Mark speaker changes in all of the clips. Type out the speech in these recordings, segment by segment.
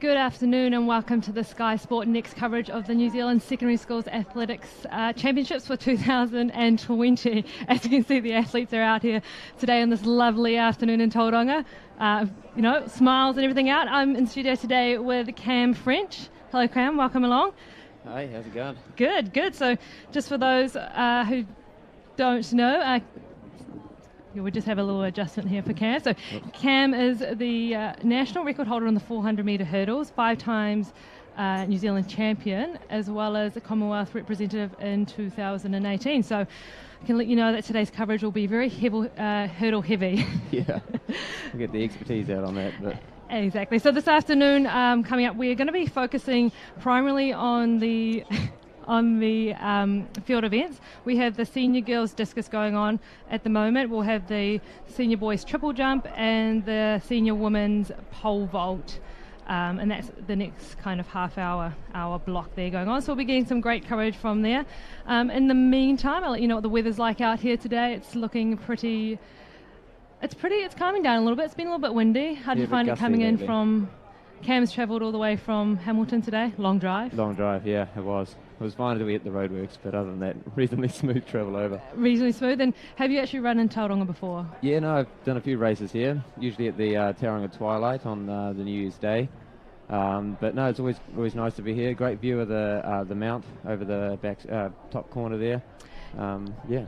Speaker 1: Good afternoon and welcome to the Sky Sport Next coverage of the New Zealand Secondary Schools Athletics Championships for 2020. As you can see, the athletes are out here today on this lovely afternoon in Tauranga. Smiles and everything out. I'm in studio today with Cam French. Hello Cam, welcome along.
Speaker 2: Hi, how's it going?
Speaker 1: Good. So just for those who don't know, we just have a little adjustment here for Cam. So Cam is the national record holder on the 400 metre hurdles, 5 times New Zealand champion, as well as a Commonwealth representative in 2018. So I can let you know that today's coverage will be very hurdle heavy.
Speaker 2: Yeah, we'll get the expertise out on that. But
Speaker 1: Exactly. So this afternoon, coming up, we're going to be focusing primarily on the field events. We have the senior girls discus going on at the moment. We'll have the senior boys triple jump and the senior women's pole vault. And that's the next kind of hour block there going on. So we'll be getting some great coverage from there. In the meantime, I'll let you know what the weather's like out here today. It's looking pretty. It's calming down a little bit. It's been a little bit windy. How did you find it coming in from? Cam's travelled all the way from Hamilton today. Long drive.
Speaker 2: Long drive, yeah, it was. It was fine until we hit the roadworks, but other than that, reasonably smooth travel over.
Speaker 1: Reasonably smooth. And have you actually run in Tauranga before?
Speaker 2: Yeah, no, I've done a few races here, usually at the Tauranga Twilight on the New Year's Day. But no, it's always nice to be here. Great view of the mount over the back top corner there.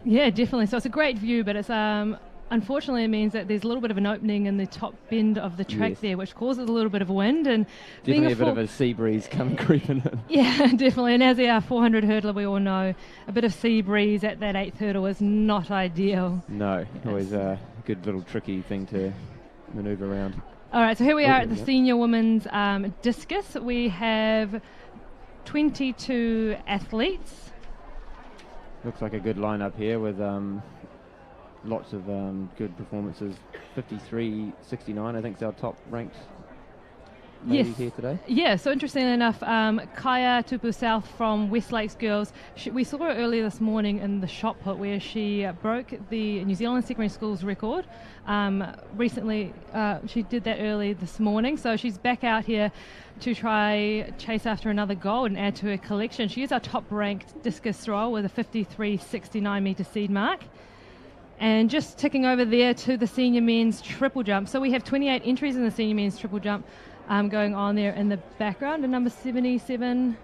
Speaker 1: Yeah, definitely. So it's a great view, but it's unfortunately, it means that there's a little bit of an opening in the top bend of the track there, which causes a little bit of wind. And
Speaker 2: definitely a bit of a sea breeze creeping in.
Speaker 1: Yeah, definitely. And as a 400 hurdler, we all know a bit of sea breeze at that 8th hurdle is not ideal.
Speaker 2: No, always a good little tricky thing to manoeuvre around.
Speaker 1: All right, so here we are at the senior women's discus. We have 22 athletes.
Speaker 2: Looks like a good lineup here with lots of good performances. 53.69, I think, is our top ranked ladies here today.
Speaker 1: Yeah, so interestingly enough, Kaya Tupu South from West Lakes Girls, we saw her earlier this morning in the shot put where she broke the New Zealand Secondary Schools record. Recently, she did that early this morning, so she's back out here to try chase after another gold and add to her collection. She is our top ranked discus thrower with a 53.69 metre seed mark. And just ticking over there to the senior men's triple jump. So we have 28 entries in the senior men's triple jump going on there in the background. And number 77,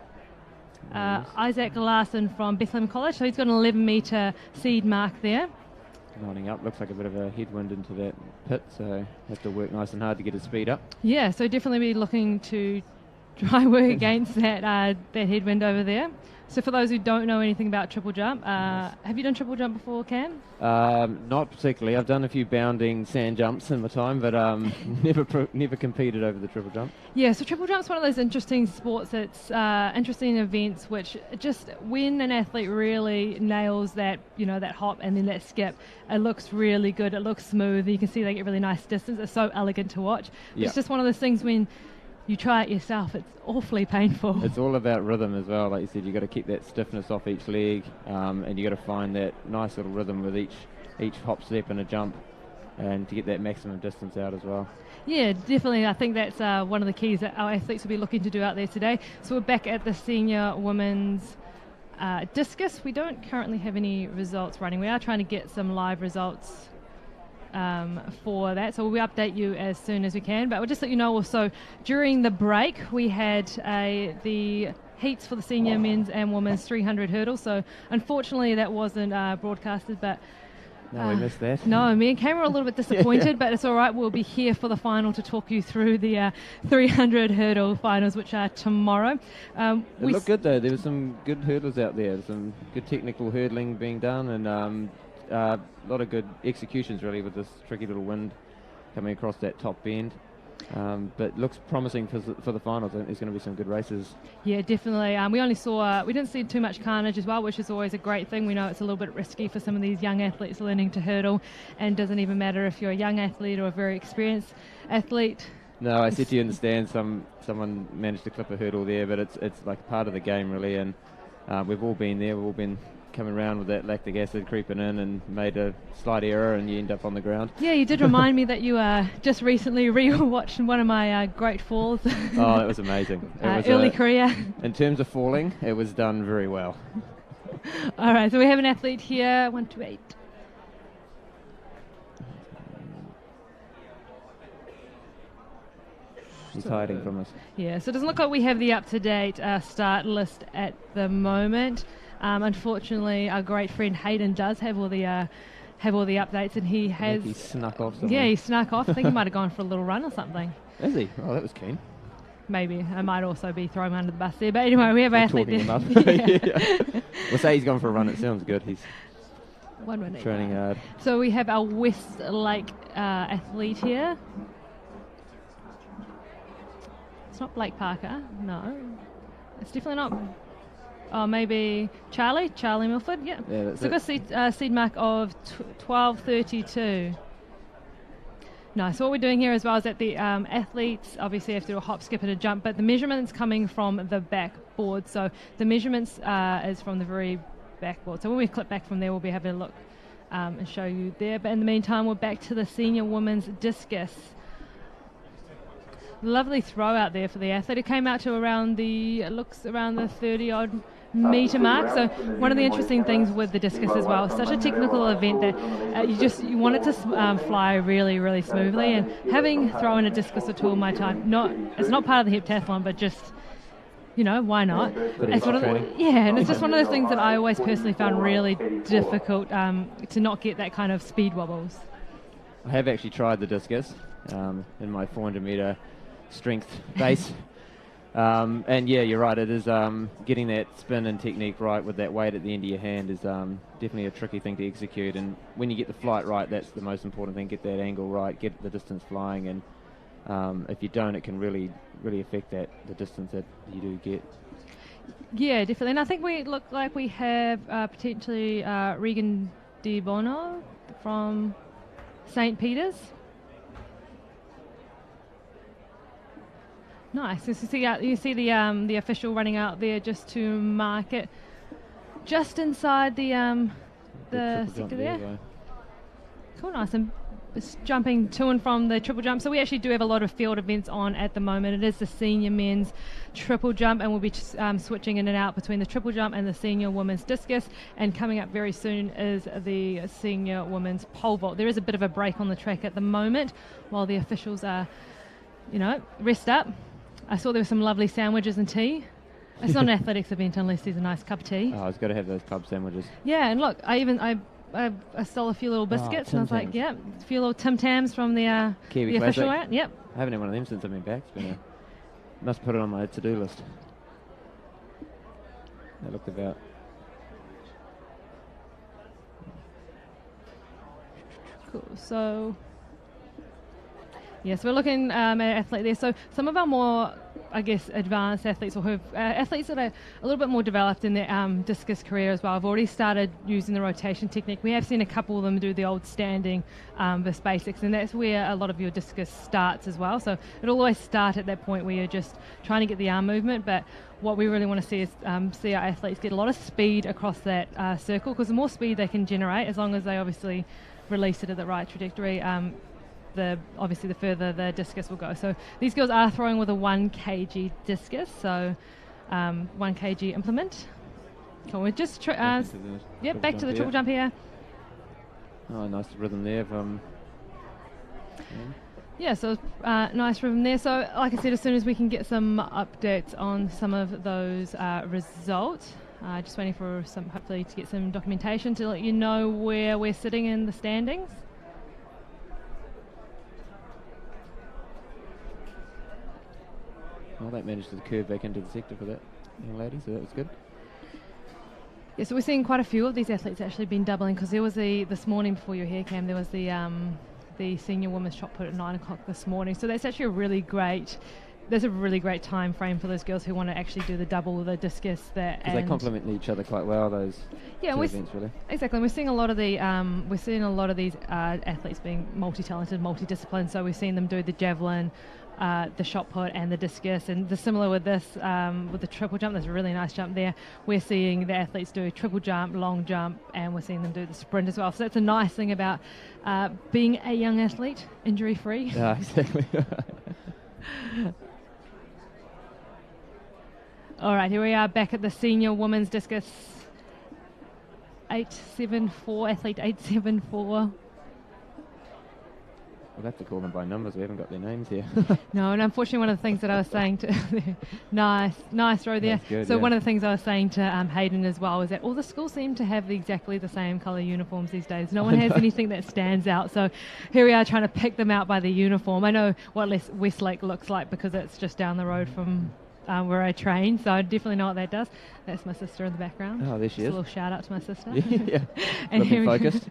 Speaker 1: Isaac Larson from Bethlehem College. So he's got an 11 metre seed mark there.
Speaker 2: Lining up, looks like a bit of a headwind into that pit, so have to work nice and hard to get his speed up.
Speaker 1: Yeah, so definitely be looking to try work against that headwind over there. So for those who don't know anything about triple jump, have you done triple jump before, Cam?
Speaker 2: Not particularly. I've done a few bounding sand jumps in my time, but never competed over the triple jump.
Speaker 1: Yeah, so triple jump's one of those interesting sports. It's interesting events which just when an athlete really nails that, that hop and then that skip, it looks really good. It looks smooth. You can see they get really nice distance. It's so elegant to watch.
Speaker 2: Yep.
Speaker 1: It's just one of those things when you try it yourself, it's awfully painful.
Speaker 2: It's all about rhythm as well. Like you said, you've got to keep that stiffness off each leg, and you've got to find that nice little rhythm with each hop, step and a jump, and to get that maximum distance out as well.
Speaker 1: Yeah, definitely. I think that's one of the keys that our athletes will be looking to do out there today. So we're back at the senior women's discus. We don't currently have any results running. We are trying to get some live results for that, so we'll update you as soon as we can. But we'll just let you know also, during the break we had the heats for the senior men's and women's 300 hurdles, so unfortunately that wasn't broadcasted, but
Speaker 2: no, we missed that.
Speaker 1: No, me and Cam were a little bit disappointed, but it's all right. We'll be here for the final to talk you through the 300 hurdle finals, which are tomorrow.
Speaker 2: It looked good though. There were some good hurdlers out there, some good technical hurdling being done, and a lot of good executions really with this tricky little wind coming across that top bend. But looks promising for the finals. I think there's going to be some good races. Yeah,
Speaker 1: definitely. We didn't see too much carnage as well, which is always a great thing. We know it's a little bit risky for some of these young athletes learning to hurdle, and it doesn't even matter if you're a young athlete or a very experienced athlete.
Speaker 2: No, I said to you in the stand, someone managed to clip a hurdle there, but it's like part of the game really, and we've all been there. We've all been coming around with that lactic acid creeping in and made a slight error and you end up on the ground.
Speaker 1: Yeah, you did remind me that you just recently re-watched one of my great falls.
Speaker 2: Oh, that was amazing. It was
Speaker 1: early career.
Speaker 2: In terms of falling, it was done very well.
Speaker 1: All right, so we have an athlete here, 128.
Speaker 2: He's hiding from us.
Speaker 1: Yeah, so it doesn't look like we have the up-to-date start list at the moment. Unfortunately, our great friend Hayden does have all the updates, and he has.
Speaker 2: He snuck off somewhere.
Speaker 1: Yeah, he snuck off. I think he might have gone for a little run or something.
Speaker 2: Is he? Oh, that was keen.
Speaker 1: Maybe. I might also be throwing him under the bus there. But anyway, we have an athlete there.
Speaker 2: Yeah. We'll say he's gone for a run. It sounds good. He's training hard.
Speaker 1: So we have our Westlake athlete here. It's not Blake Parker. No. It's definitely not. Oh, maybe Charlie Milford. Yeah.
Speaker 2: That's
Speaker 1: so
Speaker 2: it.
Speaker 1: got a seed mark of 12:32. Nice. So what we're doing here as well is that the athletes obviously have to do a hop, skip, and a jump, but the measurements coming from the backboard. So the measurements is from the very backboard. So when we clip back from there, we'll be having a look and show you there. But in the meantime, we're back to the senior women's discus. Lovely throw out there for the athlete. It came out to around the 30-odd metre mark. So one of the interesting things with the discus as well, such a technical event that you want it to fly really, really smoothly. And having thrown a discus at all my time, it's not part of the heptathlon, but just, why not? And it's just one of those things that I always personally found really difficult to not get that kind of speed wobbles.
Speaker 2: I have actually tried the discus in my 400 metre strength base. And yeah, you're right, it is getting that spin and technique right with that weight at the end of your hand is definitely a tricky thing to execute, and when you get the flight right, that's the most important thing. Get that angle right, get the distance flying, and if you don't, it can really affect the distance that you do get.
Speaker 1: Yeah, definitely. And I think we look like we have potentially Regan De Bono from St. Peter's. Nice. You see the official running out there just to mark it, just inside the sector there. Cool, nice. And it's jumping to and from the triple jump. So we actually do have a lot of field events on at the moment. It is the senior men's triple jump, and we'll be switching in and out between the triple jump and the senior women's discus. And coming up very soon is the senior women's pole vault. There is a bit of a break on the track at the moment while the officials are, rest up. I saw there were some lovely sandwiches and tea. It's not an athletics event unless there's a nice cup of tea.
Speaker 2: Oh, it's got to have those club sandwiches.
Speaker 1: Yeah, and look, I stole a few little biscuits, and I was like, a few little Tim Tams from the
Speaker 2: Kiwi
Speaker 1: official
Speaker 2: Classic.
Speaker 1: out. Yep.
Speaker 2: I haven't had one of them since I've been back. Must put it on my to-do list. That looked about.
Speaker 1: Cool. So. Yes, we're looking at athlete there. So some of our more, advanced athletes, or who have athletes that are a little bit more developed in their discus career as well, have already started using the rotation technique. We have seen a couple of them do the old standing versus basics, and that's where a lot of your discus starts as well. So it'll always start at that point where you're just trying to get the arm movement, but what we really want to see is see our athletes get a lot of speed across that circle, because the more speed they can generate, as long as they obviously release it at the right trajectory, the further the discus will go. So these girls are throwing with a 1 kg discus, so 1 kg implement. Cool. We're just back to the triple jump here.
Speaker 2: Oh, nice rhythm there from.
Speaker 1: Yeah, so nice rhythm there. So like I said, as soon as we can get some updates on some of those results, just waiting for hopefully to get some documentation to let you know where we're sitting in the standings.
Speaker 2: Well, they managed to curve back into the sector for that young lady, so that was good.
Speaker 1: Yeah, so we're seeing quite a few of these athletes actually been doubling, because there was this morning before your hair cam, there was the senior women's shot put at 9 o'clock this morning. So that's actually a really great time frame for those girls who want to actually do the double, the discus. Because
Speaker 2: they complement each other quite well, those two events, really.
Speaker 1: Exactly. We're seeing a lot of these athletes being multi-talented, multi-disciplined. So we've seen them do the javelin, the shot put and the discus, and similar with this, with the triple jump. There's a really nice jump there. We're seeing the athletes do triple jump, long jump, and we're seeing them do the sprint as well. So that's a nice thing about being a young athlete, injury-free.
Speaker 2: Yeah, exactly.
Speaker 1: All right, here we are back at the senior women's discus. 874, athlete 874.
Speaker 2: We'll have to call them by numbers. We haven't got their names here.
Speaker 1: No, and unfortunately one of the things that I was saying to... nice throw there.
Speaker 2: Good,
Speaker 1: so one of the things I was saying to Hayden as well is that all the schools seem to have exactly the same colour uniforms these days. No one has anything that stands out. So here we are trying to pick them out by the uniform. I know what Westlake looks like because it's just down the road from where I train, so I definitely know what that does. That's my sister in the background.
Speaker 2: Oh, there she is.
Speaker 1: A little shout out to my sister.
Speaker 2: Yeah.
Speaker 1: And
Speaker 2: looking focused.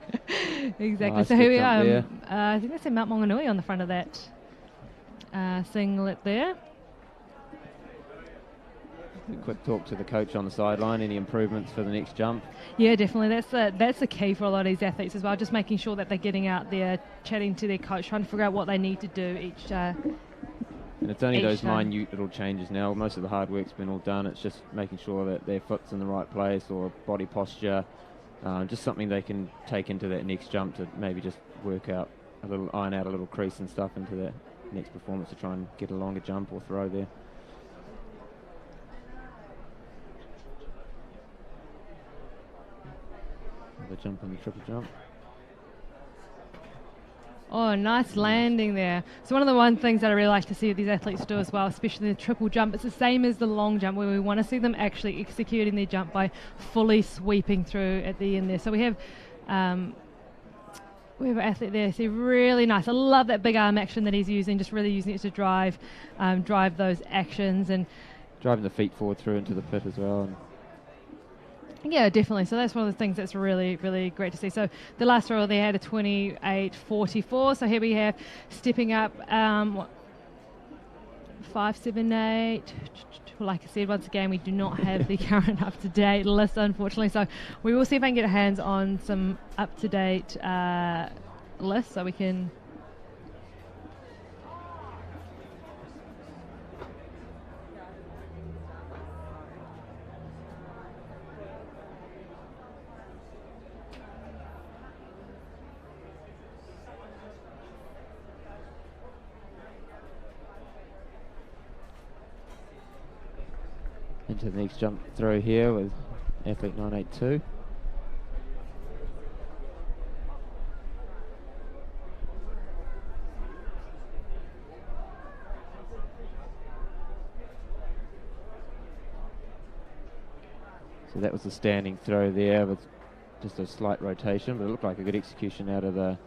Speaker 1: Exactly.
Speaker 2: Nice,
Speaker 1: So here we
Speaker 2: good
Speaker 1: are.
Speaker 2: jump
Speaker 1: I think that's in Mount Maunganui on the front of that singlet there.
Speaker 2: A quick talk to the coach on the sideline. Any improvements for the next jump?
Speaker 1: Yeah, definitely. That's the key for a lot of these athletes as well. Just making sure that they're getting out there, chatting to their coach, trying to figure out what they need to do each.
Speaker 2: And it's only those minute little changes now. Most of the hard work's been all done. It's just making sure that their foot's in the right place or body posture. Just something they can take into that next jump to maybe just work out iron out a little crease and stuff into that next performance to try and get a longer jump or throw there. Another jump on the triple jump.
Speaker 1: Oh, nice landing there. So one of the things that I really like to see these athletes do as well, especially the triple jump, it's the same as the long jump where we want to see them actually executing their jump by fully sweeping through at the end there. So we have an athlete there, see, really nice. I love that big arm action that he's using, just really using it to drive those actions and
Speaker 2: driving the feet forward through into the pit as well. And
Speaker 1: yeah, definitely. So that's one of the things that's really, really great to see. So the last row they had a 28.44. So here we have stepping up 5.78. Like I said, once again, we do not have the current up-to-date list, unfortunately. So we will see if I can get our hands on some up-to-date lists so we can...
Speaker 2: into the next jump throw here with athlete 982. So that was the standing throw there with just a slight rotation, but it looked like a good execution out of her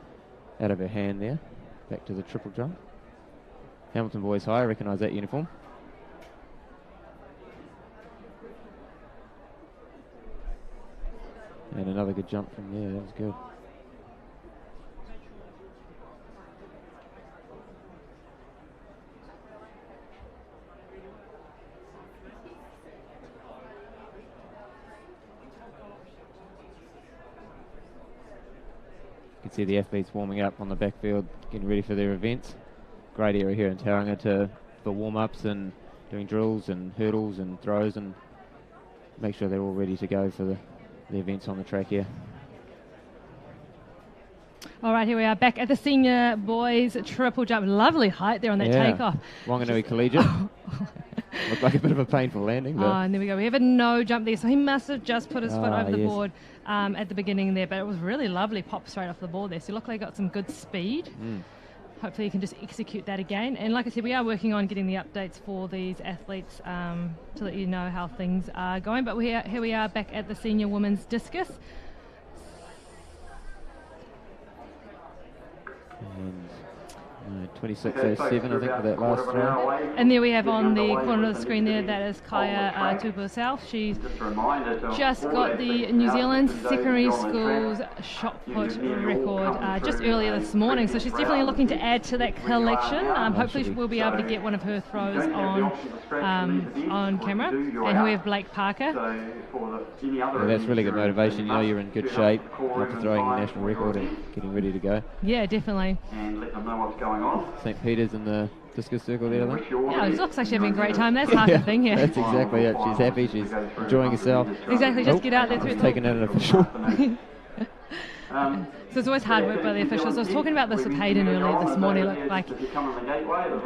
Speaker 2: hand there. Back to the triple jump. Hamilton Boys High, I recognise that uniform. And another good jump from there, that was good. You can see the athletes warming up on the backfield, getting ready for their events. Great area here in Tauranga for warm-ups and doing drills and hurdles and throws and make sure they're all ready to go for the events on the track here.
Speaker 1: All right, here we are back at the senior boys triple jump. Lovely height there on that takeoff.
Speaker 2: Wanganui Collegiate. Looked like a bit of a painful landing. But
Speaker 1: and there we go. We have a no jump there, so he must have just put his foot over the board at the beginning there, but it was really lovely. Pop straight off the board there. So it looked like he got some good speed. Hopefully you can just execute that again. And like I said, we are working on getting the updates for these athletes to let you know how things are going. But here we are back at the senior women's discus.
Speaker 2: And 26.07, I think, for that last throw.
Speaker 1: And there we have on the corner of the screen there, that is Kaya Tupu South. She's just got the New Zealand Secondary Schools shot put record just earlier this morning. So she's definitely looking to add to that collection. Hopefully we'll be able to get one of her throws on camera. And here we have Blake Parker.
Speaker 2: Well, that's really good motivation. You know you're in good shape after throwing the national record and getting ready to go.
Speaker 1: Yeah, definitely.
Speaker 3: And let them know what's going
Speaker 2: St. Peter's in the discus circle there, I think.
Speaker 1: Yeah, it looks like she's having a great time. That's half the thing here.
Speaker 2: That's exactly it. She's happy. She's enjoying herself.
Speaker 1: Exactly. Just get out there through.
Speaker 2: Taking out an official.
Speaker 1: So it's always hard work by the officials. I was talking about this with Hayden earlier this morning. Like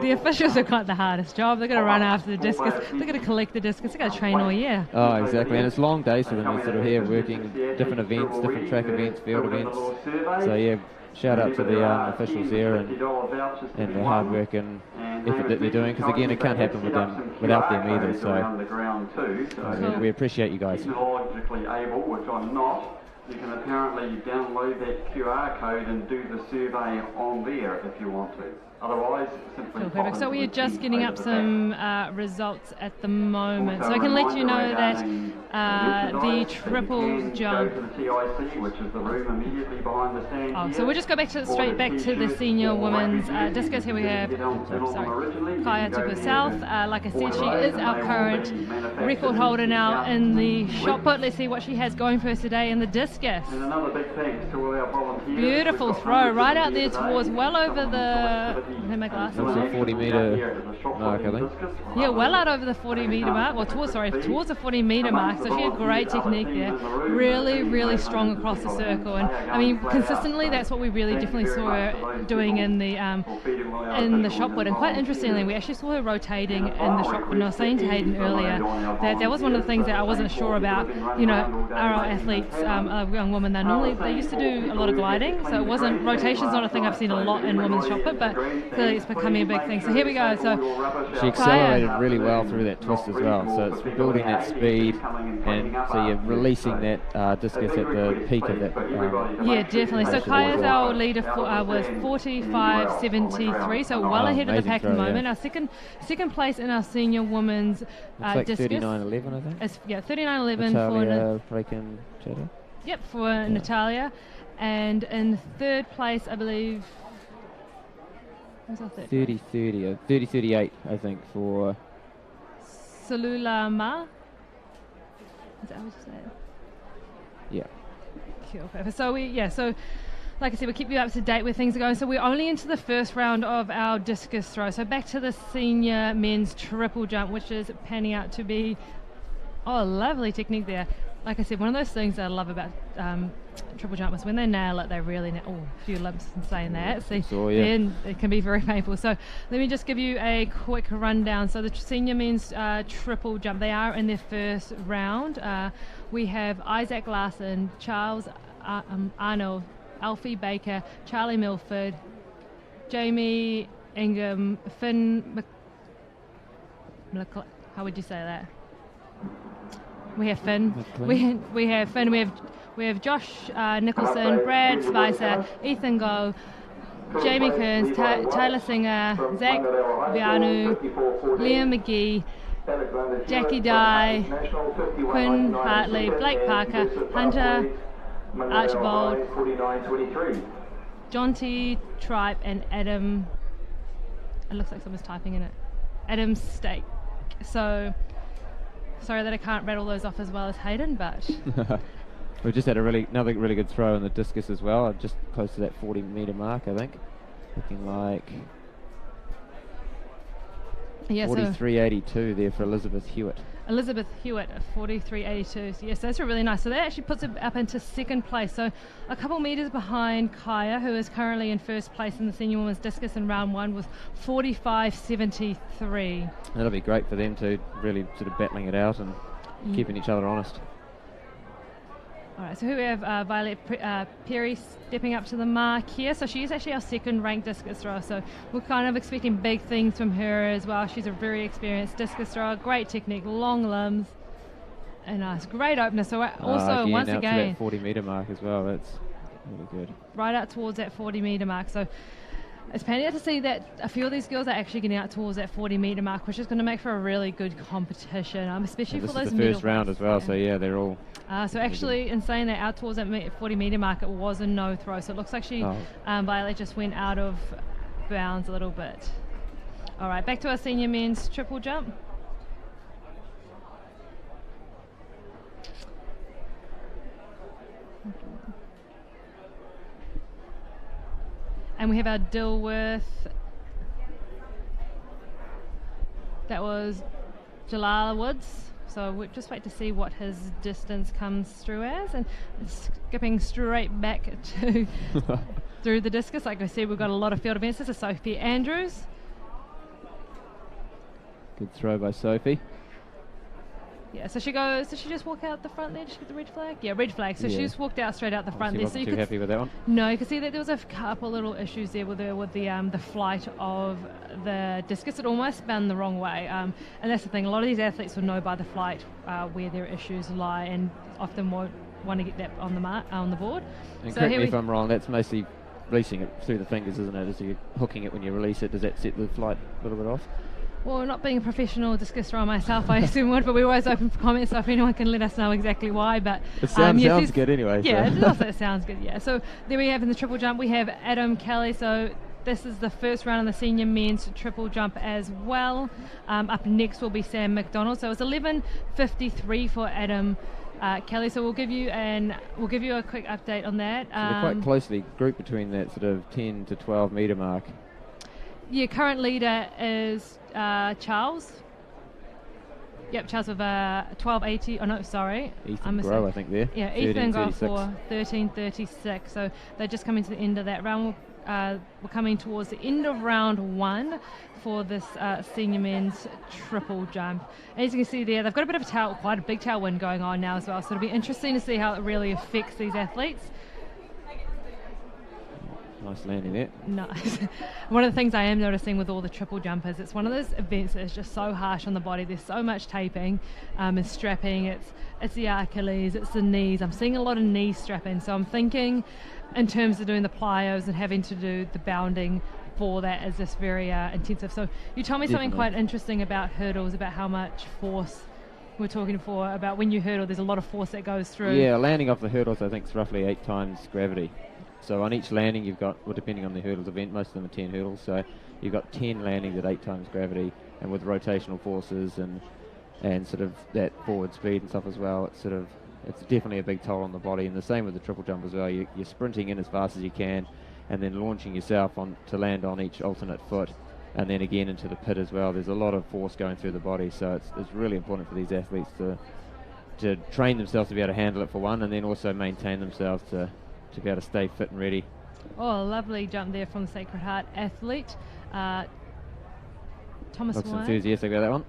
Speaker 1: the officials have got the hardest job. They're going to run after the discus. They're going to collect the discus. They're going to train all year.
Speaker 2: Oh, exactly. And it's long days for them. They're sort of here working different events, different track events, field events. So yeah, shout out to the officials there and the hard work and effort that they're doing. Because again, it can't happen without them either. So we appreciate you guys.
Speaker 3: You can apparently download that QR code and do the survey on there if you want to. Otherwise, simply
Speaker 1: perfect. So we are just getting up some results at the moment. So I can let you know that the triple jump. So we'll just go straight back to the senior women's discus. Here we have Kaya Tupu South. Like I said, she is our current record holder now in the shot put. Let's see what she has going for us today in the discus. Beautiful throw right out there towards well over the.
Speaker 2: That's a 40 metre mark, I think.
Speaker 1: Yeah, well out over the 40 metre mark. Well, towards the 40 metre mark. So she had great technique there. Really, really strong across the circle. And I mean, consistently, that's what we really definitely saw her doing in the shot put. And quite interestingly, we actually saw her rotating in the shot put. And I was saying to Hayden earlier that was one of the things that I wasn't sure about. You know, our athletes, young women, they used to do a lot of gliding. So it wasn't rotation's not a thing I've seen a lot in women's shot put, but clearly it's becoming a big thing. So here we go. So
Speaker 2: she accelerated really well through that twist as well. So it's building that speed, and so you're releasing that discus at the peak of that.
Speaker 1: Yeah, definitely. So Kaya's our leader was 45.73, so well ahead of the pack at the moment. Our second place in our senior women's
Speaker 2: like
Speaker 1: discus.
Speaker 2: 39.11, I think.
Speaker 1: It's, 39.11
Speaker 2: Natalia, Rankin, Cheetah.
Speaker 1: Yep, for Natalia, and in third place, I believe.
Speaker 2: 30.30 or 30.38, I think, for
Speaker 1: Salula Ma. Is that how you say it?
Speaker 2: Yeah.
Speaker 1: Cool. Perfect. So like I said, we'll keep you up to date where things are going. So we're only into the first round of our discus throw. So back to the senior men's triple jump, which is panning out to be lovely technique there. Like I said, one of those things that I love about triple jumpers, when they nail it, they really nail. A few limps in saying that. Then it can be very painful. So let me just give you a quick rundown. So the senior men's triple jump, they are in their first round. We have Isaac Larson, Charles Arnold, Alfie Baker, Charlie Milford, Jamie Ingham, Finn how would you say that? We have Finn. We have Finn. We have Josh Nicholson, Brad Spicer, Ethan Go, Jamie Kearns, Taylor Singer, Zach Vianu, Liam McGee, Jackie Dye, Quinn Hartley, Blake Parker, Hunter Archibald, John T. Tripe, and Adam. It looks like someone's typing in it. Adam Stake. So. Sorry that I can't rattle those off as well as Hayden, but
Speaker 2: we just had another really good throw in the discus as well, just close to that 40 metre mark, I think. Looking like 43.82 there for Elizabeth Hewitt.
Speaker 1: Elizabeth Hewitt, 43.82. So yes, that's really nice. So that actually puts it up into second place. So a couple metres behind Kaya, who is currently in first place in the senior women's discus in round one with 45.73.
Speaker 2: That'll be great for them to really sort of battling it out and keeping each other honest.
Speaker 1: All right, so here we have Violet Perry stepping up to the mark here. So she is actually our second ranked discus thrower. So we're kind of expecting big things from her as well. She's a very experienced discus thrower, great technique, long limbs, and nice, great opener. So also once
Speaker 2: again,
Speaker 1: again,
Speaker 2: to that 40 metre mark as well. That's really good.
Speaker 1: Right out towards that 40 metre mark. So it's panning out to see that a few of these girls are actually getting out towards that 40 metre mark, which is going to make for a really good competition, especially for those
Speaker 2: middle. This is the first round as well, so yeah, they're all.
Speaker 1: So actually, in saying that, out towards that 40 metre mark, it was a no throw. So it looks like Violet just went out of bounds a little bit. All right, back to our senior men's triple jump. And we have our Dilworth That was Jalala Woods. So we'll just wait to see what his distance comes through as, and skipping straight back to through the discus. Like I said, we've got a lot of field events. This is Sophie Andrews.
Speaker 2: Good throw by Sophie.
Speaker 1: Yeah, so she goes. Did she just walk out the front there? Did she get the red flag? Yeah, red flag. So she just walked out straight out the front there. So you
Speaker 2: wasn't too happy with that one.
Speaker 1: No, you can see that there was a couple little issues there with the flight of the discus. It almost spun the wrong way, and that's the thing. A lot of these athletes will know by the flight where their issues lie, and often won't want to get that on the board.
Speaker 2: And
Speaker 1: so
Speaker 2: correct me if I'm wrong. That's mostly releasing it through the fingers, isn't it? As you're hooking it when you release it, does that set the flight a little bit off?
Speaker 1: Well, not being a professional discus thrower myself, I assume would, but we're always open for comments, so if anyone can let us know exactly why. But
Speaker 2: it sounds good anyway.
Speaker 1: Yeah,
Speaker 2: so.
Speaker 1: It also sounds good, yeah. So there we have in the triple jump, we have Adam Kelly. So this is the first round in the senior men's triple jump as well. Up next will be Sam McDonald. So it's 11:53 for Adam Kelly. So we'll give you a quick update on that.
Speaker 2: So they're quite closely grouped between that sort of 10 to 12 metre mark.
Speaker 1: Yeah, current leader is Charles. Yep, Charles with 12:80. Oh no, sorry.
Speaker 2: Ethan Grow, I think there.
Speaker 1: Yeah, Ethan Grow for 13:36. So they're just coming to the end of that round. We're coming towards the end of round one for this senior men's triple jump. As you can see there, they've got a bit of quite a big tailwind going on now as well. So it'll be interesting to see how it really affects these athletes.
Speaker 2: Nice landing there.
Speaker 1: Nice. One of the things I am noticing with all the triple jumpers, it's one of those events that is just so harsh on the body. There's so much taping and strapping. It's the Achilles, it's the knees. I'm seeing a lot of knee strapping. So I'm thinking in terms of doing the plyos and having to do the bounding for that is just very intensive. So you told me something quite interesting about hurdles, about how much force we're talking for, about when you hurdle, there's a lot of force that goes through.
Speaker 2: Yeah, landing off the hurdles I think is roughly 8 times gravity. So on each landing you've got, well, depending on the hurdles event, most of them are 10 hurdles, so you've got 10 landings at 8 times gravity, and with rotational forces and sort of that forward speed and stuff as well, it's definitely a big toll on the body. And the same with the triple jump as well. You're sprinting in as fast as you can and then launching yourself on to land on each alternate foot, and then again into the pit as well. There's a lot of force going through the body, so it's really important for these athletes to train themselves to be able to handle it for one, and then also maintain themselves to be able to stay fit and ready.
Speaker 1: Oh, a lovely jump there from the Sacred Heart athlete. Thomas
Speaker 2: Looks
Speaker 1: Wyatt.
Speaker 2: enthusiastic about that one.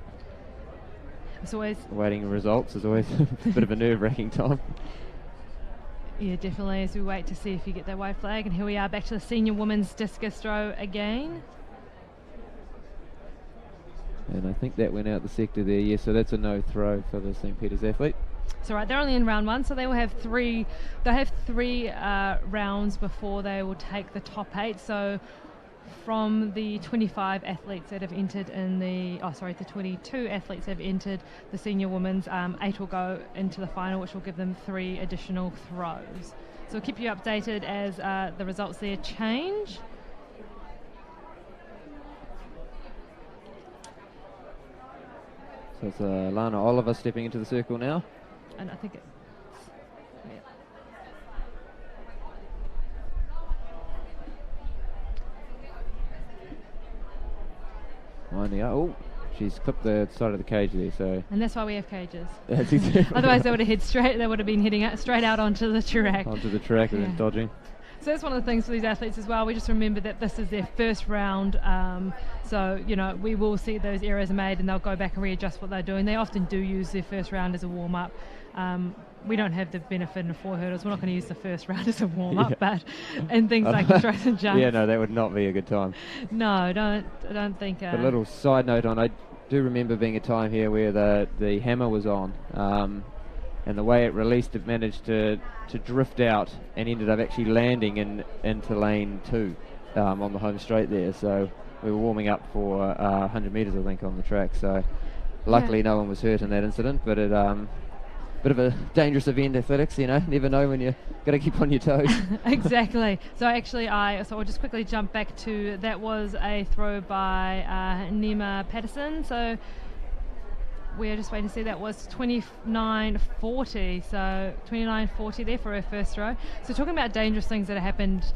Speaker 1: It's always
Speaker 2: waiting results is always a bit of a nerve-wracking time.
Speaker 1: Yeah, definitely, as we wait to see if you get that white flag. And here we are back to the senior women's discus throw again.
Speaker 2: And I think that went out the sector there, yes, so that's a no throw for the St. Peter's athlete.
Speaker 1: So right, they're only in round one, so they will have three rounds before they will take the top 8. So from the 25 athletes that have entered the 22 athletes that have entered the senior women's, 8 will go into the final, which will give them 3 additional throws. So we'll keep you updated as the results there change.
Speaker 2: So it's Lana Oliver stepping into the circle now.
Speaker 1: And I think it's... Yeah.
Speaker 2: Winding up. Oh, she's clipped the side of the cage there, so...
Speaker 1: And that's why we have cages.
Speaker 2: That's exactly
Speaker 1: Otherwise they would have been heading straight out onto the track.
Speaker 2: Onto the track and then dodging.
Speaker 1: So that's one of the things for these athletes as well. We just remember that this is their first round. So, we will see those errors made and they'll go back and readjust what they're doing. They often do use their first round as a warm-up. We don't have the benefit in 4 hurdles. We're not going to use the first round as a warm-up, but in things like the throws and jumps.
Speaker 2: Yeah, no, that would not be a good time.
Speaker 1: No, I don't think...
Speaker 2: A little side note on, I do remember being a time here where the hammer was on. And the way it released, it managed to drift out and ended up actually landing into lane 2 on the home straight there. So we were warming up for 100 metres, I think, on the track. So luckily no one was hurt in that incident, but it bit of a dangerous event, athletics, never know when you've got to keep on your toes.
Speaker 1: Exactly. So actually I'll just quickly jump back to, that was a throw by Nima Patterson. So we're just waiting to see, that was 29.40, so 29.40 there for her first row. So talking about dangerous things that have happened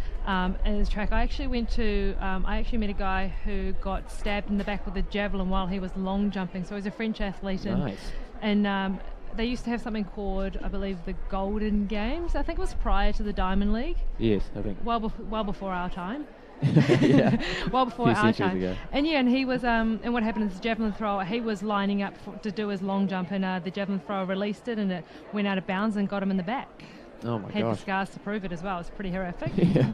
Speaker 1: in this track, I actually met a guy who got stabbed in the back with a javelin while he was long jumping. So he's a French athlete.
Speaker 2: Nice.
Speaker 1: And they used to have something called, I believe, the Golden Games. I think it was prior to the Diamond League.
Speaker 2: Yes, I think.
Speaker 1: Well before our time.
Speaker 2: Yeah.
Speaker 1: Well before our time.
Speaker 2: Ago.
Speaker 1: And he was, and what happened is the javelin thrower, he was lining up to do his long jump, and the javelin thrower released it, and it went out of bounds and got him in the back.
Speaker 2: Oh my
Speaker 1: Had
Speaker 2: gosh.
Speaker 1: the scars to prove it as well. It's pretty horrific.
Speaker 2: Yeah.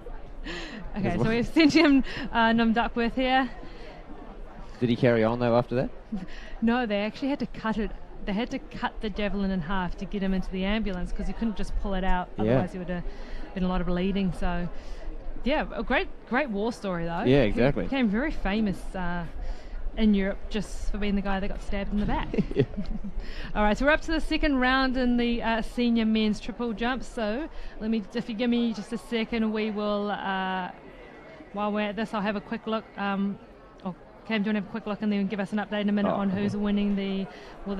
Speaker 1: Okay, so we have Sentium Num Duckworth here.
Speaker 2: Did he carry on though after that?
Speaker 1: No, they actually had to cut it. They had to cut the javelin in half to get him into the ambulance because he couldn't just pull it out. Otherwise, he would have been a lot of bleeding. So, yeah, a great war story though.
Speaker 2: Yeah, exactly.
Speaker 1: He became very famous in Europe just for being the guy that got stabbed in the back.
Speaker 2: Yeah.
Speaker 1: All right, so we're up to the second round in the senior men's triple jump. So if you give me just a second, we will. While we're at this, I'll have a quick look. Cam, do you want to have a quick look and then give us an update in a minute on who's winning the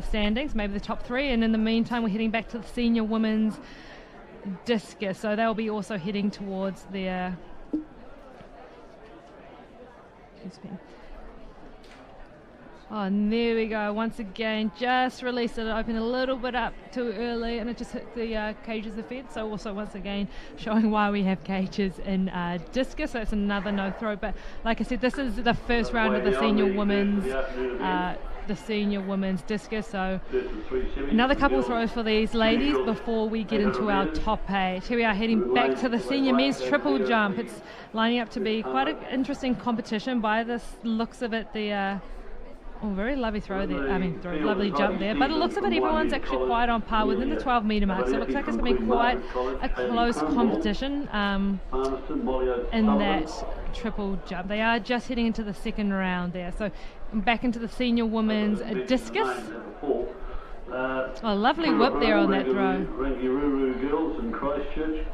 Speaker 1: standings, maybe the top three? And in the meantime, we're heading back to the senior women's discus. So they'll be also heading towards their... Oh, and there we go. Once again, just released it. It opened a little bit up too early, and it just hit the cages of fed. So also, once again, showing why we have cages in discus. So that's another no throw. But like I said, this is the first round of the senior women's discus. So another couple throws for these ladies before we get into our top 8. Here we are heading back to the senior men's triple jump. It's lining up to be quite an interesting competition by the looks of it. Very lovely throw there. Lovely jump there. But it looks like everyone's actually quite on par within the 12-metre mark. So it looks like it's going to be quite a close competition in that triple jump. They are just heading into the second round there. So back into the senior women's discus. Lovely whip there on that throw.
Speaker 3: Girls in Christchurch.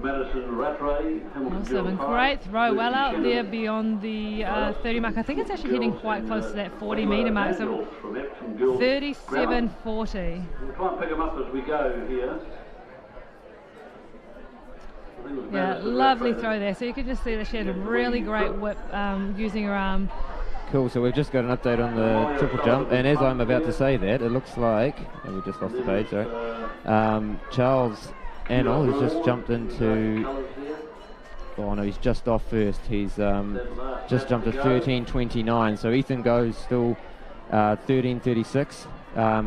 Speaker 3: Madison Rattray,
Speaker 1: Awesome, great throw, well out there beyond the 30 mark. I think it's actually hitting quite close to that 40-metre mark, so 37.40.
Speaker 3: We'll try and pick them up as we go here.
Speaker 1: Yeah, lovely throw there. So you could just see that she had a really great whip using her arm.
Speaker 2: Cool, so we've just got an update on the triple jump, and as I'm about to say that, it looks like, we just lost the page, sorry, Charles Annell has just jumped into, he's just off first. He's just jumped to 13.29. So Ethan goes still 13.36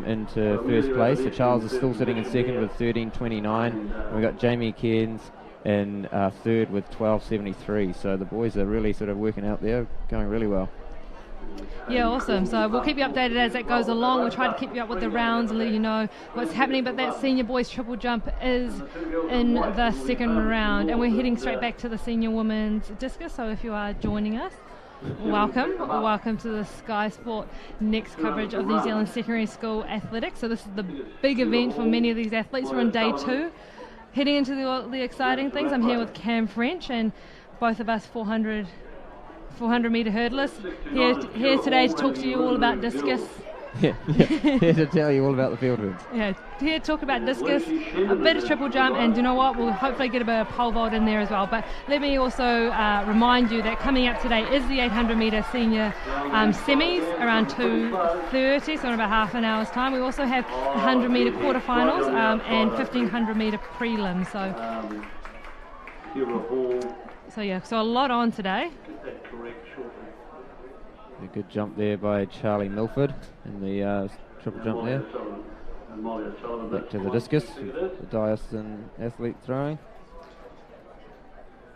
Speaker 2: into first place. So Charles is still sitting in second with 13.29. We've got Jamie Cairns in third with 12.73. So the boys are really sort of working out there, going really well.
Speaker 1: Yeah, awesome. So we'll keep you updated as it goes along. We'll try to keep you up with the rounds and let you know what's happening. But that senior boys triple jump is in the second round. And we're heading straight back to the senior women's discus. So if you are joining us, welcome. Welcome to the Sky Sport next coverage of New Zealand Secondary School Athletics. So this is the big event for many of these athletes. We're on day 2. Heading into the exciting things, I'm here with Cam French, and both of us 400-metre hurdlers here today to talk to you all about discus.
Speaker 2: Yeah, here to tell you all about the field hoods.
Speaker 1: Yeah, here to talk about discus, a bit of triple jump, and you know what, we'll hopefully get a bit of pole vault in there as well. But let me also remind you that coming up today is the 800-metre senior semis around 2:30, so in about half an hour's time. We also have 100-metre quarterfinals and 1,500-metre prelims. So a lot on today.
Speaker 2: A good jump there by Charlie Milford in the triple jump there. Back to the discus, the Diocesan athlete throwing.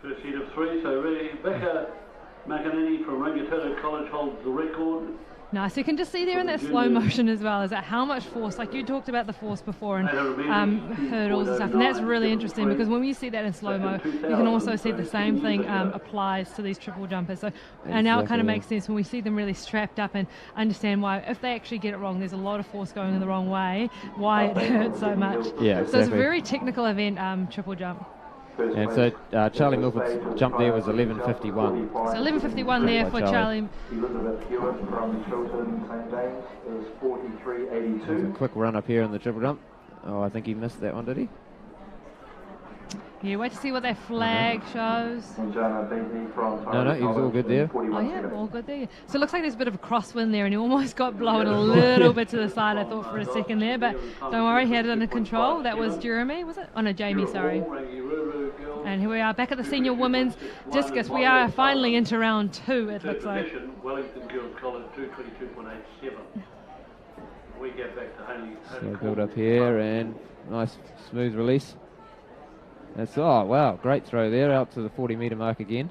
Speaker 3: First heat of 3, so Rebecca McEnany from Rankin College holds the record.
Speaker 1: Nice. You can just see there in that slow motion as well, is that how much force, like you talked about the force before and hurdles and stuff, and that's really interesting because when you see that in slow-mo, you can also see the same thing applies to these triple jumpers. So and now it kind of makes sense when we see them really strapped up and understand why, if they actually get it wrong, there's a lot of force going in the wrong way, why it hurts so much.
Speaker 2: Yeah, exactly.
Speaker 1: So it's a very technical event, triple jump.
Speaker 2: And so Charlie Milford's jump there was 11.51.
Speaker 1: So 11.51 there for Charlie.
Speaker 4: Elizabeth Hewitt from Middleton, St James is 43.82.
Speaker 2: A quick run up here in the triple jump. Oh, I think he missed that one, did he?
Speaker 1: Yeah, wait to see what that flag shows.
Speaker 2: No, he was all good there.
Speaker 1: Oh yeah, all good there. So it looks like there's a bit of a crosswind there, and he almost got blown a little bit to the side, I thought, for a second there, but don't worry, he had it under control. That was Jeremy, was it? Oh no, Jamie, sorry. And here we are back at the senior women's discus. We are finally into round 2, it looks like.
Speaker 5: Wellington Girls College 222.87. We get back to Honey.
Speaker 2: So build up here and nice smooth release. That's, oh wow, great throw there, out to the 40 metre mark again.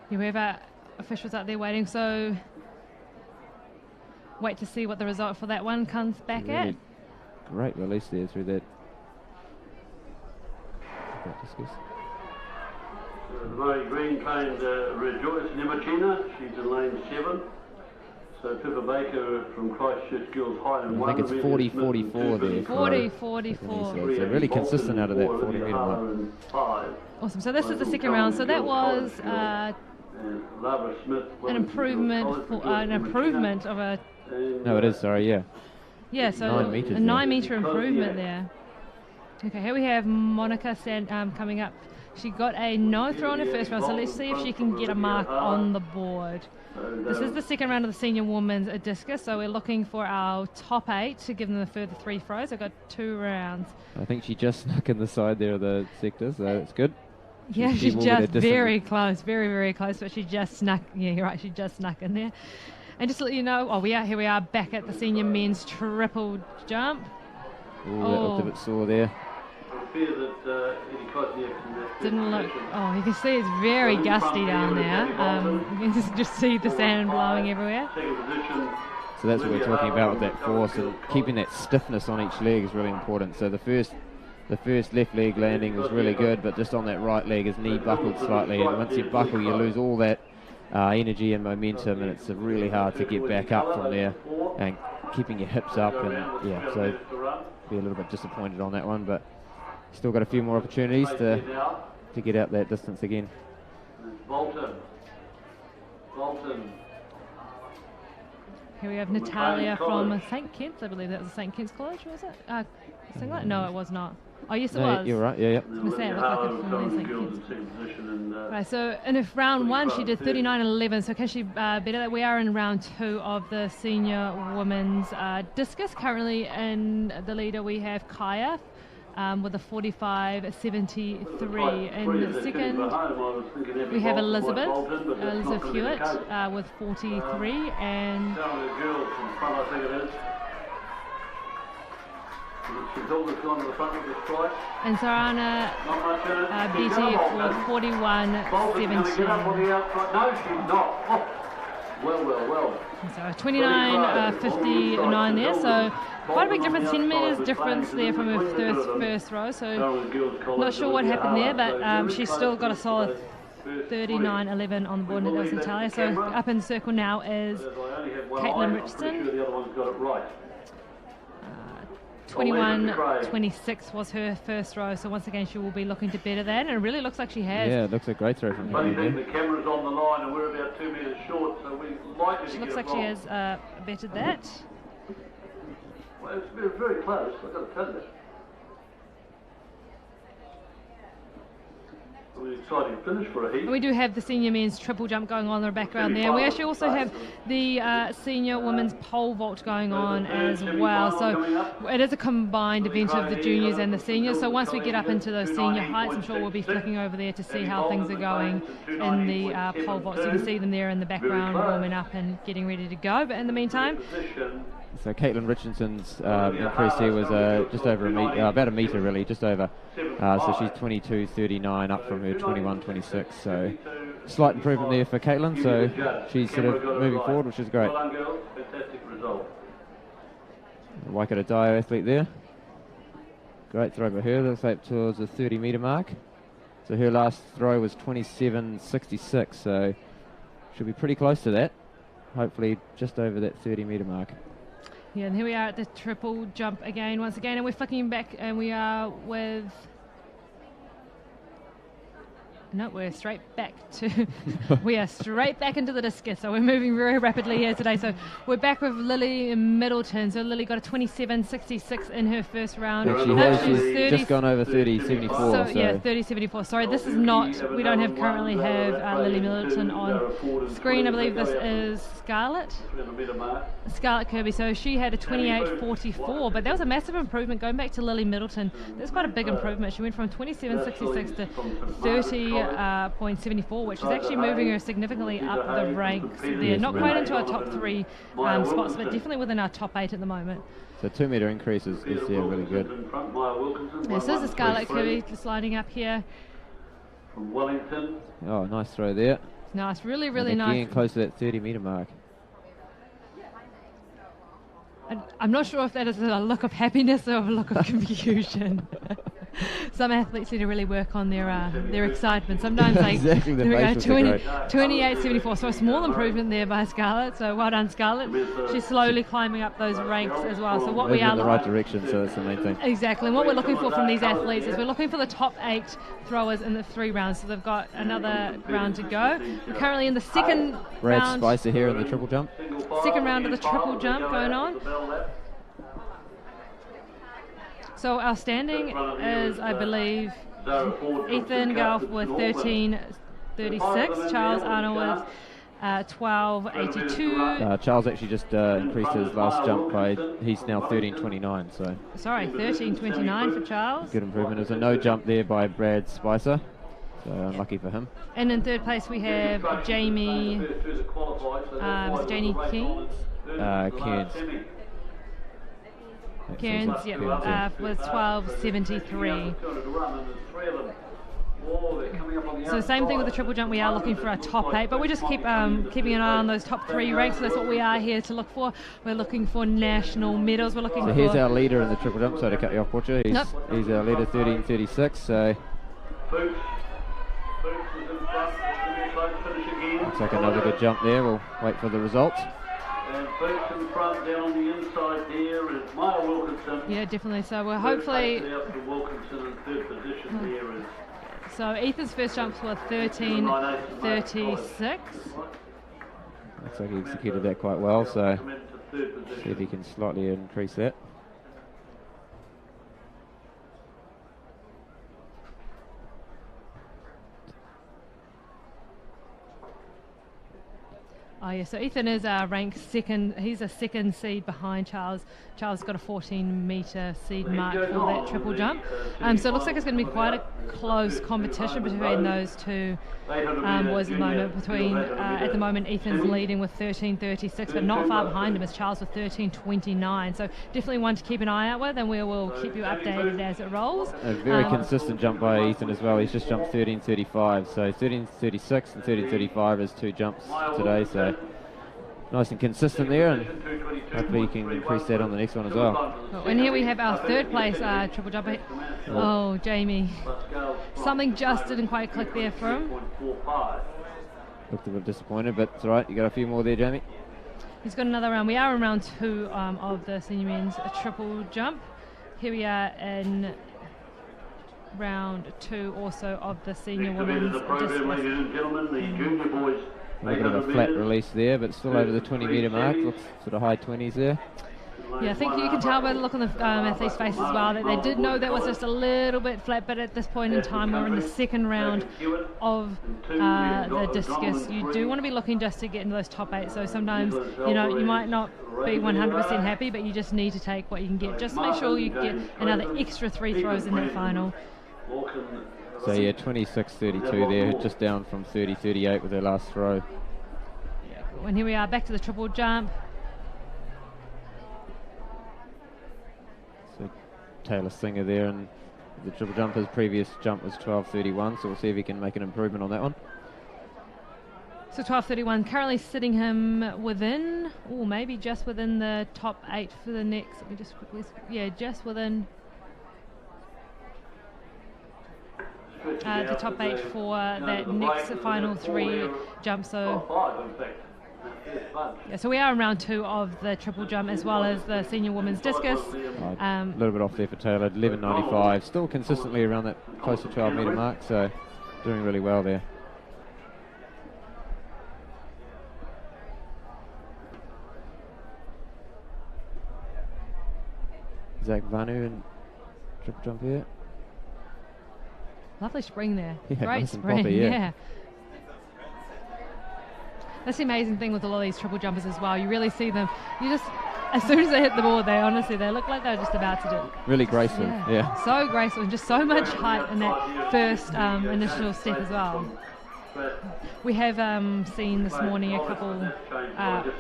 Speaker 1: Here we have our officials out there waiting, so wait to see what the result for that one comes back
Speaker 2: Really
Speaker 1: at.
Speaker 2: Great release there through that discus.
Speaker 5: The Murray Green trained Rejoice Nemachina. She's in lane 7. So Pippa Baker from Christchurch Girls High in 1.
Speaker 2: I think it's 40-44 there.
Speaker 1: 40-44.
Speaker 2: So really consistent out of that 40 metre mark.
Speaker 1: Awesome. So this is the second round. So that was an improvement of a.
Speaker 2: No, it is. Sorry, yeah.
Speaker 1: Yeah. So
Speaker 2: 9 metres
Speaker 1: a 9 metre improvement there. Okay. Here we have Monica coming up. She got a no throw in her first round. So let's see if she can get a mark on the board. This is the second round of the senior women's discus, so we're looking for our top 8 to give them the further 3 throws. I've got 2 rounds.
Speaker 2: I think she just snuck in the side there of the sector, so that's good.
Speaker 1: Yeah, she's just very close, very, very close, but she just snuck, yeah, you're right, she just snuck in there. And just to let you know, here we are back at the senior men's triple jump.
Speaker 2: Ooh, that looked a bit sore there.
Speaker 1: Didn't look. Oh, you can see it's very gusty down there. You can just see the sand blowing everywhere.
Speaker 2: So that's what we're talking about with that force, and keeping that stiffness on each leg is really important. So the first left leg landing was really good, but just on that right leg, his knee buckled slightly, and once you buckle, you lose all that energy and momentum, and it's really hard to get back up from there. And keeping your hips up, and yeah, so be a little bit disappointed on that one, but still got a few more opportunities to get out that distance again.
Speaker 5: Bolton.
Speaker 1: Here we have Natalia from St Kitts. I believe that was St Kitts College, was it? No, it was not. Oh, yes, it was.
Speaker 2: You're right, yeah.
Speaker 1: I was going to say, it looked like it from St Kitts. Right, so in round 1, she did 39.11, so can she better that? We are in round 2 of the senior women's discus. Currently in the leader, we have Kaya with a 45.73. In the second, we have Elizabeth Hewitt with 43, and Sarana Beatty with 41.17.
Speaker 5: No, she's not. Well.
Speaker 1: So 29.59 there, so quite a big difference, 10 metres difference there from her first row, so not sure what happened there, but she's still got a solid 39.11 on the board, and that was Natalia. So up in the circle now is Caitlin Richardson. 21.26 was her first row, so once again she will be looking to better that, and it really looks like she has.
Speaker 2: Yeah, it looks a great throw from her.
Speaker 5: The camera's on the line and we're about 2 metres short, so we likely
Speaker 1: She
Speaker 5: to
Speaker 1: looks
Speaker 5: get
Speaker 1: like she has bettered that.
Speaker 5: Well, it's been very close, I've got to tell you. An exciting finish for a heat.
Speaker 1: We do have the senior men's triple jump going on in the background there. We actually also have the senior women's pole vault going on as well. So it is a combined event of the juniors and the seniors. So once we get up into those senior heights, I'm sure we'll be flicking over there to see how things are going in the pole vault. So you can see them there in the background warming up and getting ready to go. But in the meantime,
Speaker 2: so Caitlin Richardson's increase here was just over a metre, about a metre really, just over. So she's 22.39 up from her 21.26. So slight improvement there for Caitlin. So she's sort of moving forward, which is great. Waikato Dio athlete there. Great throw by her. Looks like towards the 30 metre mark. So her last throw was 27.66. So she'll be pretty close to that. Hopefully just over that 30 metre mark.
Speaker 1: Yeah, and here we are at the triple jump again, once again, and we're flicking back, and we are with... No, we're straight back to... we are straight back into the discus, so we're moving very rapidly here today. So we're back with Lily Middleton. So Lily got a 27.66 in her first round.
Speaker 2: She's just gone over 30.74.
Speaker 1: So yeah, 30.74. Sorry, this is not... We don't currently have Lily Middleton on screen. I believe this is Scarlett Kirby. So she had a 28.44, but that was a massive improvement going back to Lily Middleton. That's quite a big improvement. She went from 27.66 to 30.74, which is actually moving her significantly up the ranks there. Not quite into our top 3 spots, but definitely within our top 8 at the moment.
Speaker 2: So 2 metre increase is really good.
Speaker 1: Yeah, so this is Scarlett Kirby just lining up here.
Speaker 5: From Wellington.
Speaker 2: Oh, nice throw there.
Speaker 1: Nice, really, really
Speaker 2: and
Speaker 1: nice.
Speaker 2: Getting close to that 30 metre mark.
Speaker 1: I'm not sure if that is a look of happiness or a look of confusion. Some athletes need to really work on their excitement. Sometimes like
Speaker 2: exactly,
Speaker 1: 28.74, so a small improvement there by Scarlett. So well done, Scarlett. She's slowly climbing up those ranks as well. So what we are
Speaker 2: in the right direction, so that's the main thing.
Speaker 1: Exactly, and what we're looking for from these athletes is we're looking for the top 8 throwers in the 3 rounds. So they've got another round to go. We're currently in the second round.
Speaker 2: Spicer here in the triple jump.
Speaker 1: Second round of the triple jump going on. So our standing is, I believe, Ethan Gulf with 13.36, Charles Arnold with 12.82.
Speaker 2: Charles actually just increased his last jump by, he's now 13.29. So
Speaker 1: sorry, 13.29 for Charles.
Speaker 2: Good improvement. There's a no jump there by Brad Spicer, so unlucky for him.
Speaker 1: And in third place we have Jamie, Janie Keens. Cairns, with 12.73. So same thing with the triple jump. We are looking for a top 8, but we just keeping an eye on those top 3 ranks. So that's what we are here to look for. We're looking for national medals. We're looking.
Speaker 2: So here's our leader in the triple jump. So to cut you off, Portia, he's our leader, 13.36. So looks like another good jump there. We'll wait for the results.
Speaker 5: And first in front, down on the inside there is Maya Wilkinson.
Speaker 1: Yeah, definitely. So we're hopefully...
Speaker 5: Wilkinson in third position there is...
Speaker 1: So Ethan's first jumps were 13.36.
Speaker 2: Looks like he executed that quite well, so see if he can slightly increase that.
Speaker 1: Oh yeah, so Ethan is ranked second. He's a second seed behind Charles. Charles got a 14-metre seed mark for that triple jump. So it looks like it's going to be quite a close competition between those two boys at the moment. At the moment, Ethan's leading with 13.36, but not far behind him is Charles with 13.29. So definitely one to keep an eye out with, and we will keep you updated as it rolls.
Speaker 2: A very consistent jump by Ethan as well. He's just jumped 13.35, so 13.36 and 13.35 is 2 jumps today. So nice and consistent there, and hopefully you can increase that on the next one as well.
Speaker 1: And here we have our third place triple jumper. Oh, Jamie. Something just didn't quite click there for him.
Speaker 2: Looked a bit disappointed, but it's alright. You got a few more there, Jamie.
Speaker 1: He's got another round. We are in round 2 of the senior men's triple jump. Here we are in round 2 also of the senior women's discus.
Speaker 5: Ladies and gentlemen, the junior boys.
Speaker 2: A little bit of a flat release there, but still over the 20-metre mark. Looks sort of high 20s there.
Speaker 1: Yeah, I think you can tell by the look on the athlete's face as well that they did know that was just a little bit flat, but at this point in time we're in the second round of the discus. You do want to be looking just to get into those top 8, so sometimes you might not be 100% happy, but you just need to take what you can get. Just make sure you get another extra 3 throws in that final.
Speaker 2: So yeah, 26.32 there, just down from 30.38 with their last throw.
Speaker 1: Yeah, and here we are back to the triple jump.
Speaker 2: So Taylor Singer there, and the triple jump, his previous jump was 12.31, so we'll see if he can make an improvement on that one.
Speaker 1: So 12.31, currently sitting him within, maybe just within the top 8 for the next, let me just quickly, just within the top 8 for that next final 3 jumps. So Yeah, so we are in round 2 of the triple jump as well as the senior women's discus.
Speaker 2: A little bit off there for Taylor, 11.95, still consistently around that close to 12 metre mark, so doing really well there. Zach Vanu and triple jump here.
Speaker 1: Lovely spring there.
Speaker 2: Yeah,
Speaker 1: Great
Speaker 2: nice and
Speaker 1: spring.
Speaker 2: poppy, yeah.
Speaker 1: That's the amazing thing with a lot of these triple jumpers as well. You really see them. You just, as soon as they hit the board, they look like they're just about to do.
Speaker 2: Really graceful, yeah.
Speaker 1: So graceful and just so much height in that first initial step as well. We have seen this morning a couple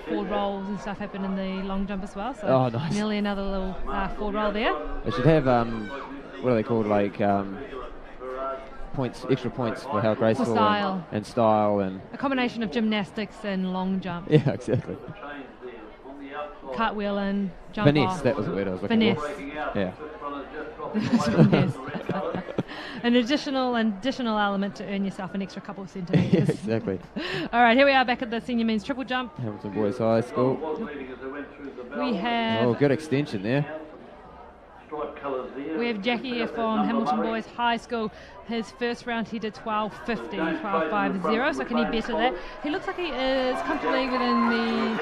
Speaker 1: forward rolls and stuff happen in the long jump as well. So
Speaker 2: nice.
Speaker 1: Nearly another little forward roll there.
Speaker 2: They should have what are they called, like points, extra points for how graceful and style and
Speaker 1: a combination of gymnastics and long jump.
Speaker 2: Yeah, exactly.
Speaker 1: Cartwheel and jump
Speaker 2: Finesse,
Speaker 1: off.
Speaker 2: that was the word I was looking for. Yeah.
Speaker 1: An additional element to earn yourself an extra couple of centimetres.
Speaker 2: Exactly.
Speaker 1: All right, here we are back at the senior men's triple jump.
Speaker 2: Hamilton Boys High School.
Speaker 1: We have
Speaker 2: good extension there.
Speaker 1: We have Jackie here from Hamilton Boys High School. His first round he did 12.50, 12.50, so can he better that? He looks like he is comfortably within the...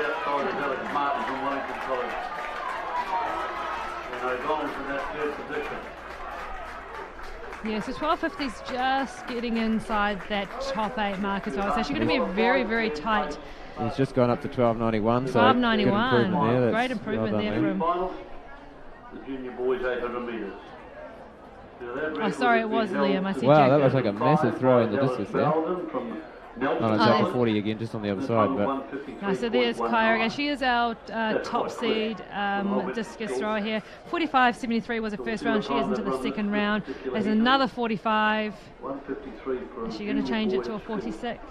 Speaker 1: Yeah, so 12.50 is just getting inside that top 8 mark as well. It's actually going to be a very, very tight...
Speaker 2: He's just gone up to 12.91, so
Speaker 1: 12.91. Great improvement there from...
Speaker 3: The junior boys 800 metres.
Speaker 1: Oh, sorry, it was Liam. I see.
Speaker 2: Wow,
Speaker 1: Jacob.
Speaker 2: that looks like a massive throw in the discus there. It's up to 40 again, just on the other side. But
Speaker 1: no, so there's Kaya again. She is our top seed discus thrower here. 45.73 was her first round. She is into the second round. There's another 45. Is she going to change it to a 46?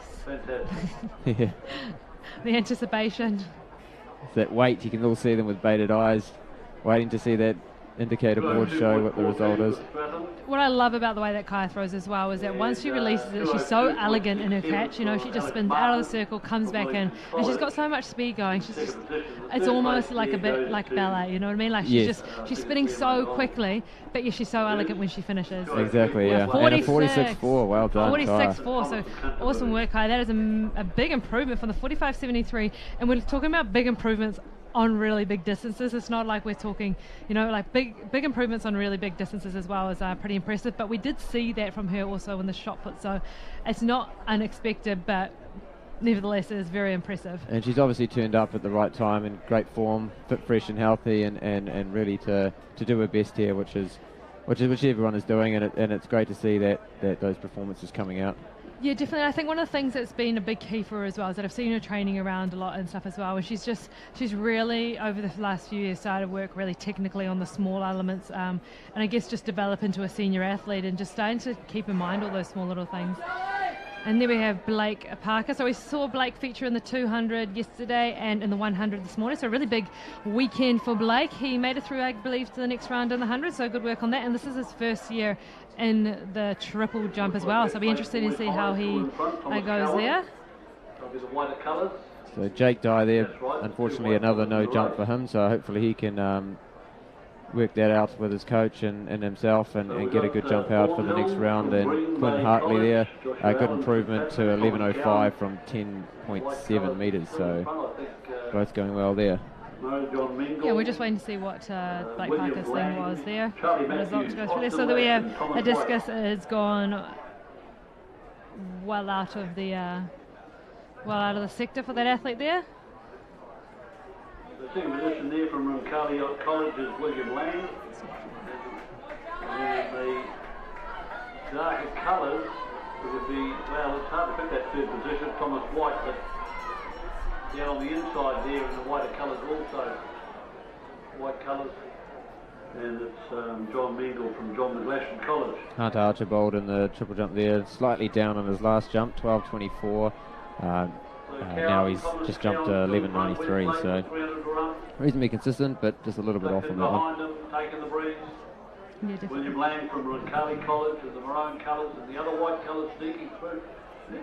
Speaker 2: yeah.
Speaker 1: The anticipation.
Speaker 2: It's that weight, you can all see them with bated eyes, waiting to see that indicator board show what the result is.
Speaker 1: What I love about the way that Kaya throws as well is that once she releases it, she's so elegant in her catch. You know, she just spins out of the circle, comes back in, and she's got so much speed going. She's just, it's almost like a bit like ballet. You know what I mean? Like she's spinning so quickly, but yeah, she's so elegant when she finishes.
Speaker 2: Exactly, yeah. 46.4, well done.
Speaker 1: 46.4, so awesome work, Kaya. That is a big improvement from the 45.73, and we're talking about big improvements on really big distances. It's not like we're talking, you know, like big improvements on really big distances as well is pretty impressive. But we did see that from her also in the shot put, so it's not unexpected, but nevertheless it is very impressive. And
Speaker 2: she's obviously turned up at the right time, in great form, fit, fresh and healthy, and ready to do her best here, which everyone is doing, and it's great to see that those performances coming out.
Speaker 1: Yeah, definitely. I think one of the things that's been a big key for her as well is that I've seen her training around a lot and stuff as well. And she's really, over the last few years, started to work really technically on the small elements, and I guess just develop into a senior athlete and just starting to keep in mind all those small little things. And then we have Blake Parker. So we saw Blake feature in the 200 yesterday and in the 100 this morning. So a really big weekend for Blake. He made it through, I believe, to the next round in the 100. So good work on that. And this is his first year in the triple jump as well. So it'll be interesting to see how he goes there.
Speaker 2: So Jake Dye there, unfortunately another no jump for him. So hopefully he can work that out with his coach and himself and get a good jump out for the next round. And Quinn Hartley there, a good improvement to 11.05 from 10.7 metres, so both going well there.
Speaker 1: Yeah, we're just waiting to see what Blake Parker's thing was there. The results go through there. So that we have a discus has gone well out of the sector for that athlete there.
Speaker 5: The second position there from Rankin College is William Lang. And the darker colours, it would be, well, it's hard to pick that third position, Thomas White, but down on the inside there in the whiter colours also, white colours. And it's John Meagle from John McGlashan College.
Speaker 2: Hunter Archibald in the triple jump there, slightly down on his last jump, 12.24. Now he's just jumped 11.93, so reasonably consistent, but just a little bit off on that one.
Speaker 5: Taking the breeze. Yeah, William Lang from Rankin College in the maroon colours and the other white colours sneaking through.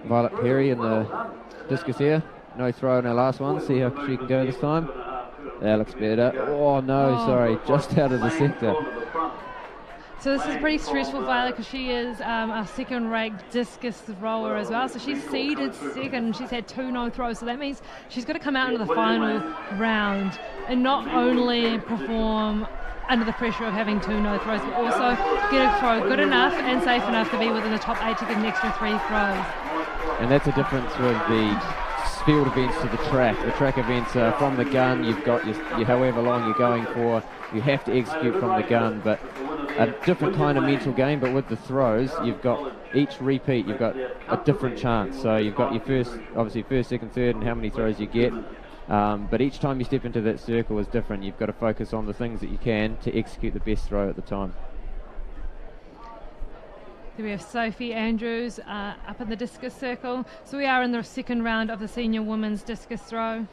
Speaker 2: Violet Perry in the discus here, no throw in her last one. See how she can go this time. That looks better. Oh no, sorry, just out of the sector.
Speaker 1: So this is pretty stressful for Viola because she is a second-ranked discus thrower as well. So she's seeded second. She's had 2 no throws. So that means she's got to come out into the final round and not only perform under the pressure of having 2 no throws, but also get a throw good enough and safe enough to be within the top 8 to get an extra 3 throws.
Speaker 2: And that's a difference with the field events to the track. The track events are from the gun. You've got your however long you're going for. You have to execute from the gun, but a different kind of mental game. But with the throws, you've got each repeat, you've got a different chance. So you've got your first, second, third, and how many throws you get. But each time you step into that circle is different. You've got to focus on the things that you can to execute the best throw at the time.
Speaker 1: Here we have Sophie Andrews up in the discus circle. So we are in the second round of the senior women's discus throw.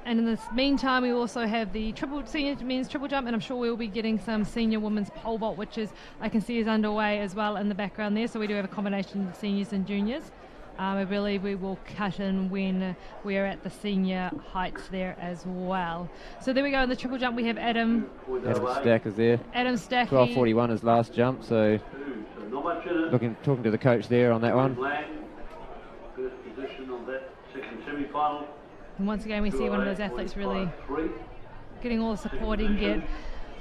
Speaker 1: And in the meantime, we also have the senior men's triple jump, and I'm sure we'll be getting some senior women's pole vault, which I can see is underway as well in the background there. So we do have a combination of seniors and juniors. I believe we will cut in when we are at the senior heights there as well. So there we go in the triple jump. We have Adam
Speaker 2: Stack is there.
Speaker 1: Adam Stack.
Speaker 2: 12:41 his last jump. So talking to the coach there on that one.
Speaker 5: First position on that second semi-final.
Speaker 1: And once again, we see one of those athletes really getting all the support he can get.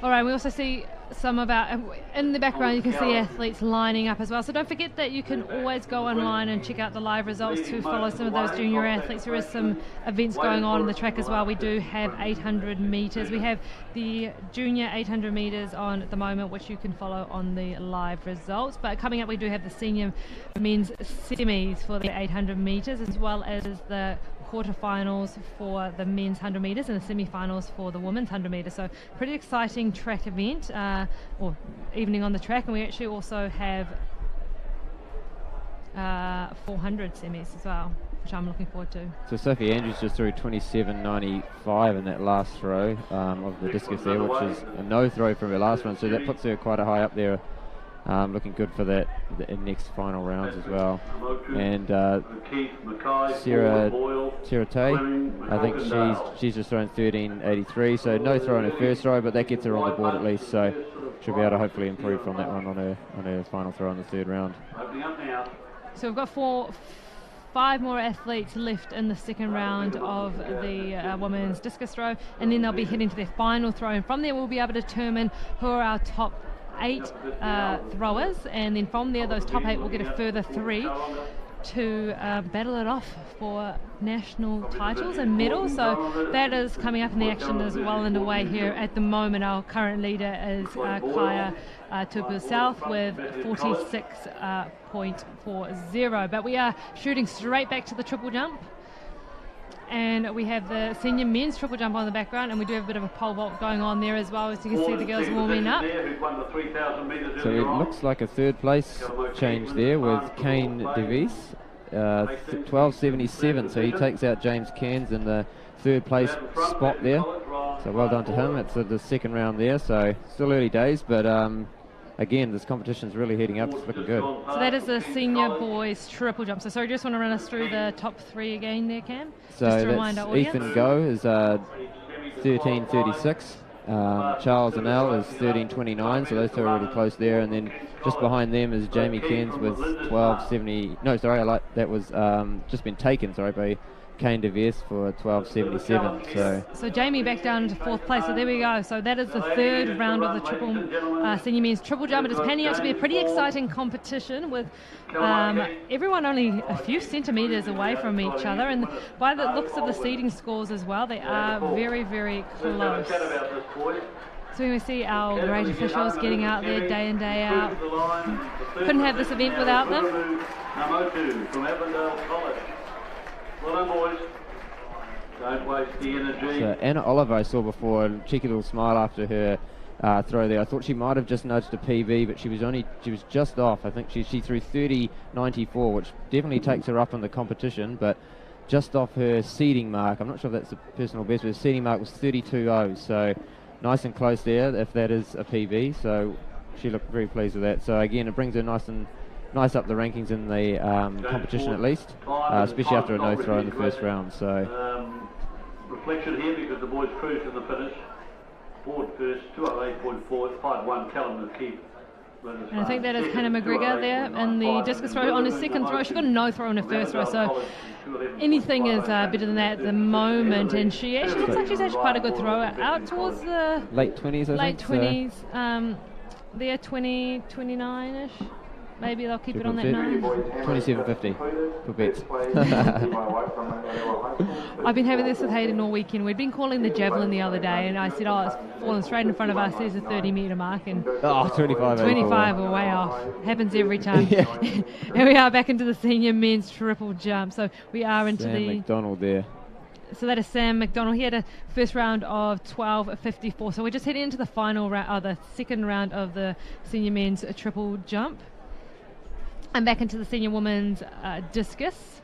Speaker 1: All right, we also see some of our, in the background you can see athletes lining up as well. So don't forget that you can always go online and check out the live results to follow some of those junior athletes. There is some events going on the track as well. We do have 800 metres. We have the junior 800 metres on at the moment, which you can follow on the live results. But coming up, we do have the senior men's semis for the 800 metres, as well as the quarterfinals for the men's 100 metres and the semi-finals for the women's 100 metres. So pretty exciting track event or evening on the track, and we actually also have 400 semis as well, which I'm looking forward to.
Speaker 2: So Sophie Andrews just threw 27.95 in that last throw of the discus there, which is a no throw from her last one, so that puts her quite a high up there. Looking good for that in next final rounds as well. And Sarah Tay, I think she's just thrown 13.83, so no throw on her first throw, but that gets her on the board at least, so she'll be able to hopefully improve from that one on her final throw in the third round.
Speaker 1: So we've got 5 more athletes left in the second round of the women's discus throw, and then they'll be heading to their final throw, and from there we'll be able to determine who are our top 8 throwers, and then from there those top 8 will get a further 3 to battle it off for national titles and medals. So that is coming up, and the action is well underway here at the moment. Our current leader is Kaya Tupu South with 46.40, but we are shooting straight back to the triple jump. And we have the senior men's triple jump on the background, and we do have a bit of a pole vault going on there as well, as you can see the girls warming up.
Speaker 2: So it looks like a third place change there with Kane DeVries, 12.77, so he takes out James Cairns in the third place spot there. So well done to him. It's the second round there, so still early days, but again, this competition's really heating up. It's looking good.
Speaker 1: So that is the senior boys triple jump. So sorry, just want to run us through the top 3 again there, Cam?
Speaker 2: So
Speaker 1: just to remind our audience.
Speaker 2: Ethan Go is 13.36. Charles Annell is 13.29, so those two are really close there. And then just behind them is Jamie Cairns with 12.70. No, sorry, that was just been taken, sorry, by Kane DeVries for 12.77.
Speaker 1: So Jamie back down to 4th place. So there we go. So that is the third round of the senior men's triple jump. It is panning out to be a pretty exciting competition with everyone only a few centimetres away from each other. And by the looks of the seeding scores as well, they are very, very close. So we see our great officials getting out there day in, day out. Couldn't have this event without them.
Speaker 5: Number 2 from Avondale College. Well done, boys. Don't waste the energy.
Speaker 2: So Anna Oliver I saw before, a cheeky little smile after her throw there. I thought she might have just nudged a PB, but she was just off. I think she threw 30.94, which definitely takes her up in the competition, but just off her seeding mark. I'm not sure if that's the personal best, but her seeding mark was 32.0, so nice and close there if that is a PB. So she looked very pleased with that. So again, it brings her nice and nice up the rankings in the competition at least, especially after a no throw in the first round. So
Speaker 5: reflection here because the boys cruised in the finish. Forward first, 208.4, 5-1, Callum to keep.
Speaker 1: And I think that is Hannah McGregor there in the discus throw. On his second throw, she got a no throw in her first throw, so anything is better than that at the moment. And she actually looks like she's actually quite a good thrower, out towards the
Speaker 2: late 20s, I think.
Speaker 1: Late 20s, they're 20, 29-ish. Maybe they'll keep it on that 9.
Speaker 2: 27.50 for bets.
Speaker 1: I've been having this with Hayden all weekend. We'd been calling the javelin the other day, and I said, oh, it's falling straight in front of us. There's a 30-metre mark. And
Speaker 2: 25
Speaker 1: are way off. Happens every time. And we are back into the senior men's triple jump. So we are into
Speaker 2: Sam McDonald there.
Speaker 1: So that is Sam McDonald. He had a first round of 12.54. So we're just heading into the final round, the second round of the senior men's triple jump. And back into the senior women's discus.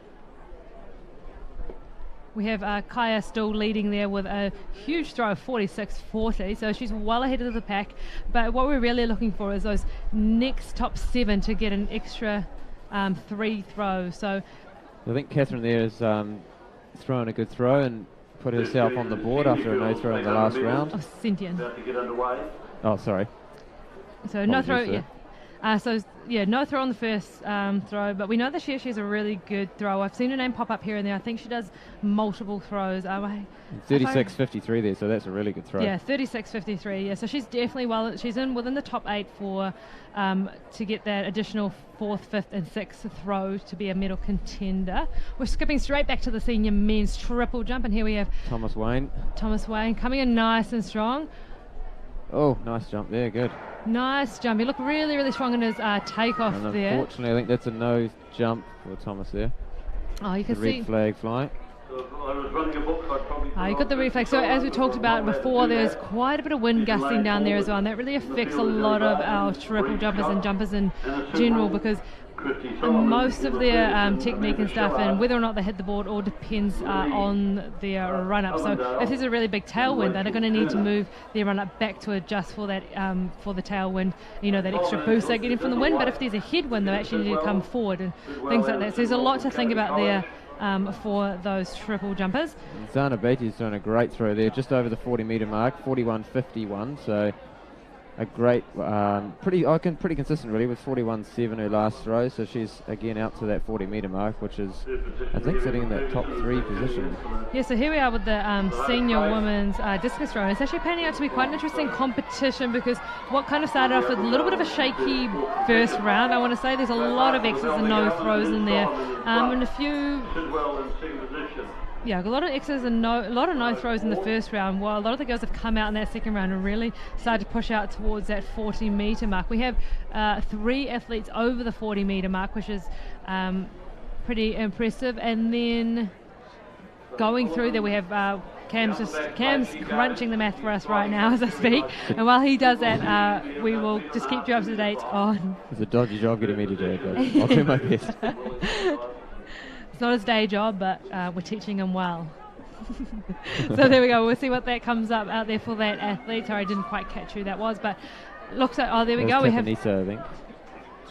Speaker 1: We have Kaya still leading there with a huge throw of 46.40, so she's well ahead of the pack. But what we're really looking for is those next top 7 to get an extra 3 throws. So
Speaker 2: I think Catherine there is throwing a good throw and put herself on the board after a no throw in the last round.
Speaker 1: Oh, Cynthia.
Speaker 2: Oh, sorry.
Speaker 1: So no throw, yeah. No throw on the first throw, but we know that she has a really good throw. I've seen her name pop up here and there. I think she does multiple throws.
Speaker 2: 36.53 there, so that's a really good throw.
Speaker 1: Yeah, 36.53. Yeah, so she's definitely she's within the top 8 for to get that additional 4th, 5th, and 6th throw to be a medal contender. We're skipping straight back to the senior men's triple jump, and here we have
Speaker 2: Thomas Wayne coming
Speaker 1: in nice and strong.
Speaker 2: Oh, nice jump there, good.
Speaker 1: Nice jump. He looked really, really strong in his takeoff
Speaker 2: and
Speaker 1: there.
Speaker 2: Unfortunately, I think that's a no jump for Thomas there.
Speaker 1: Oh, you can see.
Speaker 2: Red flag flying.
Speaker 1: You got the red flag. So as we talked about before, there's quite a bit of wind gusting down there as well, and that really affects a lot of our triple jumpers and jumpers in general, because most of their technique and stuff and whether or not they hit the board all depends on their run-up. So if there's a really big tailwind, they're going to need to move their run-up back to adjust for that for the tailwind, that extra boost they're getting from the wind. But if there's a headwind, they actually need to come forward and things like that. So there's a lot to think about there for those triple jumpers.
Speaker 2: Zana Beatty's doing a great throw there, just over the 40-metre mark, 41.51. So a great, pretty consistent really, with 41.7 her last throw. So she's again out to that 40-metre mark, which is, I think, sitting in that top 3 position.
Speaker 1: Yeah, so here we are with the senior women's discus throw. It's actually panning out to be quite an interesting competition, because what kind of started off with a little bit of a shaky first round, I want to say there's a lot of X's and no throws in there, and a few. Yeah, a lot of X's and a lot of no throws in the first round, while a lot of the girls have come out in that second round and really started to push out towards that 40-metre mark. We have 3 athletes over the 40-metre mark, which is pretty impressive. And then going through there, we have Cam's crunching the math for us right now as I speak. And while he does that, we will just keep you up to date on.
Speaker 2: It's a dodgy job getting me to do it, but I'll do my best.
Speaker 1: It's not his day job, but we're teaching him well. So there we go. We'll see what that comes up out there for that athlete. Sorry, I didn't quite catch who that was, but looks like, there we go. We have
Speaker 2: Nisa, I think.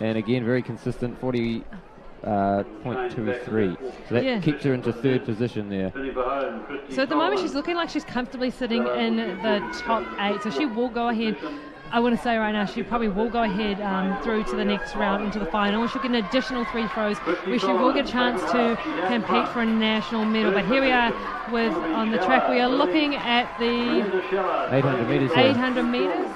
Speaker 2: And again, very consistent, 40.23. So that keeps her into 3rd position there.
Speaker 1: So at the moment, she's looking like she's comfortably sitting in the top 8. So she will go ahead. I want to say right now she probably will go ahead through to the next round, into the final. She'll get an additional 3 throws where she will get a chance to compete for a national medal. But here we are on the track. We are looking at the
Speaker 2: 800 metres.
Speaker 1: 800 metres.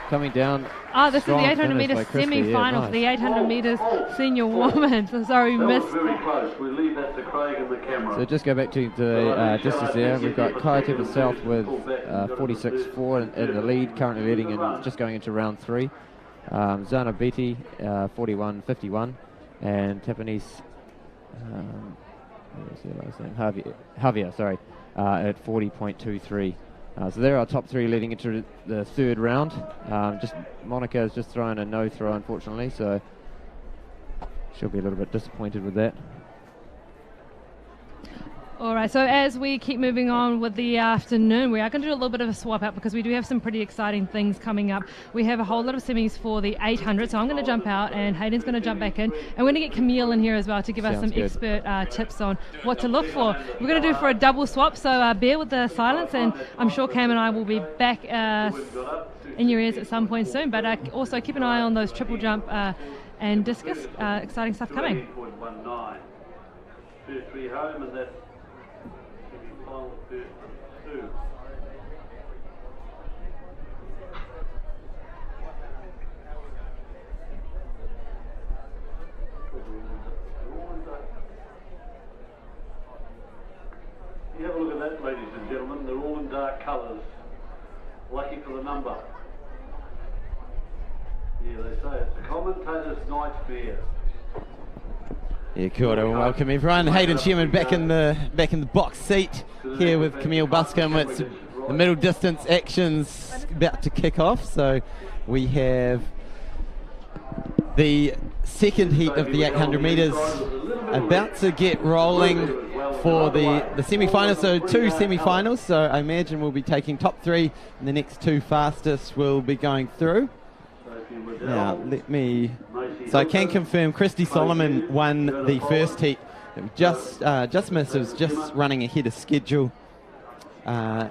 Speaker 2: Coming down.
Speaker 1: This is the 800 metres semi-final for the 800 metres senior woman. So sorry, we missed.
Speaker 5: Very close. We leave that to Craig and the camera.
Speaker 2: So just go back to the distance there. We've got Kaya Tepa South with 46.4 in the lead, currently leading and just going into round 3. Zana Beatty 41.51, and Japanese Javier, at 40.23. So there are our top 3 leading into the 3rd round. Monica has just thrown a no throw, unfortunately, so she'll be a little bit disappointed with that.
Speaker 1: All right, so as we keep moving on with the afternoon, we are going to do a little bit of a swap out because we do have some pretty exciting things coming up. We have a whole lot of semis for the 800, so I'm going to jump out and Hayden's going to jump back in. And we're going to get Camille in here as well to give us some expert tips on what to look for. We're going to do for a double swap, so bear with the silence, and I'm sure Cam and I will be back in your ears at some point soon. But also keep an eye on those triple jump and discus. Exciting stuff coming.
Speaker 5: 8.19. First three home, and that's final first two. You have a look at that, ladies and gentlemen. They're all in dark colours. Lucky for the number. Yeah, they say it's a commentator's nightmare.
Speaker 6: Yeah, kia ora, welcome everyone. Hayden Sherman back in the box seat here with Camille Buscombe. It's the middle distance actions about to kick off. So we have the second heat of the 800 metres about to get rolling for the semi-finals. So two semi-finals. So I imagine we'll be taking top three, and the next two fastest will be going through. Now, so I can confirm Christy Solomon won the first heat. Just missed. It was just running ahead of schedule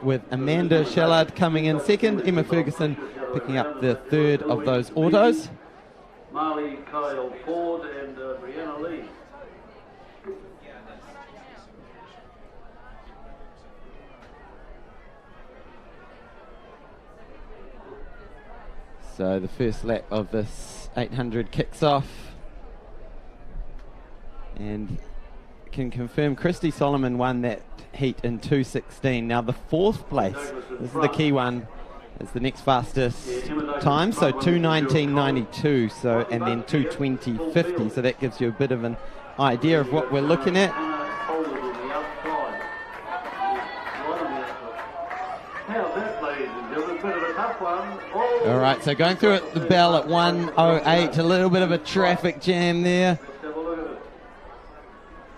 Speaker 6: with Amanda Shallard coming in second, Emma Ferguson picking up the third of those autos.
Speaker 5: Marley Kyle Ford and Brianna Lee.
Speaker 6: So the first lap of this 800 kicks off, and can confirm Christy Solomon won that heat in 2:16. Now the fourth place, this is the key one, is the next fastest time, so 2:19.92, so and then 2:20.50. So that gives you a bit of an idea of what we're looking at. All right, so going through at the bell at 1:08, a little bit of a traffic jam there.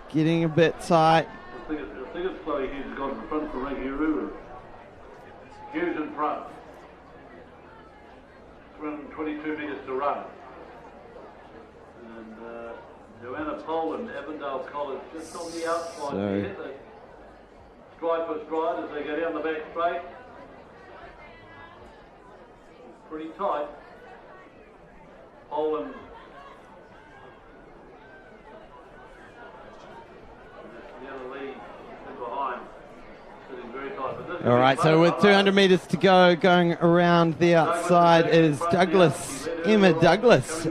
Speaker 6: Getting a bit tight.
Speaker 5: I think it's Chloe Hughes has got in front for Rankin. Hughes in front. 22 metres to run. And Joanna Poland, Avondale College, just on the outside.
Speaker 6: So
Speaker 5: there. Stride for stride as they go down the back straight. Pretty tight. Poland. The other lead is behind. Sitting very tight. But
Speaker 6: all right, so with 200 metres to go, going around the outside is Douglas, Emma Douglas,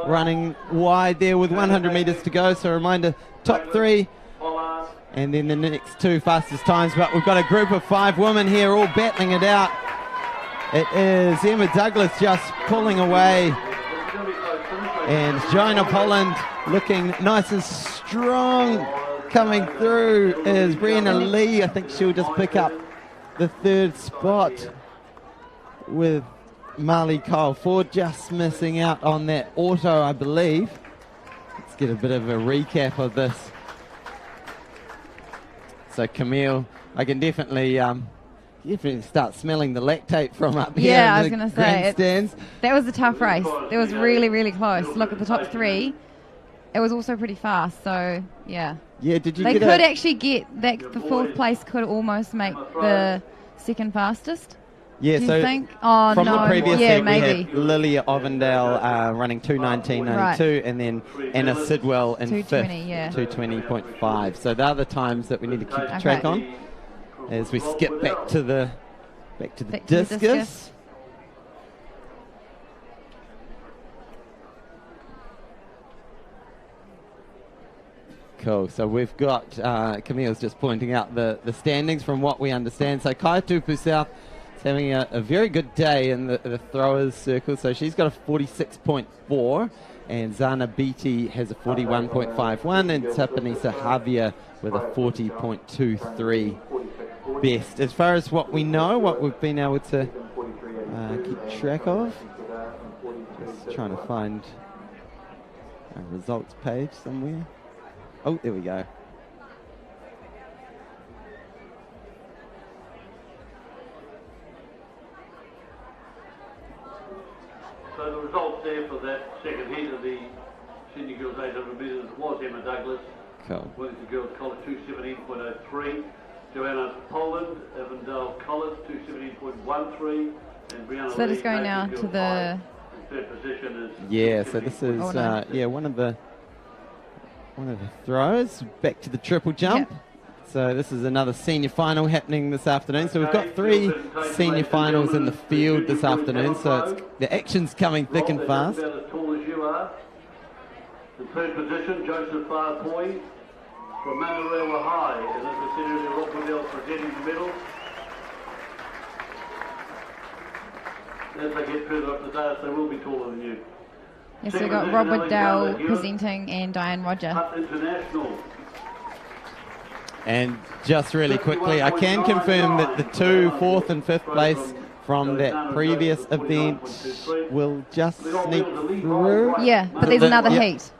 Speaker 6: running wide there with 100 metres to go. So a reminder, top three, and then the next two fastest times. But we've got a group of 5 women here all battling it out. It is Emma Douglas just pulling away, and Joanna Poland looking nice and strong. Coming through is Brianna Lee. I think she'll just pick up the third spot, with Marley Kyle Ford just missing out on that auto, I believe. Let's get a bit of a recap of this. So Camille, I can definitely start smelling the lactate from up here.
Speaker 7: Yeah,
Speaker 6: in
Speaker 7: I was
Speaker 6: the
Speaker 7: going to say,
Speaker 6: grandstands.
Speaker 7: that was a tough race. It was really, really close. Look at the top three. It was also pretty fast, so yeah.
Speaker 6: Yeah, did you
Speaker 7: They
Speaker 6: get
Speaker 7: could actually get that. The fourth place could almost make the second fastest.
Speaker 6: Yeah,
Speaker 7: do
Speaker 6: so
Speaker 7: you think? Oh,
Speaker 6: from
Speaker 7: no.
Speaker 6: the previous
Speaker 7: yeah,
Speaker 6: heat,
Speaker 7: maybe.
Speaker 6: we had Lilia Ovendale running 2:19.92,
Speaker 7: Right.
Speaker 6: and then Anna Sidwell in
Speaker 7: 2:20,
Speaker 6: fifth,
Speaker 7: yeah.
Speaker 6: 2:20.5. So they're the times that we need to keep track on as we skip back to the discus. Cool. So we've got Camille's just pointing out the standings from what we understand. So Kaitupu South is having a very good day in the throwers circle. So she's got a 46.4, and Zana Beatty has a 41.51, and Tapanisa Javier with a 40.23 best. As far as what we know, what we've been able to keep track of, just trying to find a results page somewhere. Oh, there we go.
Speaker 5: So the results there for that second heat of the senior girls 800 metres was Emma Douglas,
Speaker 6: Cool.
Speaker 5: Wellington Girls College 217.03, Joanna Poland, Avondale College 217.13, and Brianna
Speaker 7: So let's
Speaker 5: Lee,
Speaker 7: go now
Speaker 5: Navy
Speaker 7: to
Speaker 5: Girls
Speaker 7: the...
Speaker 5: High. Third position is
Speaker 6: Yeah, so this is
Speaker 7: Oh, no.
Speaker 6: one of the throws back to the triple jump.
Speaker 7: Yep.
Speaker 6: So this is another senior final happening this afternoon. So we've got 3 senior finals in the field this afternoon. So the action's coming thick and fast.
Speaker 5: About as tall as you are. In third position, Joseph Farpoy from hana-rae High, and as I said earlier, Rob Waddell presenting the medal. As they get further up the dais, they will be taller than you.
Speaker 7: Yes, so we've got Rob Waddell presenting and Diane Roger.
Speaker 5: Hutt International.
Speaker 6: And just really quickly, I can confirm that the 2 4th and 5th place from that previous event will just sneak through.
Speaker 7: Yeah, but there's another
Speaker 6: yeah.
Speaker 7: heat.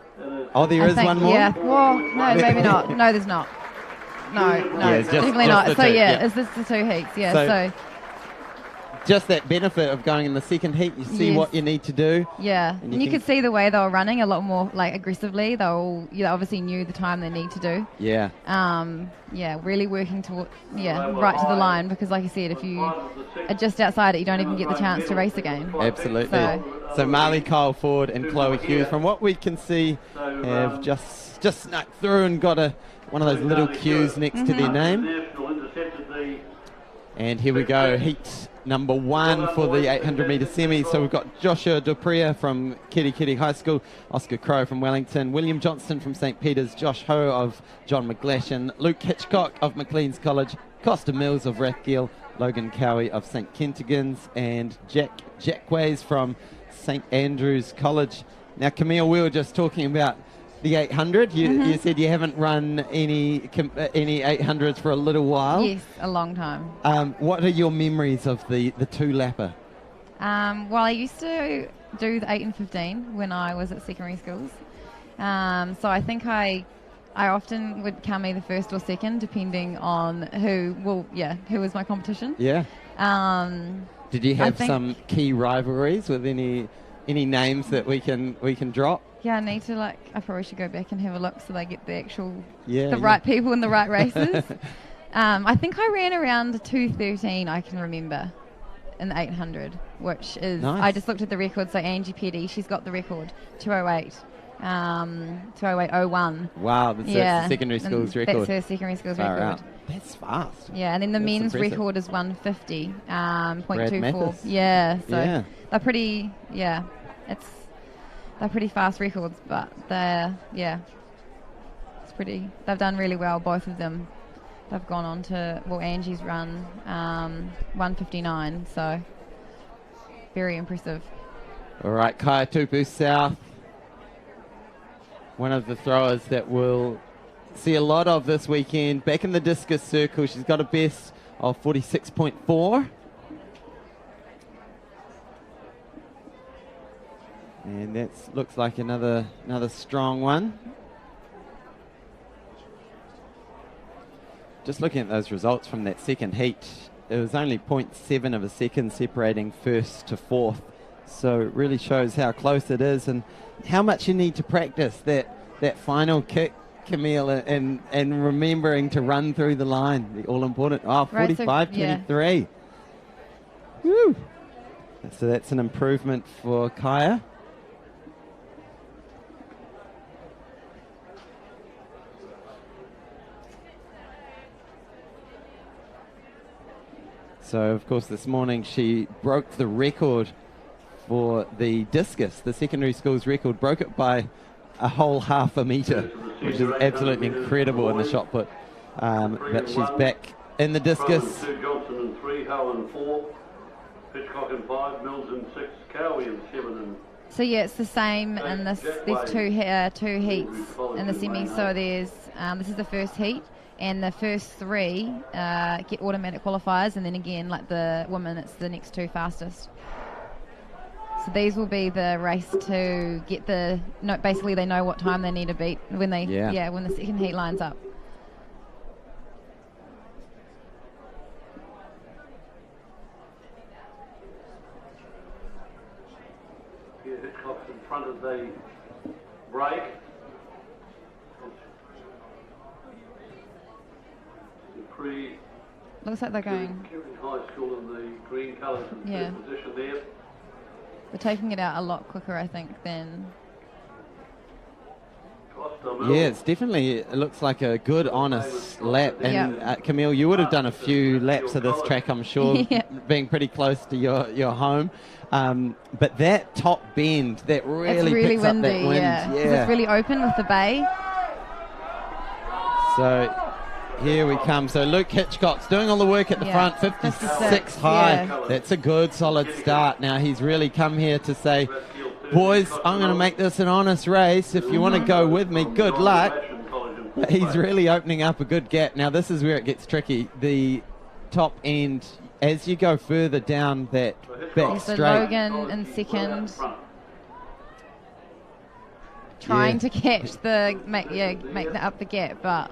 Speaker 6: Oh, there
Speaker 7: I
Speaker 6: is
Speaker 7: think,
Speaker 6: one more?
Speaker 7: Yeah, well, no, maybe not. No, there's not. No,
Speaker 6: Yeah, just
Speaker 7: definitely
Speaker 6: the
Speaker 7: not. So
Speaker 6: 2,
Speaker 7: yeah,
Speaker 6: yeah.
Speaker 7: it's just the 2 heats. Yeah,
Speaker 6: So- Just that benefit of going in the second heat, you see
Speaker 7: Yes.
Speaker 6: what you need to do.
Speaker 7: yeah,
Speaker 6: And
Speaker 7: and
Speaker 6: you
Speaker 7: you
Speaker 6: can-
Speaker 7: could see the way they were running a lot more like aggressively. They obviously knew the time they need to do.
Speaker 6: Yeah.
Speaker 7: Yeah, really working toward right to the line, because like I said, if you are just outside it, you don't even get the chance to race again.
Speaker 6: Absolutely. So Marley Kyle Ford and Chloe Hughes, from what we can see, have just snuck through and got one of those little cues next to their name.
Speaker 5: International intercepted the
Speaker 6: And here we go, heat number 1 for the 800 metre semi. So we've got Joshua Dupria from Kitty Kitty High School, Oscar Crow from Wellington, William Johnston from St Peter's, Josh Ho of John McGlashan, Luke Hitchcock of Maclean's College, Costa Mills of Rathgill, Logan Cowie of St Kentigern's, and Jack Ways from St Andrews College. Now, Camille, we were just talking about the 800. You said you haven't run any 800s for a little while.
Speaker 7: Yes, a long time.
Speaker 6: What are your memories of the 2-lapper?
Speaker 7: Well, I used to do the 8 and 15 when I was at secondary schools. So I think I often would come either first or second, depending on who was my competition.
Speaker 6: Yeah. Did you have
Speaker 7: think-
Speaker 6: some key rivalries with any names that we can drop?
Speaker 7: Yeah, I need to I probably should go back and have a look so they get the actual,
Speaker 6: Yeah,
Speaker 7: the right people in the right races. I think I ran around 2:13, I can remember, in the 800, which is,
Speaker 6: Nice.
Speaker 7: I just looked at the record, so Angie Petty, she's got the record, 2:08, 2:08:01.
Speaker 6: Wow, that's the secondary
Speaker 7: and
Speaker 6: schools record.
Speaker 7: That's her secondary schools
Speaker 6: Far
Speaker 7: record.
Speaker 6: out. That's fast.
Speaker 7: Yeah, and then the
Speaker 6: That's
Speaker 7: men's
Speaker 6: impressive.
Speaker 7: record is 150,
Speaker 6: Brad
Speaker 7: 0.24.
Speaker 6: Mathis.
Speaker 7: Yeah, so
Speaker 6: Yeah.
Speaker 7: they're pretty, they're pretty fast records, but it's pretty, they've done really well, both of them. They've gone on to, Angie's run 159, so very impressive.
Speaker 6: All right, Kaya Tupu South, one of the throwers that we'll see a lot of this weekend. Back in the discus circle, she's got a best of 46.4. And that looks like another strong one. Just looking at those results from that second heat, it was only 0.7 of a second separating first to fourth. So it really shows how close it is and how much you need to practice that final kick, Camille, and remembering to run through the line. The all-important. Oh,
Speaker 7: Right, so,
Speaker 6: 45.23. Woo! So that's an improvement for Kaya. So, of course, this morning she broke the record for the discus, the secondary school's record, broke it by a whole half a metre, which is absolutely incredible in the shot put. But she's back in the discus.
Speaker 5: 2, Johnson in 3, Hull in 4, Hitchcock in 5, Mills in 6, Cowie in 7, and
Speaker 7: So yeah, it's the same in this. There's two heats in the semi. So there's this is the first heat, and the first 3 get automatic qualifiers, and then again, like the women, it's the next 2 fastest. So these will be the race to get basically they know what time they need to beat when they when the second heat lines up.
Speaker 5: Here Hitchcock's in front of the break.
Speaker 7: Looks like they're going.
Speaker 5: High School in the green colours in third position there.
Speaker 7: They're taking it out a lot quicker, I think, than.
Speaker 6: Yeah, it's definitely, it looks like a good, honest lap. And Camille, you would have done a few laps of this track, I'm sure, being pretty close to your home. But that top bend, that really picks
Speaker 7: windy,
Speaker 6: up that wind.
Speaker 7: Yeah. It's really open with the bay.
Speaker 6: So here we come. So Luke Hitchcock's doing all the work at the front, 56 high. Yeah. That's a good, solid start. Now he's really come here to say, boys, I'm going to make this an honest race. If you want to go with me, good luck. But he's really opening up a good gap. Now this is where it gets tricky. The top end, as you go further down that back straight.
Speaker 7: Logan in second. Trying to catch the make up the gap, but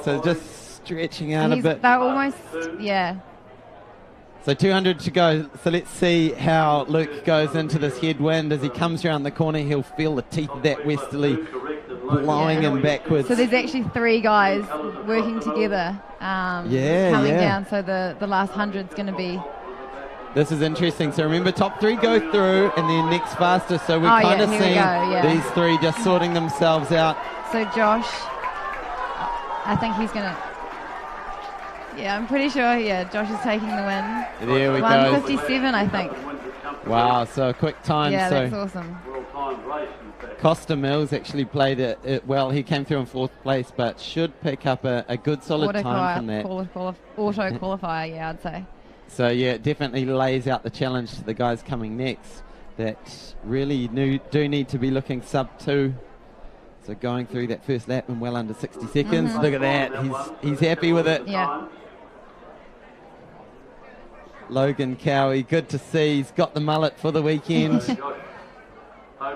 Speaker 6: so just stretching out a bit.
Speaker 7: They're almost
Speaker 6: So 200 to go. So let's see how Luke goes into this headwind. As he comes around the corner, he'll feel the teeth of that westerly blowing him backwards.
Speaker 7: So there's actually 3 guys working together coming down. So the last 100's going to be.
Speaker 6: This is interesting. So remember, top 3 go through, and then next faster. So we're kind of seeing these 3 just sorting themselves out.
Speaker 7: So Josh, I think he's going to... Yeah, I'm pretty sure, Josh is taking the win.
Speaker 6: There we go.
Speaker 7: 1:57, I think.
Speaker 6: Wow, so a quick time.
Speaker 7: Yeah, that's awesome.
Speaker 6: Costa Mills actually played it well. He came through in 4th place, but should pick up a good solid time from that.
Speaker 7: Auto qualifier, I'd say.
Speaker 6: So, it definitely lays out the challenge to the guys coming next that really do need to be looking sub-2. So going through that first lap in well under 60 seconds. Look at that. He's happy with it.
Speaker 7: Yeah.
Speaker 6: Logan Cowie, good to see. He's got the mullet for the weekend.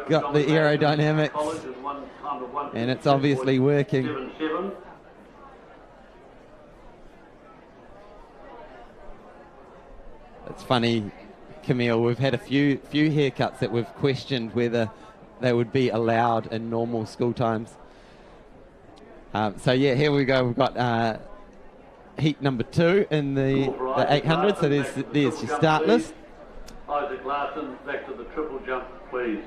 Speaker 6: Got the aerodynamics. And it's obviously working. It's funny, Camille, we've had a few haircuts that we've questioned whether they would be allowed in normal school times. Here we go. We've got heat number 2 in the 800. So there's your start list.
Speaker 5: Isaac Larson, back to the triple jump, please.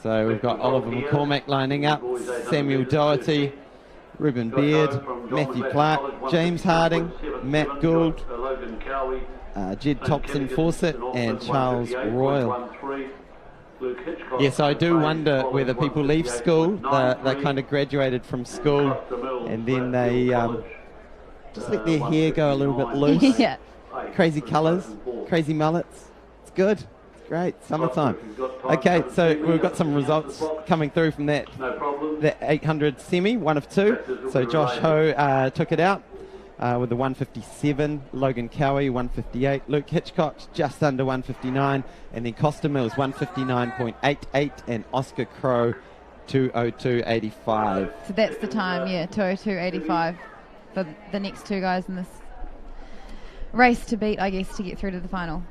Speaker 6: So we've got Oliver McCormack lining up, Samuel Doherty, Ruben Beard, Matthew Clark, James Harding, Matt Gould, Jed Thompson-Fawcett, and Charles Royal. Yes, I do wonder whether people leave school, they kind of graduated from school, and then they just let their hair go a little bit loose. Crazy colours, crazy mullets. It's good. It's great. Summertime. Okay, so we've got some results coming through from that 800 semi, 1 of 2. So Josh Ho took it out with the 157, Logan Cowie 158, Luke Hitchcock just under 159, and then Costa Mills 159.88, and Oscar Crow 202.85.
Speaker 7: So that's the time, 202.85 for the next 2 guys in this race to beat, I guess, to get through to the final.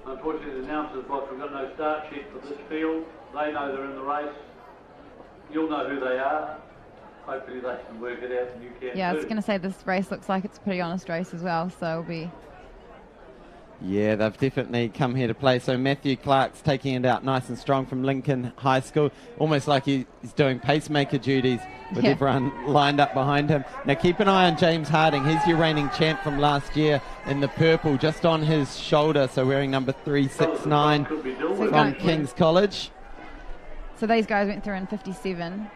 Speaker 5: Unfortunately, the announcers box, we've got no start sheet for this field. They know they're in the race. You'll know who they are. Hopefully they can work it out and you can
Speaker 7: I was going to say this race looks like it's a pretty honest race as well, so it'll be...
Speaker 6: Yeah, they've definitely come here to play. So Matthew Clark's taking it out nice and strong from Lincoln High School, almost like he's doing pacemaker duties with everyone lined up behind him. Now keep an eye on James Harding. He's your reigning champ from last year in the purple, just on his shoulder, so wearing number 369 from King's College.
Speaker 7: So these guys went through in 57.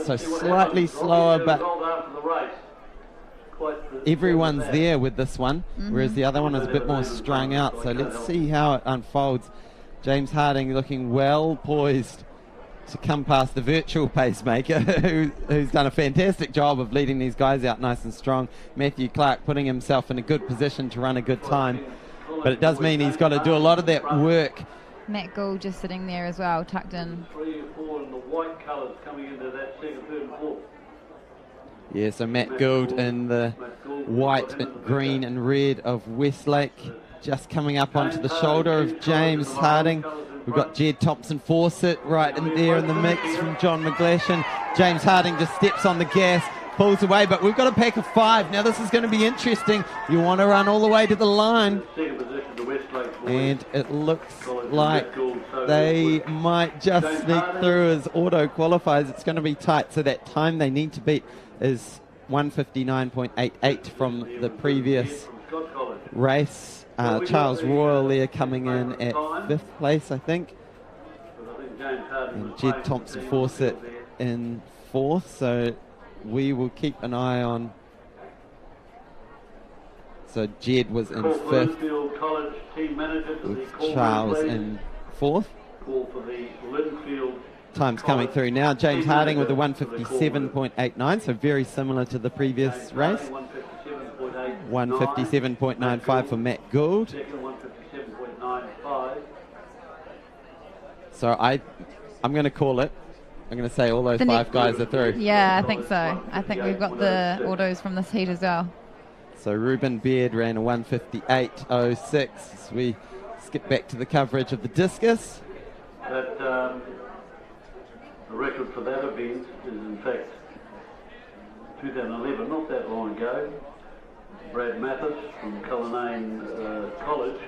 Speaker 6: So slightly slower, but everyone's there with this one, whereas the other one is a bit more strung out. So let's see how it unfolds. James Harding looking well poised to come past the virtual pacemaker who's done a fantastic job of leading these guys out nice and strong. Matthew Clark putting himself in a good position to run a good time, but it does mean he's got to do a lot of that work
Speaker 7: Matt Gould just sitting there as well, tucked in.
Speaker 5: 3 or 4 in the white colours coming into that second, third and fourth.
Speaker 6: Yeah, so Matt Gould in the white, green and red of Westlake, just coming up onto the shoulder of James Harding. We've got Jed Thompson-Fawcett right in there in the mix from John McGlashan. James Harding just steps on the gas, pulls away, but we've got a pack of 5. Now this is going to be interesting. You want to run all the way to the line. And it looks like they might just sneak through as auto qualifiers. It's going to be tight, so that time they need to beat is 1:59.88 from the previous race. Charles Royal there coming in at 5th place, I think. And Jed Thompson-Fawcett in 4th, so we will keep an eye on. So Jed was in 5th, with Charles in 4th. Time's coming through now. James Harding with a 1:57.89, so very similar to the previous race. 1:57.95 for Matt Gould. So I'm going to call it. I'm going to say all those 5 guys are through.
Speaker 7: Yeah, I think so. I think we've got the autos from this heat as well.
Speaker 6: So Ruben Baird ran a 1:58.06. As we skip back to the coverage of the discus.
Speaker 5: The record for that event is in fact 2011, not that long ago. Brad Mathis from Cullinane College,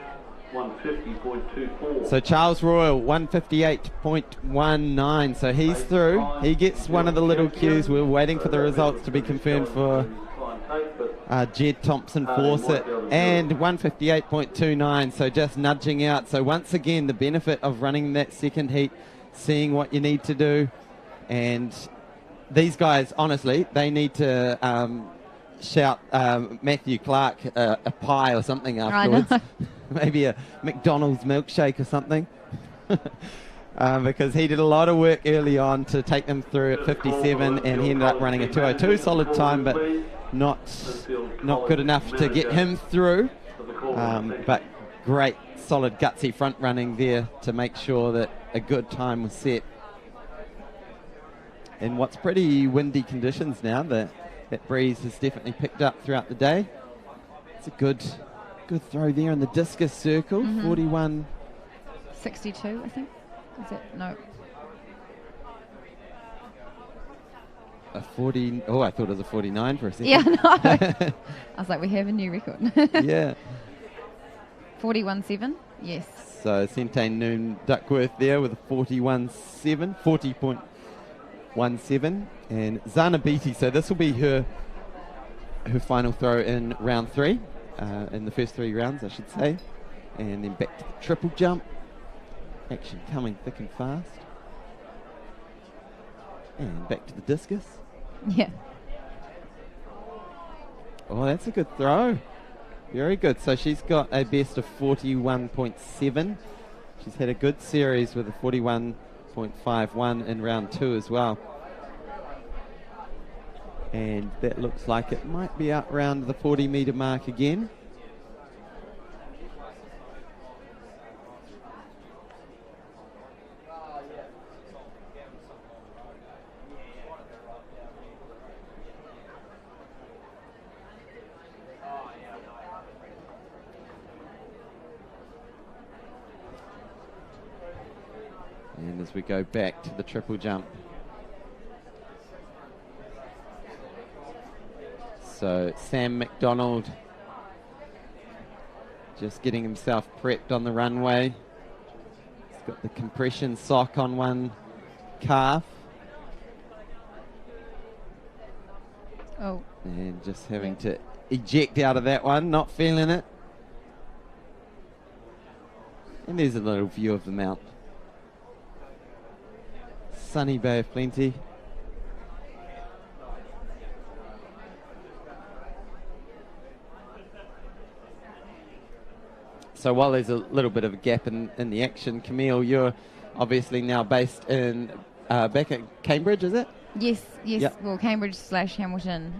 Speaker 5: 1:50.24.
Speaker 6: So Charles Royal, 1:58.19. So he's through. He gets one of the little cues. We're waiting for the results to be confirmed for Jed Thompson-Fawcett, and 1:58.29. So just nudging out. So once again, the benefit of running that second heat, seeing what you need to do. And these guys, honestly, they need to shout Matthew Clark a pie or something afterwards. Maybe a McDonald's milkshake or something. Because he did a lot of work early on to take them through at 57, and he ended up running a 2:02. Solid time, but not good enough to get him through. But great, solid, gutsy front running there to make sure that a good time was set. In what's pretty windy conditions now, that breeze has definitely picked up throughout the day. It's a good throw there in the discus circle.
Speaker 7: 41.62, I think. Is it? No.
Speaker 6: A 40. Oh, I thought it was a 49 for a second.
Speaker 7: Yeah, no. I was like, we have a new record.
Speaker 6: Yeah.
Speaker 7: 41.7. Yes.
Speaker 6: So Sentane Noon Duckworth there with a 40.17, and Zana Beatty. So this will be her final throw in round 3, in the first 3 rounds, I should say, and then back to the triple jump. Action coming thick and fast, and back to the discus.
Speaker 7: Yeah.
Speaker 6: Oh, that's a good throw. Very good. So she's got a best of 41.7. She's had a good series with a 41.51 in round 2 as well. And that looks like it might be up around the 40-metre mark again. And as we go back to the triple jump. So Sam McDonald just getting himself prepped on the runway. He's got the compression sock on one calf.
Speaker 7: Oh.
Speaker 6: And just having to eject out of that one, not feeling it. And there's a little view of the mount. Sunny Bay of Plenty. So while there's a little bit of a gap in the action, Camille, you're obviously now based in back at Cambridge, is it?
Speaker 7: Yes.
Speaker 6: Yep.
Speaker 7: Well, Cambridge / Hamilton.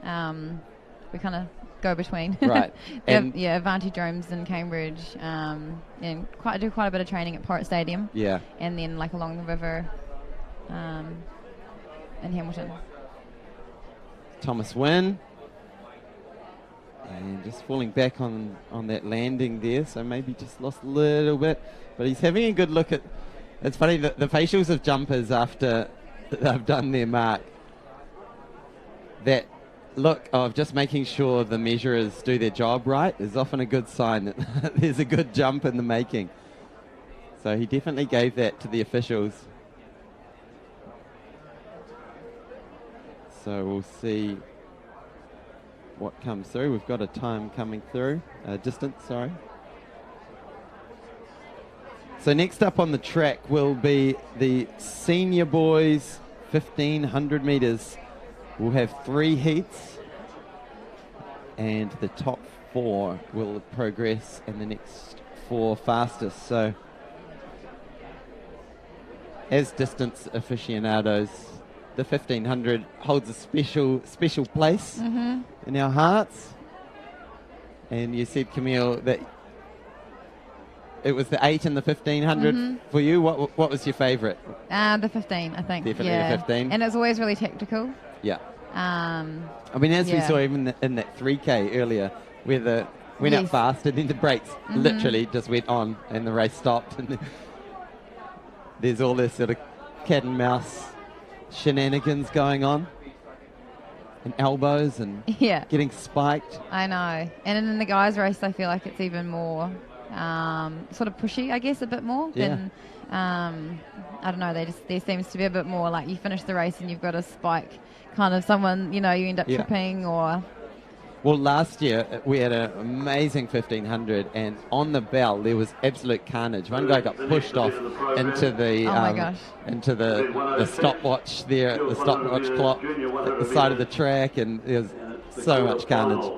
Speaker 7: We're kind of go between.
Speaker 6: Right. And
Speaker 7: Vantage Dromes in Cambridge, and do quite a bit of training at Porritt Stadium.
Speaker 6: Yeah.
Speaker 7: And then like along the river in Hamilton.
Speaker 6: Thomas Wynn. And just falling back on that landing there, so maybe just lost a little bit. But he's having a good look at... It's funny, that the facials of jumpers after they've done their mark, that look of just making sure the measurers do their job right is often a good sign that there's a good jump in the making. So he definitely gave that to the officials. So we'll see what comes through. We've got a time coming through, distance, sorry. So next up on the track will be the senior boys 1500 metres. We'll have 3 heats, and the top 4 will progress in the next 4 fastest. So as distance aficionados, the 1500 holds a special place in our hearts. And you said, Camille, that it was the 8 and the 1500 for you. What was your favourite?
Speaker 7: The 15, I think.
Speaker 6: Definitely the 15.
Speaker 7: And it's always really tactical.
Speaker 6: Yeah. I mean, as we saw even in that 3K earlier, where the went out fast and then the brakes literally just went on and the race stopped. And there's all this sort of cat and mouse shenanigans going on, and elbows and getting spiked.
Speaker 7: I know. And in the guys' race, I feel like it's even more sort of pushy, I guess, a bit more than I don't know. There seems to be a bit more like you finish the race and you've got a spike, kind of someone, you end up tripping or.
Speaker 6: Well, last year we had an amazing 1500, and on the bell there was absolute carnage. One guy got pushed off into the into the stopwatch there, the stopwatch clock at the side of the track, and there was so much carnage.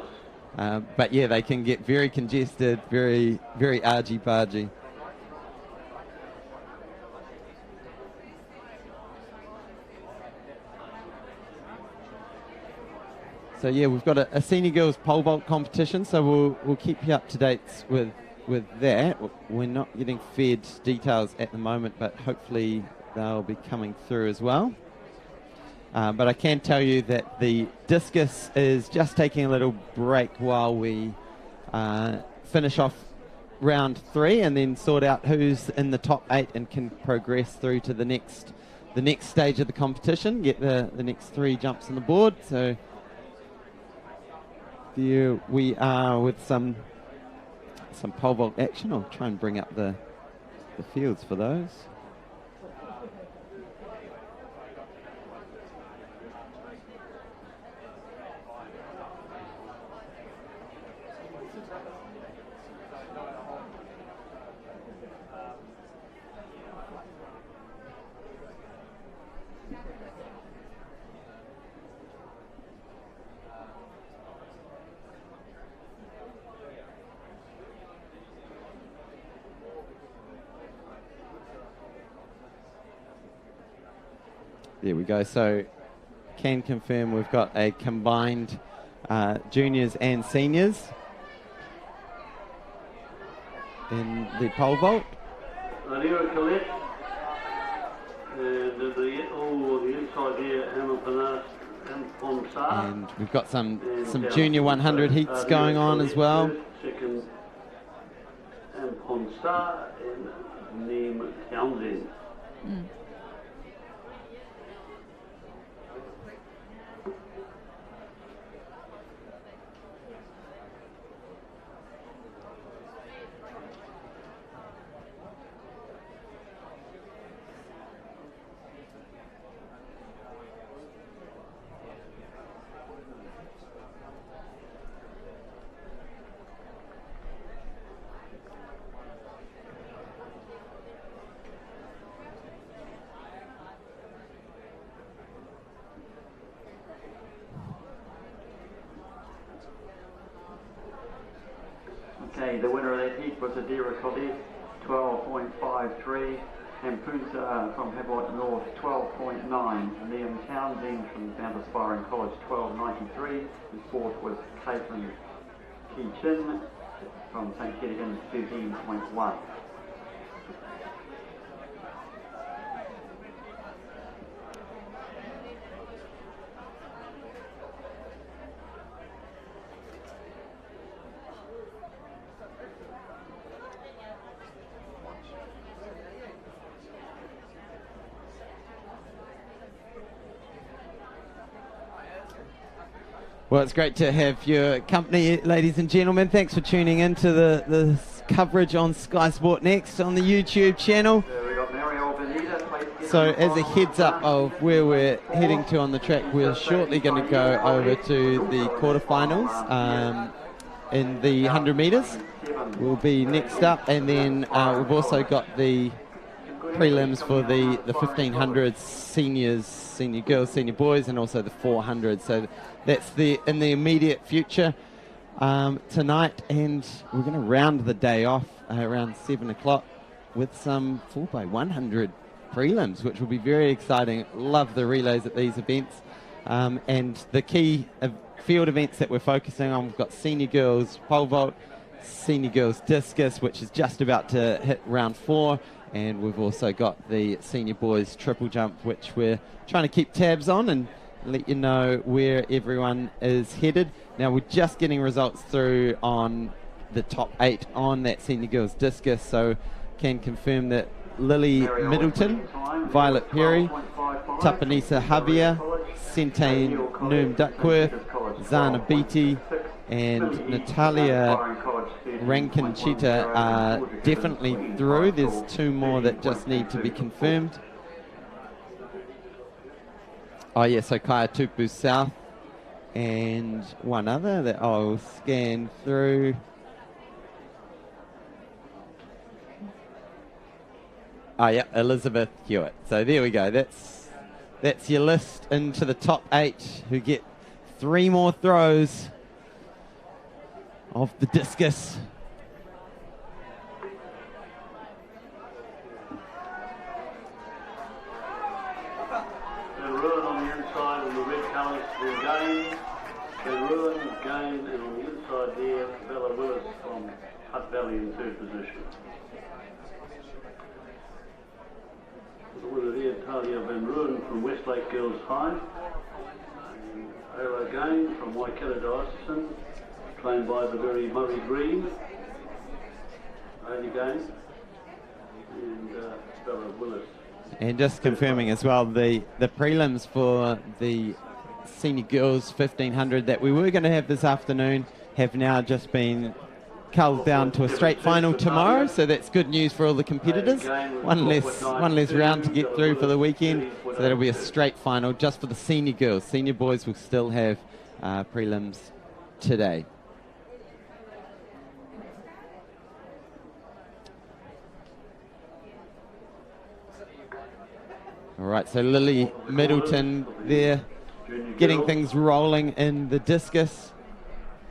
Speaker 6: But yeah, they can get very congested, very argy-bargy. So yeah, we've got a senior girls pole vault competition, so we'll keep you up to date with that. We're not getting fed details at the moment, but hopefully they'll be coming through as well. But I can tell you that the discus is just taking a little break while we finish off round 3 and then sort out who's in the top 8 and can progress through to the next stage of the competition, get the next 3 jumps on the board. So there we are with some pole vault action. I'll try and bring up the fields for those. There we go. So can confirm we've got a combined juniors and seniors in the pole vault.
Speaker 5: And the inside here,
Speaker 6: and we've got some junior 100 heats going on as well.
Speaker 5: Second, Amponsa and Neem Townsend. The winner of that heat was Adira Kodev, 12.53. Hampunsa from Hewitt North, 12.9. Liam Townsend from Mount Aspiring College, 12.93. And fourth was Caitlin
Speaker 3: Chin from St. Kittigan, 13.1.
Speaker 6: Well, it's great to have your company, ladies and gentlemen. Thanks for tuning in to the coverage on Sky Sport Next on the YouTube channel. So as a heads up of where we're heading to on the track, we're shortly going to go over to the quarterfinals in the 100 metres. Will be next up, and then we've also got the prelims for the 1500s, seniors, senior girls, senior boys, and also the 400. So that's in the immediate future tonight, and we're going to round the day off around 7 o'clock with some 4x100 prelims, which will be very exciting. Love the relays at these events, and the key field events that we're focusing on, we've got senior girls pole vault, senior girls discus, which is just about to hit round 4, and we've also got the senior boys triple jump, which we're trying to keep tabs on and let you know where everyone is headed. Now we're just getting results through on the top 8 on that senior girls discus, so can confirm that Lily Middleton, Violet Perry, Tapanisa Javier, Centane Noom Duckworth, Zana Beatty, and Natalia Rankin Cheetah are definitely through. There's 2 more that just need to be confirmed. Oh yes, so Kaya Tupu South and one other that I'll scan through. Oh yeah, Elizabeth Hewitt. So there we go. That's your list into the top 8 who get 3 more throws of the discus.
Speaker 5: Ruin on the inside and the red colours will gain. Ruin gain, and on the inside there, Bella Willis from Hutt Valley in 3rd position. The winner there, Natalia Van Ruin from Westlake Girls High. Ola Gain from Waikato Diocesan, claimed by the very Murray Green. Only Gain. And Bella Willis.
Speaker 6: And just confirming as well, the prelims for the senior girls 1500 that we were going to have this afternoon have now just been culled down to a straight final tomorrow, so that's good news for all the competitors. One less round to get through for the weekend, so that'll be a straight final just for the senior girls. Senior boys will still have prelims today. All right, so Lily Middleton there getting things rolling in the discus.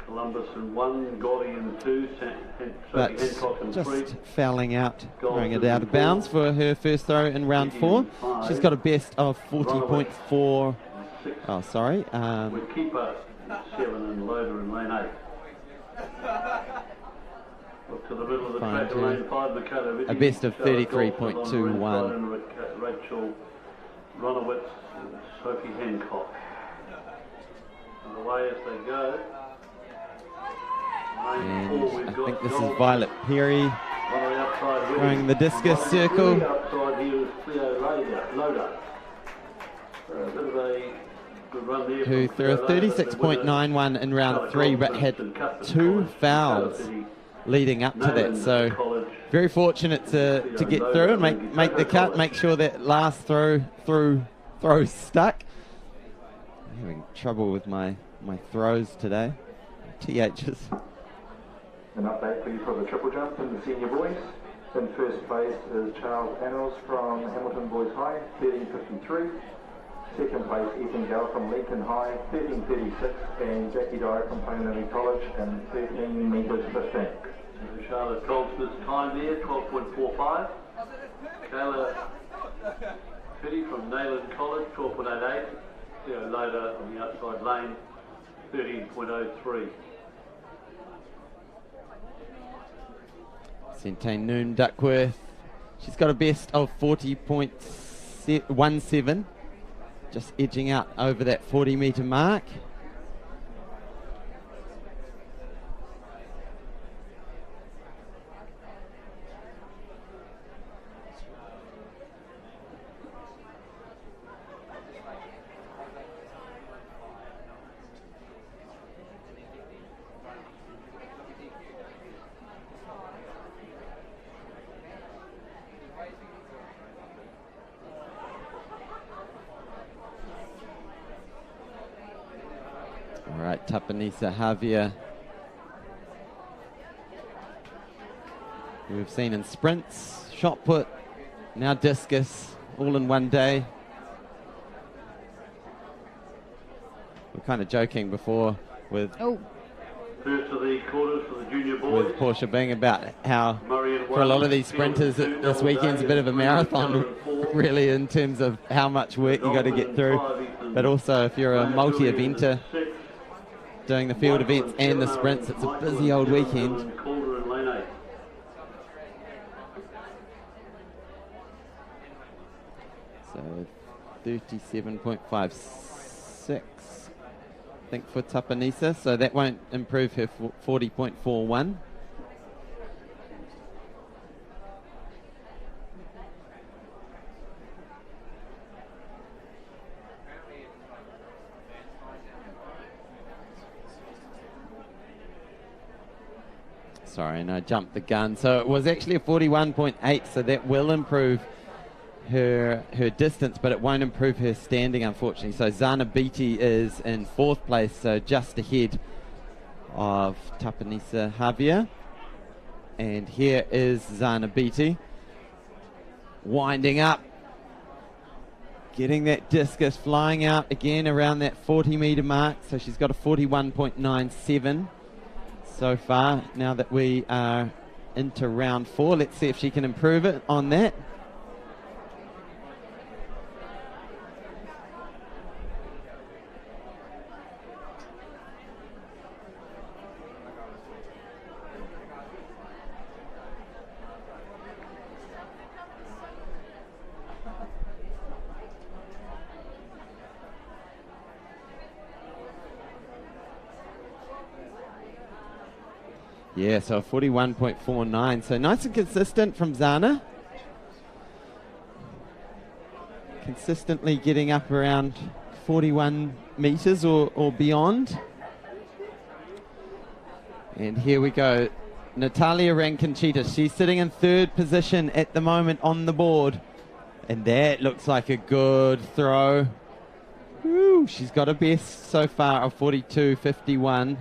Speaker 5: Columbus in 1, Gotti in 2,
Speaker 6: but just fouling out, throwing it out of bounds for her first throw in round 4. She's got a best of 40.4. Oh, sorry.
Speaker 5: With keeper 7 and loader in lane 8. Look to the middle of the track in lane 5, Mikado.
Speaker 6: A best of 33.21.
Speaker 5: Rachel Ronowitz and Sophie Hancock. And away as they go.
Speaker 6: And I think this is Violet Perry throwing the discus circle. Who threw a 36.91 in round 3, but had 2 fouls leading up to that. So very fortunate to get through and make the cut, make sure that last throw stuck. I'm having trouble with my throws today. THs.
Speaker 4: An update for you for the triple jump in the senior boys. In first place is Charles Annals from Hamilton Boys High, 13.53. Second place, Ethan Gale from Lincoln High, 13.36. And Jackie Dyer from Painani College, and 13 metres 15.
Speaker 5: Charlotte Goldsmith's time there, 12.45. Kayla Fitty from Nayland College, 12.88. Theo Loader on the outside lane, 13.03.
Speaker 6: Centane Noon Duckworth. She's got a best of 40.17, just edging out over that 40 metre mark. Tapanisa Javier, who we've seen in sprints, shot put, now discus, all in one day. We're kind of joking before with
Speaker 5: First of the quarters for the junior boys.
Speaker 6: With Portia being about how for a lot of these sprinters this weekend's a bit of a marathon really in terms of how much work you got to get through, but also if you're a multi-eventer doing the field events and the sprints, it's a busy old weekend. So 37.56 I think for Tapanisa, so that won't improve her 40.41. Sorry, and I jumped the gun. So it was actually a 41.8, so that will improve her distance, but it won't improve her standing, unfortunately. So Zana Beatty is in 4th place, so just ahead of Tapanisa Javier. And here is Zana Beatty winding up, getting that discus, flying out again around that 40 metre mark. So she's got a 41.97 so far. Now that we are into round 4, let's see if she can improve it on that. Yeah, so 41.49. So nice and consistent from Zana. Consistently getting up around 41 metres or beyond. And here we go. Natalia Rankin Cheetah. She's sitting in 3rd position at the moment on the board. And that looks like a good throw. Woo, she's got a best so far of 42.51.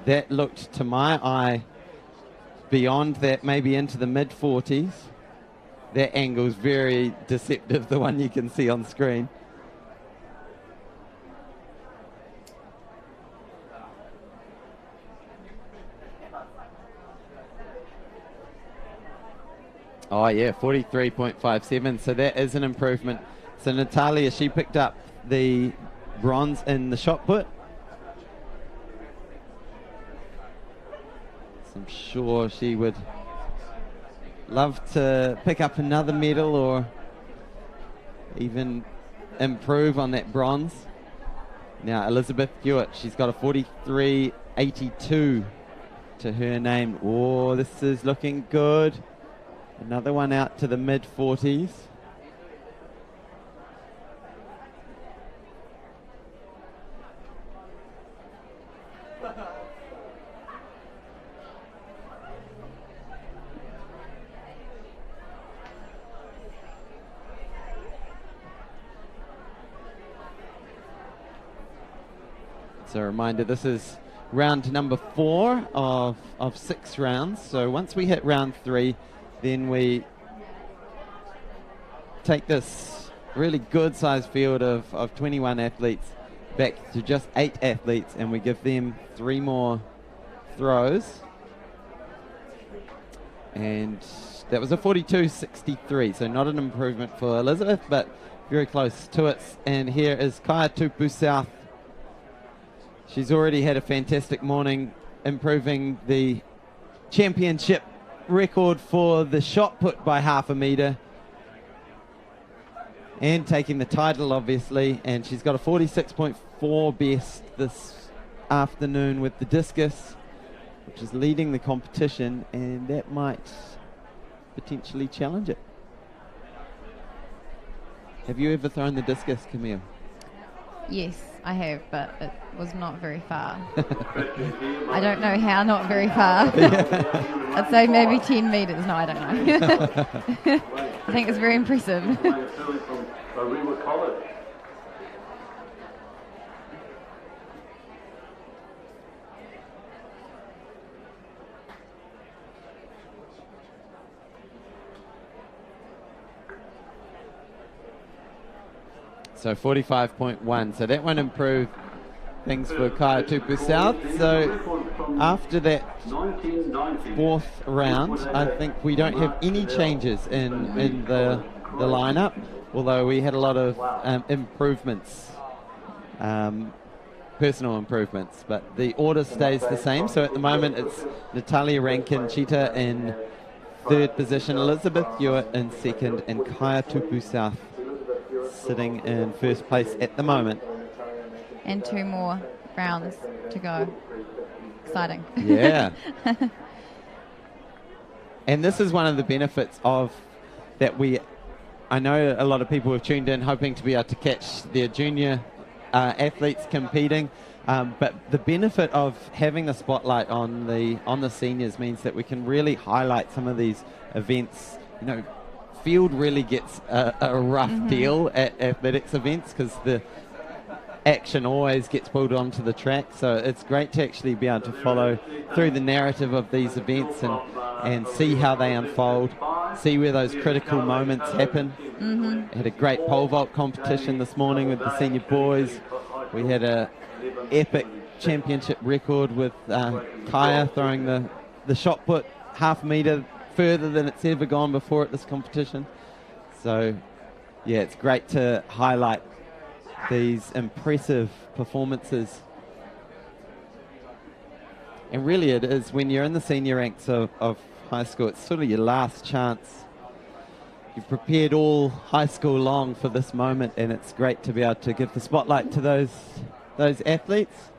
Speaker 6: That looked, to my eye, beyond that, maybe into the mid-40s. That angle's very deceptive, the one you can see on screen. Oh, yeah, 43.57, so that is an improvement. So Natalia, she picked up the bronze in the shot put. I'm sure she would love to pick up another medal or even improve on that bronze. Now Elizabeth Hewitt, she's got a 43.82 to her name. Oh, this is looking good. Another one out to the mid-40s. So a reminder, this is round number 4 of 6 rounds. So once we hit round 3, then we take this really good sized field of 21 athletes back to just 8 athletes, and we give them 3 more throws. And that was a 42.63, so not an improvement for Elizabeth, but very close to it. And here is Kaya Tupu South. She's already had a fantastic morning, improving the championship record for the shot put by half a metre. And taking the title, obviously. And she's got a 46.4 best this afternoon with the discus, which is leading the competition, and that might potentially challenge it. Have you ever thrown the discus, Camille?
Speaker 7: Yes, I have, but it was not very far. I don't know how not very far. I'd say maybe 10 metres. No, I don't know. I think it's very impressive.
Speaker 6: So 45.1. So that won't improve things for Kaya Tupu South. So after that fourth round, I think we don't have any changes in the lineup, although we had a lot of improvements, personal improvements, but the order stays the same. So at the moment it's Natalia, Rankin, Cheetah in third position, Elizabeth Hewitt in second, and Kaya Tupu South sitting in first place at the moment.
Speaker 7: And 2 more rounds to go. Exciting.
Speaker 6: Yeah. And this is one of the benefits of that I know a lot of people have tuned in hoping to be able to catch their junior athletes competing, but the benefit of having the spotlight on the seniors means that we can really highlight some of these events. You know, field really gets a rough deal at athletics events because the action always gets pulled onto the track, so it's great to actually be able to follow through the narrative of these events and see how they unfold, see where those critical moments happen. Had a great pole vault competition this morning with the senior boys. We had a epic championship record with Kaya throwing the shot put half a metre further than it's ever gone before at this competition. So yeah, it's great to highlight these impressive performances. And really it is, when you're in the senior ranks of high school, it's sort of your last chance. You've prepared all high school long for this moment, and it's great to be able to give the spotlight to those athletes.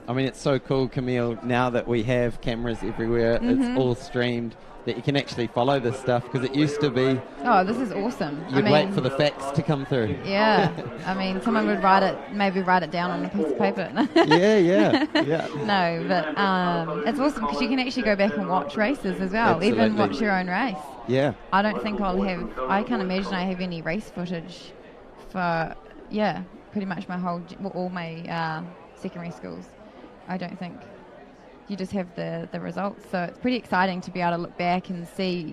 Speaker 6: I mean, it's so cool, Camille, now that we have cameras everywhere, it's all streamed, that you can actually follow this stuff, because it used to be...
Speaker 7: Oh, this is awesome.
Speaker 6: You'd wait for the facts to come through.
Speaker 7: Yeah. I mean, someone would maybe write it down on a piece of paper.
Speaker 6: Yeah.
Speaker 7: No, but it's awesome because you can actually go back and watch races as well,
Speaker 6: Absolutely.
Speaker 7: even watch your own race.
Speaker 6: Yeah.
Speaker 7: I don't think I can't imagine I have any race footage for, pretty much all my secondary schools. I don't think. You just have the results. So it's pretty exciting to be able to look back and see,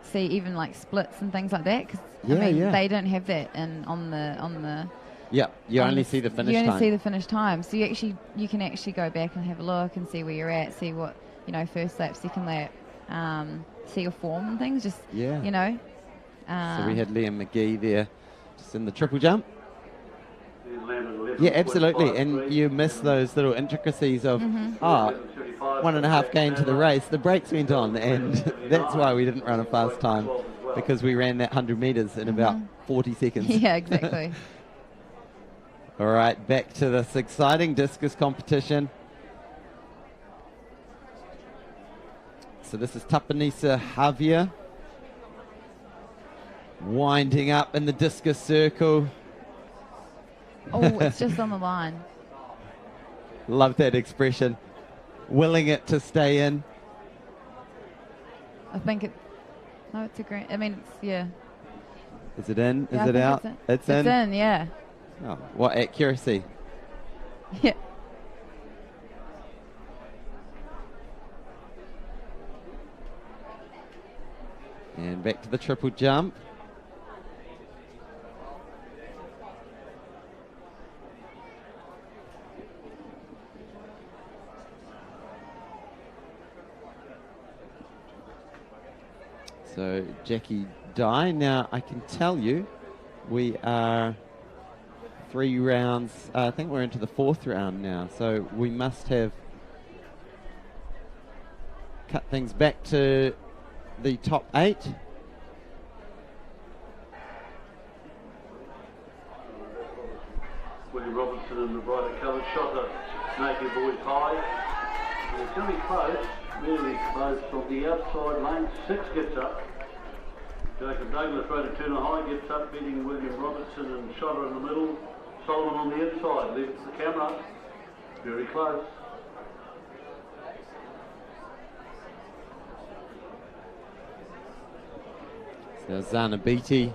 Speaker 7: see even like splits and things like that. Because they don't have that on the. Yeah,
Speaker 6: you only see the finish time.
Speaker 7: You only see the finish time. So you can actually go back and have a look and see where you're at, see what first lap, second lap, see your form and things. Just
Speaker 6: So we had Liam McGee there, just in the triple jump. Yeah, absolutely. And you miss those little intricacies of, 1.5K into the race, the brakes went on, and that's why we didn't run a fast time, because we ran that 100 metres in about 40 seconds.
Speaker 7: Yeah, exactly.
Speaker 6: All right, back to this exciting discus competition. So this is Tapanisa Javier winding up in the discus circle.
Speaker 7: Oh, it's just on the line.
Speaker 6: Love that expression. Willing it to stay in.
Speaker 7: I think it's a great, it's,
Speaker 6: Is it in?
Speaker 7: Yeah,
Speaker 6: Is it out?
Speaker 7: It's in. It's in, yeah.
Speaker 6: Oh, what accuracy.
Speaker 7: Yeah.
Speaker 6: And back to the triple jump. So Jackie Dye. Now I can tell you we are 3 rounds. I think we're into the 4th round now, so we must have cut things back to the top 8.
Speaker 5: William Robertson in the brighter coloured shot at naked boys high. It's going to be close, really close from the outside lane. 6 gets up. Jacob Douglas rode a turner high, gets up, beating William Robertson and Shotter in the middle. Solomon on the inside, leave it to the camera. Very close.
Speaker 6: So Zana Beatty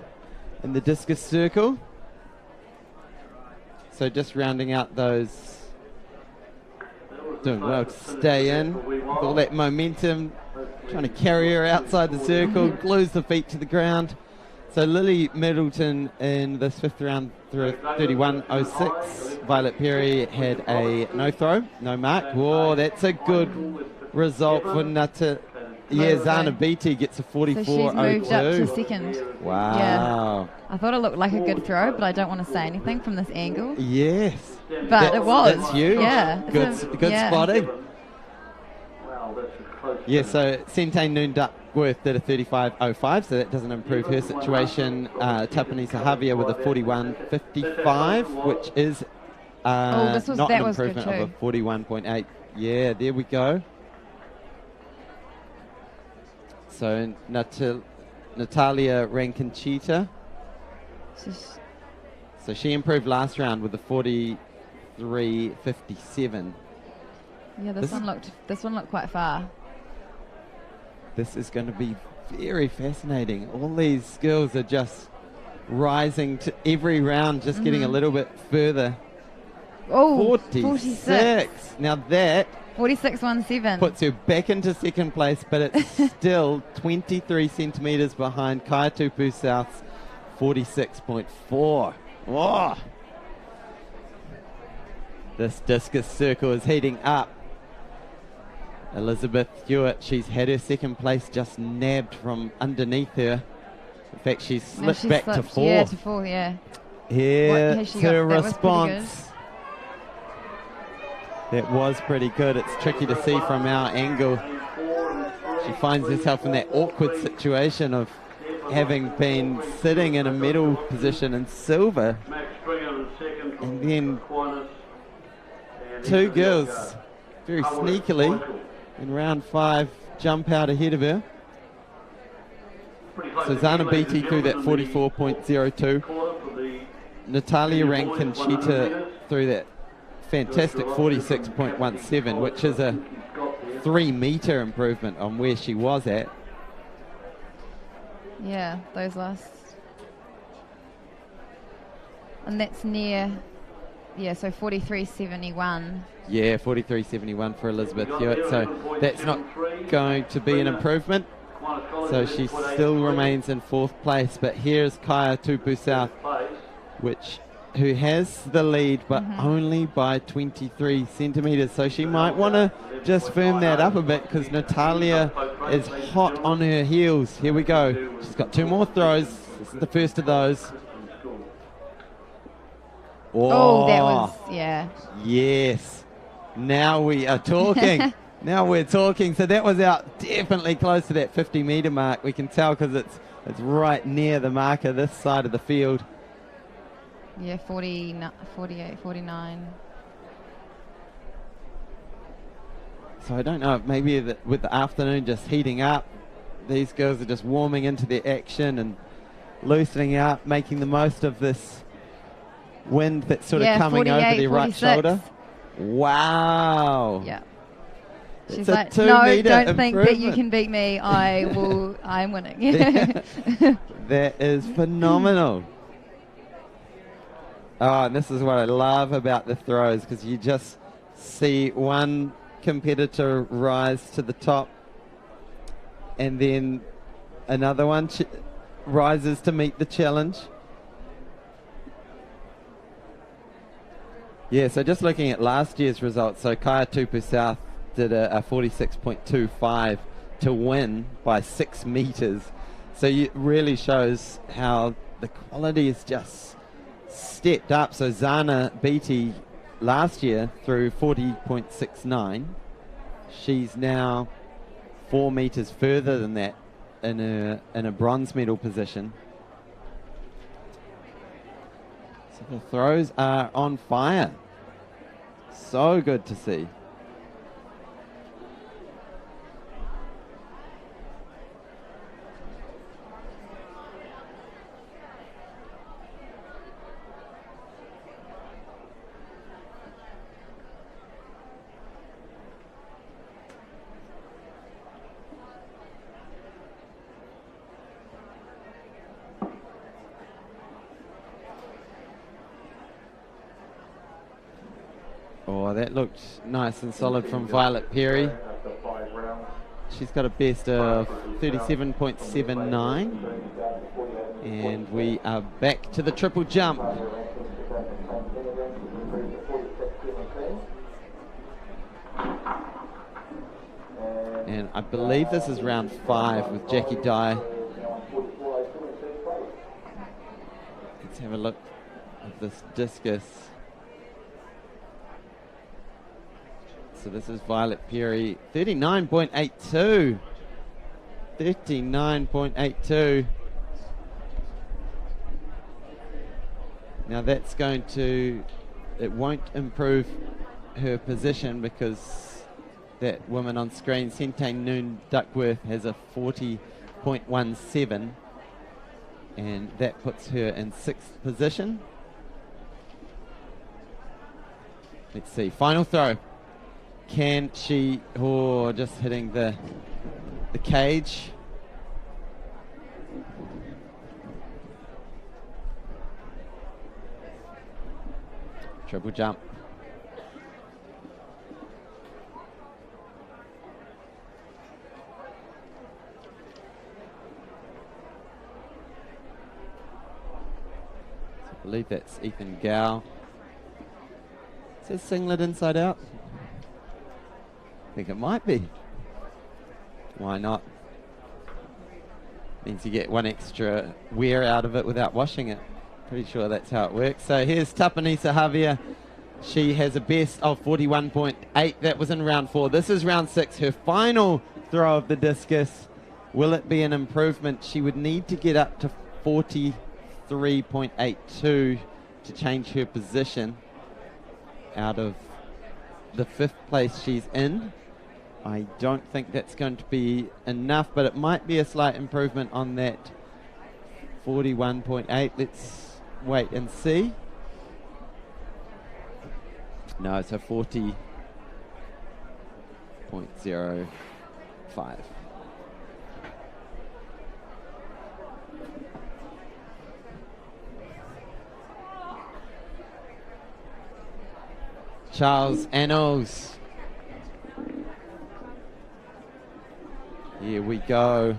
Speaker 6: in the discus circle. So just rounding out those, doing well to stay in with all that momentum, trying to carry her outside the circle, glues the feet to the ground. So Lily Middleton in this 5th round through 31.06. Violet Perry had a no throw, no mark. Whoa, that's a good result for Natalia. Yeah, Zana Beatty gets a 44.02.
Speaker 7: So she's moved up to 2nd.
Speaker 6: Wow.
Speaker 7: Yeah. I thought it looked like a good throw, but I don't want to say anything from this angle.
Speaker 6: Yes.
Speaker 7: But it was.
Speaker 6: That's huge.
Speaker 7: Yeah.
Speaker 6: Good spotting. Yeah, so Sentane Noon Duckworth did a 35.05, so that doesn't improve her situation. Tapani Sahavia with a 41.55, which is not an improvement of a 41.8. Yeah, there we go. So Natalia Rankin Cheetah. So she improved last round with a 43.57.
Speaker 7: Yeah, this one looked quite far.
Speaker 6: This is going to be very fascinating. All these girls are just rising to every round, just getting a little bit further.
Speaker 7: Oh,
Speaker 6: 46. Now that
Speaker 7: 46.17
Speaker 6: puts her back into 2nd place, but it's still 23 centimetres behind Kaya Tupu South's 46.4. Whoa! This discus circle is heating up. Elizabeth Hewitt, she's had her 2nd place just nabbed from underneath her. In fact, she's slipped back to 4th.
Speaker 7: Yeah, to 4th, yeah.
Speaker 6: Here's her response. That was pretty good. It's tricky to see from our angle. She finds herself in that awkward situation of having been sitting in a medal position in silver. And then 2 girls very sneakily in round 5 jump out ahead of her. So Zana Beatty through that 44.02. Natalia Rankin Cheetah through that fantastic 46.17, which is a 3-metre improvement on where she was at.
Speaker 7: Yeah, those last. And that's near, yeah, so 43.71.
Speaker 6: Yeah, 43.71 for Elizabeth Hewitt. So that's not going to be an improvement. So she still remains in 4th place. But here's Kaya Tupu South, who has the lead, but only by 23 centimetres. So she might want to just firm that up a bit, because Natalia is hot on her heels. Here we go. She's got 2 more throws. This is the first of those.
Speaker 7: Oh, that was, yeah.
Speaker 6: Yes. Now we are talking. Now we're talking. So that was out definitely close to that 50-metre mark. We can tell because it's right near the marker this side of the field.
Speaker 7: Yeah, 48, 49.
Speaker 6: So I don't know, maybe with the afternoon just heating up, these girls are just warming into their action and loosening up, making the most of this wind that's sort of coming over their right shoulder. Wow.
Speaker 7: Yeah.
Speaker 6: It's
Speaker 7: She's
Speaker 6: a
Speaker 7: like,
Speaker 6: 2
Speaker 7: no,
Speaker 6: metre
Speaker 7: don't think that you
Speaker 6: improvement.
Speaker 7: can beat me. I'm winning.
Speaker 6: That is phenomenal. Oh, and this is what I love about the throws, because you just see one competitor rise to the top, and then another one rises to meet the challenge. Yeah, so just looking at last year's results, so Kaya Tupu South did a 46.25 to win by 6 metres. So it really shows how the quality is just stepped up. So Zana Beatty last year through 40.69. She's now 4 meters further than that in a bronze medal position. So the throws are on fire. So good to see. Oh, that looked nice and solid from Violet Perry. She's got a best of 37.79. And we are back to the triple jump. And I believe this is round 5 with Jackie Dye. Let's have a look at this discus. So this is Violet Perry, 39.82. 39.82. Now that's going to, it won't improve her position because that woman on screen, Sentane Noon Duckworth, has a 40.17. And that puts her in 6th position. Let's see, final throw. Can she, oh, just hitting the cage. Triple jump. I believe that's Ethan Gow. Is his singlet inside out? I think it might be. Why not? Means you get one extra wear out of it without washing it. Pretty sure that's how it works. So here's Tapanisa Javier. She has a best of 41.8. That was in round 4. This is round 6. Her final throw of the discus. Will it be an improvement? She would need to get up to 43.82 to change her position out of the 5th place she's in. I don't think that's going to be enough, but it might be a slight improvement on that 41.8. Let's wait and see. No, it's a 40.05. Charles Annals. Here we go.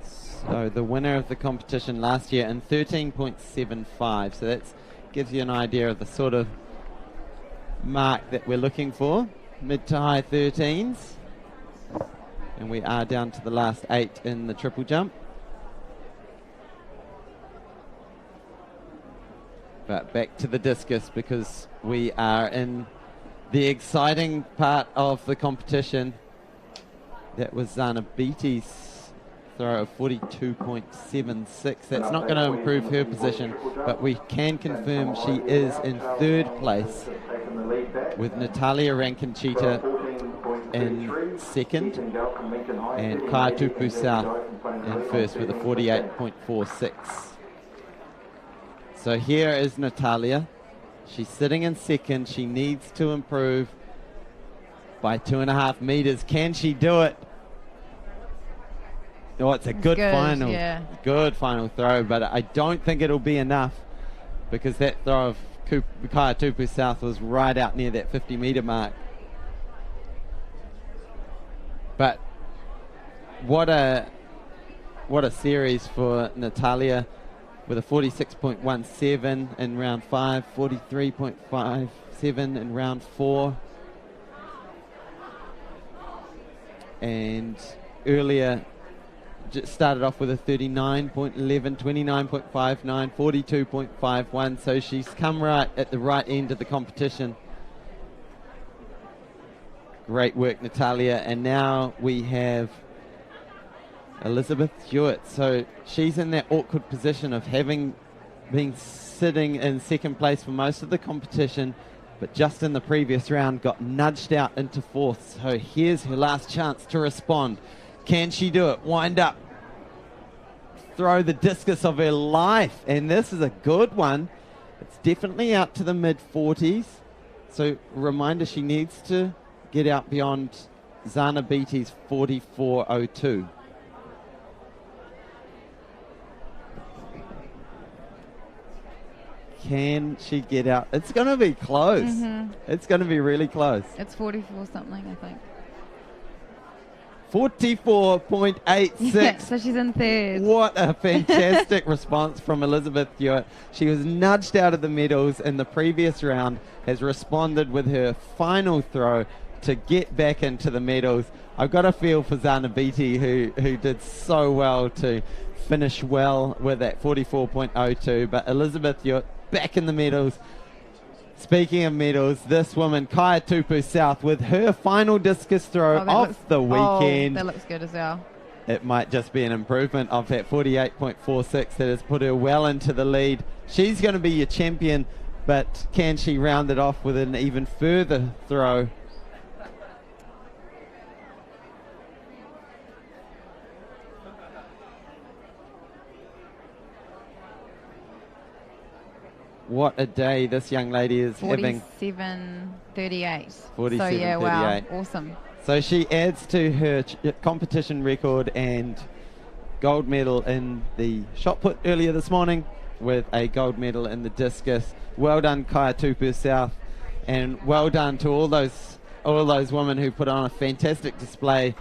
Speaker 6: So the winner of the competition last year in 13.75. So that gives you an idea of the sort of mark that we're looking for. Mid to high 13s. And we are down to the last 8 in the triple jump. But back to the discus because we are in the exciting part of the competition. That was Zana Beatty's throw of 42.76. That's not going to improve her position, but we can confirm she is in 3rd place with Natalia Rankin Cheetah in 2nd and Kaitupu South in 1st with a 48.46. So here is Natalia. She's sitting in 2nd. She needs to improve by 2.5 meters. Can she do it? Oh, it's a good final. Yeah. Good final throw, but I don't think it'll be enough because that throw of Kaitupu South was right out near that 50-meter mark. But what a series for Natalia. with a 46.17 in round 5, 43.57 in round 4. And earlier started off with a 39.11, 29.59, 42.51. So she's come right at the right end of the competition. Great work, Natalia. And now we have Elizabeth Hewitt. So she's in that awkward position of having been sitting in second place for most of the competition, but just in the previous round got nudged out into fourth. So here's her last chance to respond. Can she do it? Wind up. Throw the discus of her life. And this is a good one. It's definitely out to the mid-40s. So reminder, she needs to get out beyond Zana Beatty's 44.02. Can she get out? It's going to be close. It's going to be really close.
Speaker 7: It's 44 something, I think.
Speaker 6: 44.86.
Speaker 7: Yeah, so she's in third.
Speaker 6: What a fantastic response from Elizabeth Hewitt. She was nudged out of the medals in the previous round, has responded with her final throw to get back into the medals. I've got a feel for Zana Beatty, who did so well to finish well with that 44.02, but Elizabeth Hewitt back in the medals. Speaking of medals, this woman, Kaya Tupu South, with her final discus throw of the weekend.
Speaker 7: Oh, that looks good as well.
Speaker 6: It might just be an improvement of that 48.46 that has put her well into the lead. She's going to be your champion, but can she round it off with an even further throw? What a day this young lady is having.
Speaker 7: 47.38.
Speaker 6: 47.38.
Speaker 7: So yeah, wow, awesome.
Speaker 6: So she adds to her competition record and gold medal in the shot put earlier this morning with a gold medal in the discus. Well done, Kaya Tupu South, and well done to all those women who put on a fantastic display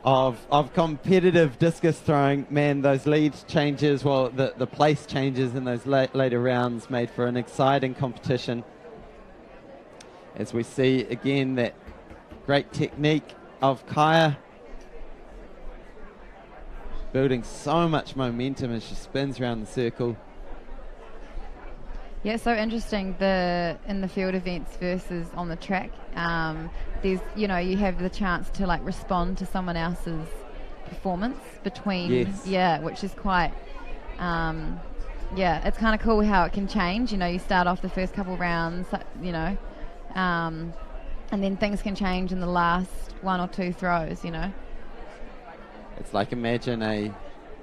Speaker 6: of competitive discus throwing. Man, those lead changes, well, the place changes in those later rounds made for an exciting competition. As we see again that great technique of Kaya, building so much momentum as she spins around the circle.
Speaker 7: Yeah, so interesting in the field events versus on the track. There's, you have the chance to like respond to someone else's performance between, which is quite, it's kind of cool how it can change. You start off the first couple rounds, and then things can change in the last one or two throws.
Speaker 6: It's like imagine a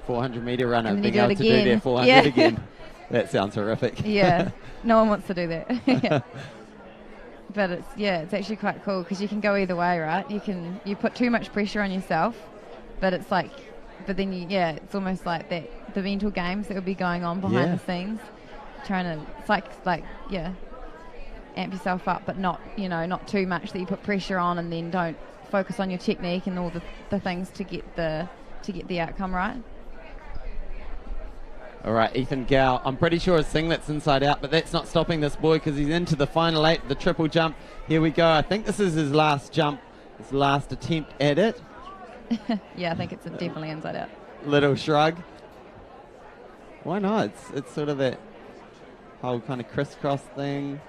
Speaker 6: 400-meter runner
Speaker 7: being
Speaker 6: able to do their 400 again. That sounds horrific.
Speaker 7: Yeah, no one wants to do that. But it's actually quite cool because you can go either way, right? You put too much pressure on yourself, but it's like, then it's almost like that the mental games that would be going on behind the scenes, trying to amp yourself up, but not too much that you put pressure on and then don't focus on your technique and all the things to get the outcome right.
Speaker 6: All right, Ethan Gow. I'm pretty sure his singlet's inside out, but that's not stopping this boy because he's into the final 8, the triple jump. Here we go. I think this is his last jump, his last attempt at it.
Speaker 7: Yeah, I think it's definitely inside out.
Speaker 6: Little shrug. Why not? It's sort of that whole kind of crisscross thing.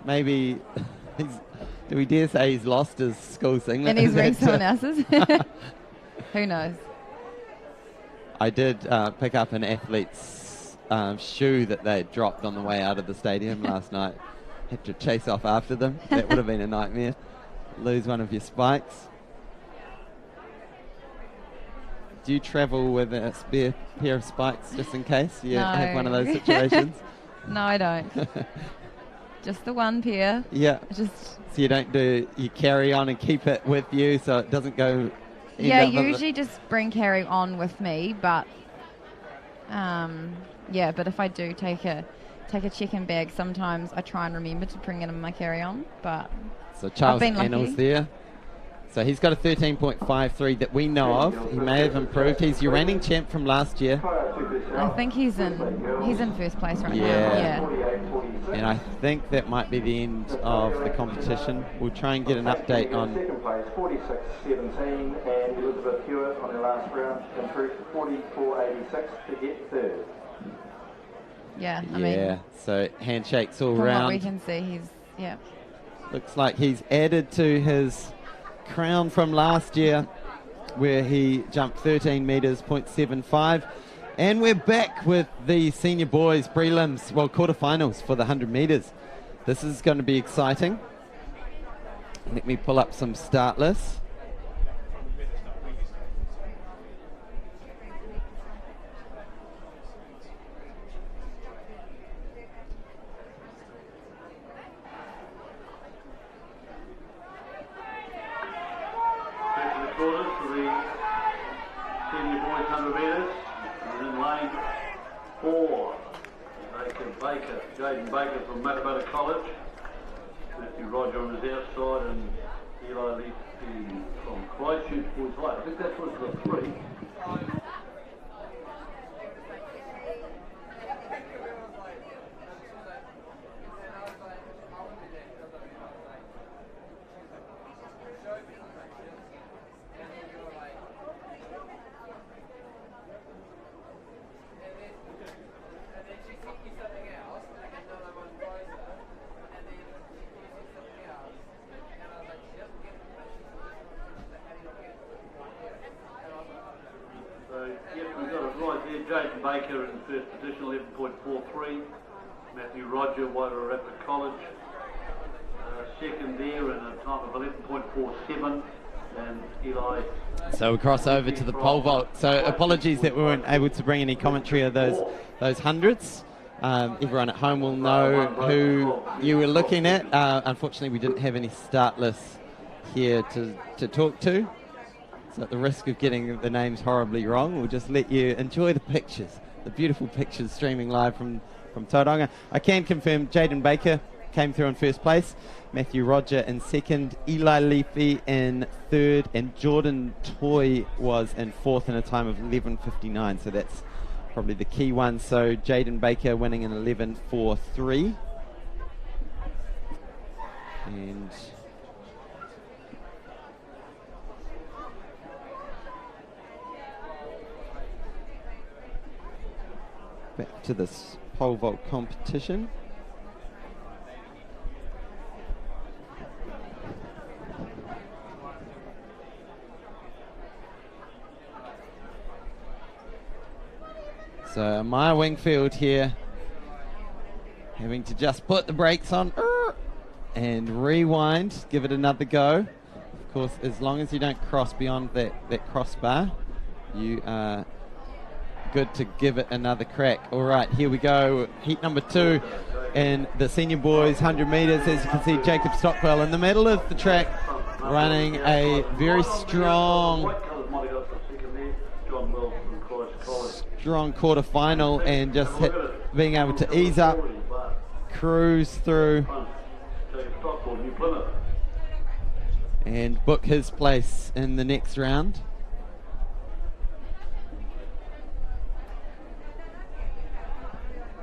Speaker 6: Maybe do we dare say he's lost his school singlet?
Speaker 7: And he's wearing someone else's? Who knows?
Speaker 6: I did pick up an athlete's shoe that they dropped on the way out of the stadium last night. Had to chase off after them. That would have been a nightmare. Lose one of your spikes. Do you travel with a spare pair of spikes just in case you have one of those situations?
Speaker 7: No, I don't. Just the one pair.
Speaker 6: Yeah. So you carry on and keep it with you so it doesn't go...
Speaker 7: Yeah, usually just bring carry on with me, but but if I do take a check-in bag, sometimes I try and remember to bring it in my carry-on. But
Speaker 6: so Charles Annals there, So he's got a 13.53 that we know of. He may have improved. He's your reigning champ from last year.
Speaker 7: I think he's in first place right now. Yeah.
Speaker 6: And I think that might be the end of the competition. We'll try and get an update on.
Speaker 4: Second place, 46.17, and Elizabeth Hewitt on her last round improved to 44.86 to get third.
Speaker 7: Yeah, I mean,
Speaker 6: so handshakes all
Speaker 7: from
Speaker 6: round.
Speaker 7: what we can see,
Speaker 6: Looks like he's added to his crown from last year, where he jumped 13 metres, 0.75. And we're back with the senior boys prelims, well, quarterfinals for the 100 metres. This is going to be exciting. Let me pull up some start lists.
Speaker 5: Jaden Baker from Matamata College, Matthew Roger on his outside, and Eli Lee from Christchurch Boys High. I think that was the three. Jaden Baker in first position, 11.43. Matthew Roger, Wairua Rapid College, second there in a time of 11.47. And Eli.
Speaker 6: So we cross over to the pole vault. So apologies that we weren't able to bring any commentary of those hundreds. Everyone at home will know who you were looking at. Unfortunately, we didn't have any start lists here to talk to. So at the risk of getting the names horribly wrong, we'll just let you enjoy the pictures, the beautiful pictures streaming live from Tauranga. I can confirm Jaden Baker came through in first place, Matthew Roger in second, Eli Leafy in third, and Jordan Toy was in fourth in a time of 11.59. So that's probably the key one. So Jaden Baker winning in 11.43. And back to this pole vault competition. So Maya Wingfield here having to just put the brakes on and rewind, give it another go. Of course, as long as you don't cross beyond that crossbar, you are good to give it another crack. All right, here we go. Heat number 2 in the senior boys 100 metres. As you can see, Jacob Stockwell in the middle of the track, running a very strong quarter final, and just being able to ease up, cruise through, and book his place in the next round.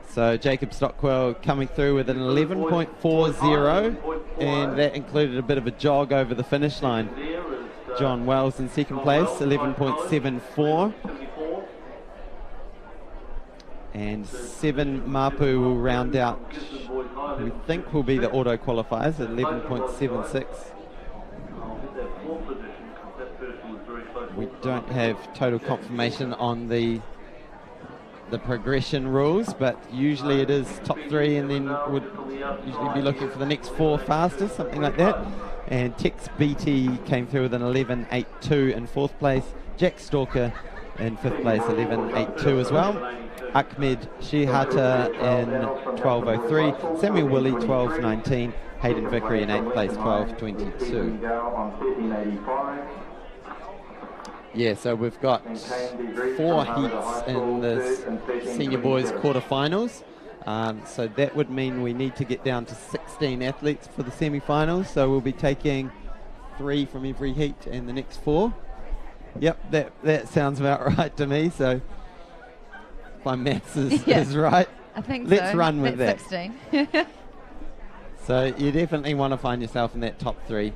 Speaker 6: So Jacob Stockwell coming through with an 11.40, and that included a bit of a jog over the finish line. John Wells in second place, 11.74. And 7 Mapu will round out, we think will be the auto qualifiers at 11.76. We don't have total confirmation on the progression rules, but usually it is top 3 and then would usually be looking for the next 4 fastest, something like that. And Tex BT came through with an 11.82 in 4th place. Jack Stalker in 5th place, 11.82 as well. Ahmed Shihata in 12.03. Samuel Willie, 12.19. Hayden Vickery in 8th place, 12.22. Yeah, so we've got 4 heats in the senior boys quarterfinals. So that would mean we need to get down to 16 athletes for the semi-finals. So we'll be taking 3 from every heat and the next 4. Yep, that sounds about right to me. So if my maths is right,
Speaker 7: I think
Speaker 6: let's
Speaker 7: so.
Speaker 6: run with
Speaker 7: That's
Speaker 6: that.
Speaker 7: 16.
Speaker 6: So you definitely want to find yourself in that top 3.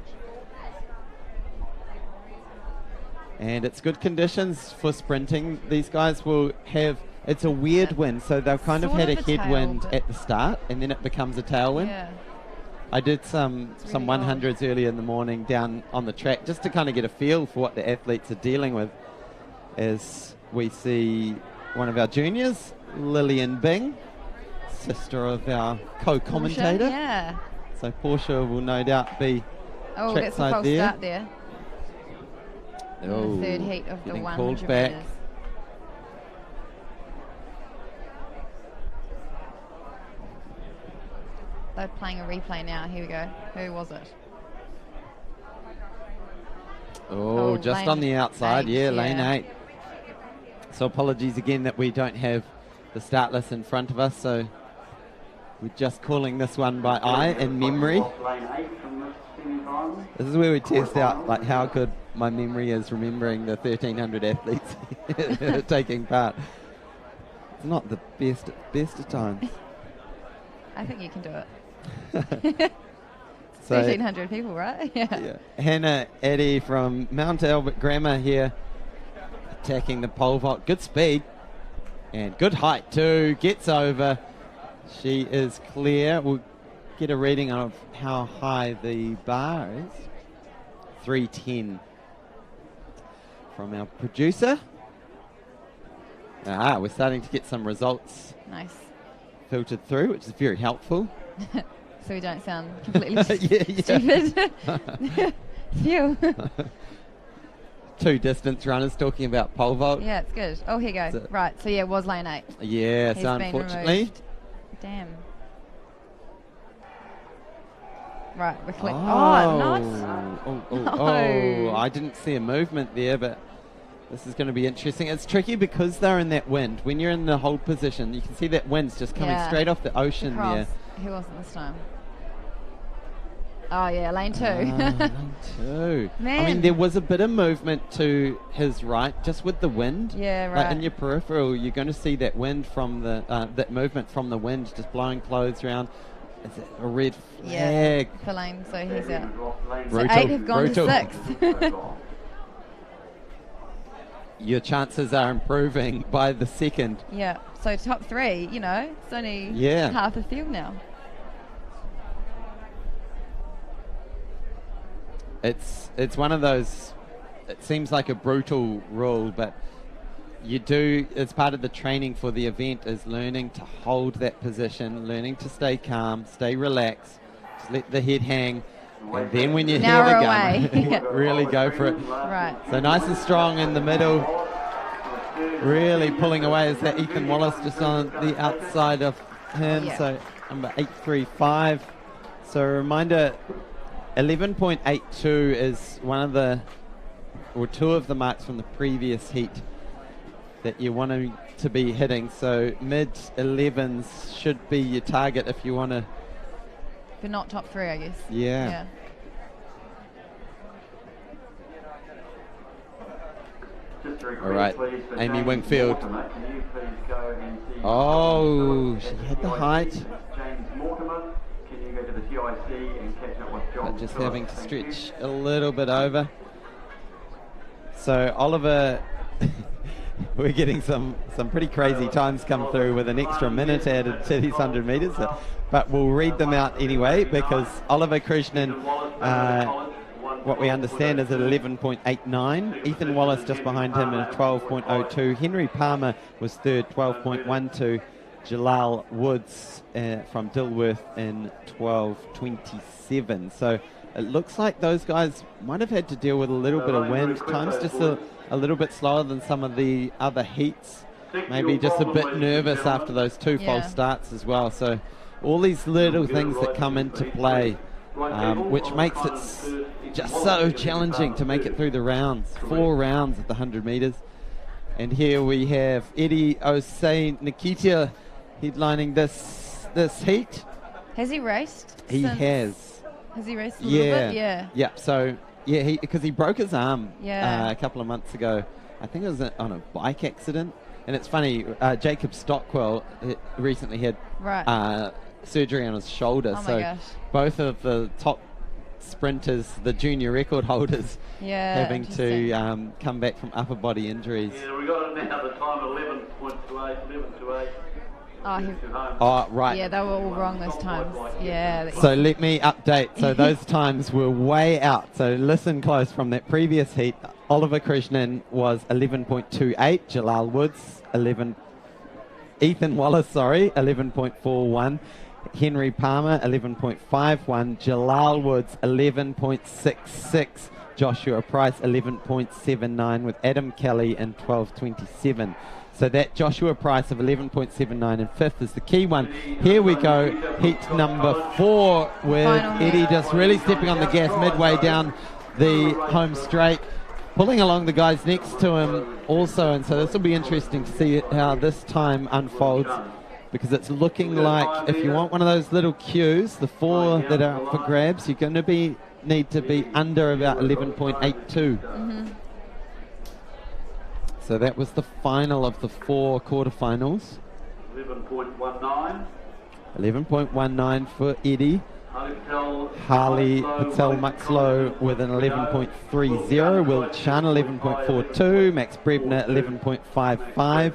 Speaker 6: And it's good conditions for sprinting. These guys will have, it's a weird wind, so they've kind of
Speaker 7: Sort
Speaker 6: had a
Speaker 7: of a
Speaker 6: headwind
Speaker 7: tail,
Speaker 6: at the start, and then it becomes a tailwind.
Speaker 7: Yeah.
Speaker 6: I did some
Speaker 7: really
Speaker 6: 100s early in the morning down on the track just to kind of get a feel for what the athletes are dealing with, as we see one of our juniors, Lillian Bing, sister of our co-commentator.
Speaker 7: Portia, yeah.
Speaker 6: So Portia will no doubt be
Speaker 7: Oh, that's a
Speaker 6: trackside
Speaker 7: false
Speaker 6: there.
Speaker 7: start there.
Speaker 6: Oh,
Speaker 7: The third heat of the
Speaker 6: getting
Speaker 7: 100
Speaker 6: called back.
Speaker 7: metres. They're playing a replay now. Here we go. Who was it?
Speaker 6: Oh, just
Speaker 7: lane
Speaker 6: on the outside.
Speaker 7: 8,
Speaker 6: Yeah, lane
Speaker 7: yeah.
Speaker 6: 8. So apologies again that we don't have the start list in front of us. So we're just calling this one by eye and memory.
Speaker 3: Lane 8 from this semi-final.
Speaker 6: This is where we test out like how good my memory is remembering the 1,300 athletes taking part. It's not the best of times.
Speaker 7: I think you can do it.
Speaker 6: So
Speaker 7: 1,300 people, right?
Speaker 6: yeah. Hana-rae from Mount Albert Grammar here, attacking the pole vault. Good speed and good height too. Gets over. She is clear. We'll get a reading of how high the bar is. 310 from our producer. We're starting to get some results
Speaker 7: Nice.
Speaker 6: filtered through, which is very helpful.
Speaker 7: So we don't sound completely
Speaker 6: Yeah.
Speaker 7: stupid. Phew.
Speaker 6: 2 distance runners talking about pole vault.
Speaker 7: Yeah, it's good. Oh, here you go. Right, so yeah, it was lane 8.
Speaker 6: Yeah,
Speaker 7: He's
Speaker 6: so
Speaker 7: been
Speaker 6: unfortunately.
Speaker 7: removed. Damn. Right, we're clear.
Speaker 6: Oh, I didn't see a movement there, but this is going to be interesting. It's tricky because they're in that wind. When you're in the hold position, you can see that wind's just coming straight off the ocean there.
Speaker 7: Who wasn't this time? Oh, yeah, lane 2.
Speaker 6: Lane 2.
Speaker 7: Man.
Speaker 6: I mean, there was a bit of movement to his right, just with the wind.
Speaker 7: Yeah,
Speaker 6: Like
Speaker 7: right.
Speaker 6: in your peripheral, you're going to see that wind from the that movement from the wind, just blowing clothes around. Is it a red flag?
Speaker 7: Yeah, for lane, so he's out. So
Speaker 6: Brutal,
Speaker 7: 8 have gone
Speaker 6: brutal.
Speaker 7: to 6.
Speaker 6: Your chances are improving by the second.
Speaker 7: Yeah, so top 3, you know, it's only half the field now.
Speaker 6: It's one of those, it seems like a brutal rule, but you do, as part of the training for the event, is learning to hold that position, learning to stay calm, stay relaxed, just let the head hang, and then when you hear the
Speaker 7: Narrow
Speaker 6: gun,
Speaker 7: away.
Speaker 6: really go for it.
Speaker 7: Right.
Speaker 6: So nice and strong in the middle, really pulling away is that Ethan Wallace just on the outside of him,
Speaker 7: Yeah.
Speaker 6: so number 835. So a reminder, 11.82 is one of the, or 2 of the marks from the previous heat that you want to be hitting. So mid 11s should be your target if you want to.
Speaker 7: But not top 3, I guess.
Speaker 6: Yeah.
Speaker 3: Just very
Speaker 6: All right,
Speaker 3: please, for
Speaker 6: Amy
Speaker 3: James
Speaker 6: Wingfield.
Speaker 3: Mortimer, can you please go and see
Speaker 6: Oh, she had the
Speaker 3: TIC?
Speaker 6: height.
Speaker 3: James Mortimer, can you go to the TIC and catch up with John?
Speaker 6: But just
Speaker 3: Phillips?
Speaker 6: having to
Speaker 3: Thank you.
Speaker 6: stretch a little bit over. So Oliver, we're getting some pretty crazy times come through with an extra minute added to these 100 metres. But we'll read them out anyway, because Oliver Krishnan, what we understand is at 11.89. Ethan Wallace just behind him at 12.02. Henry Palmer was third, 12.12. Jalal Woods from Dilworth in 12.27. So it looks like those guys might have had to deal with a little bit of wind. Time's just a little bit slower than some of the other heats. Maybe just a bit nervous after those 2 false starts as well. So all these little things that come into play, which makes it just so challenging to make it through the rounds. 4 rounds at the 100 metres. And here we have Eddie Osei Nikita headlining this heat.
Speaker 7: Has he raced?
Speaker 6: He has.
Speaker 7: Has he raced a little bit? Yeah.
Speaker 6: Yeah, so Yeah, because he broke his arm
Speaker 7: Yeah.
Speaker 6: a couple of months ago. I think it was on a bike accident. And it's funny, Jacob Stockwell recently had
Speaker 7: Right.
Speaker 6: surgery on his shoulder.
Speaker 7: Oh my
Speaker 6: so
Speaker 7: gosh.
Speaker 6: both of the top sprinters, the junior record holders,
Speaker 7: Yeah.
Speaker 6: having to come back from upper body injuries.
Speaker 5: Yeah, we got it now, the time 11.28, 11 to 8.
Speaker 6: Oh, right.
Speaker 7: Yeah, they were all wrong those times. Yeah.
Speaker 6: So let me update. So those times were way out. So listen close from that previous heat. Oliver Krishnan was 11.28. Jalal Woods, Ethan Wallace, 11.41. Henry Palmer, 11.51. Jalal Woods, 11.66. Joshua Price, 11.79, with Adam Kelly in 12.27. So that Joshua Price of 11.79 in fifth is the key one. Here we go, heat number 4, with Eddie just really stepping on the gas midway down the home straight, pulling along the guys next to him also. And so this will be interesting to see how this time unfolds, because it's looking like if you want one of those little cues, the 4 that are up for grabs, you're going to need to be under about 11.82. So that was the final of the 4 quarterfinals.
Speaker 5: 11.19.
Speaker 6: 11.19 for Eddie. Harley Patel Muxlow with an 11.30. Will Chan 11.42. Max Brebner 11.55.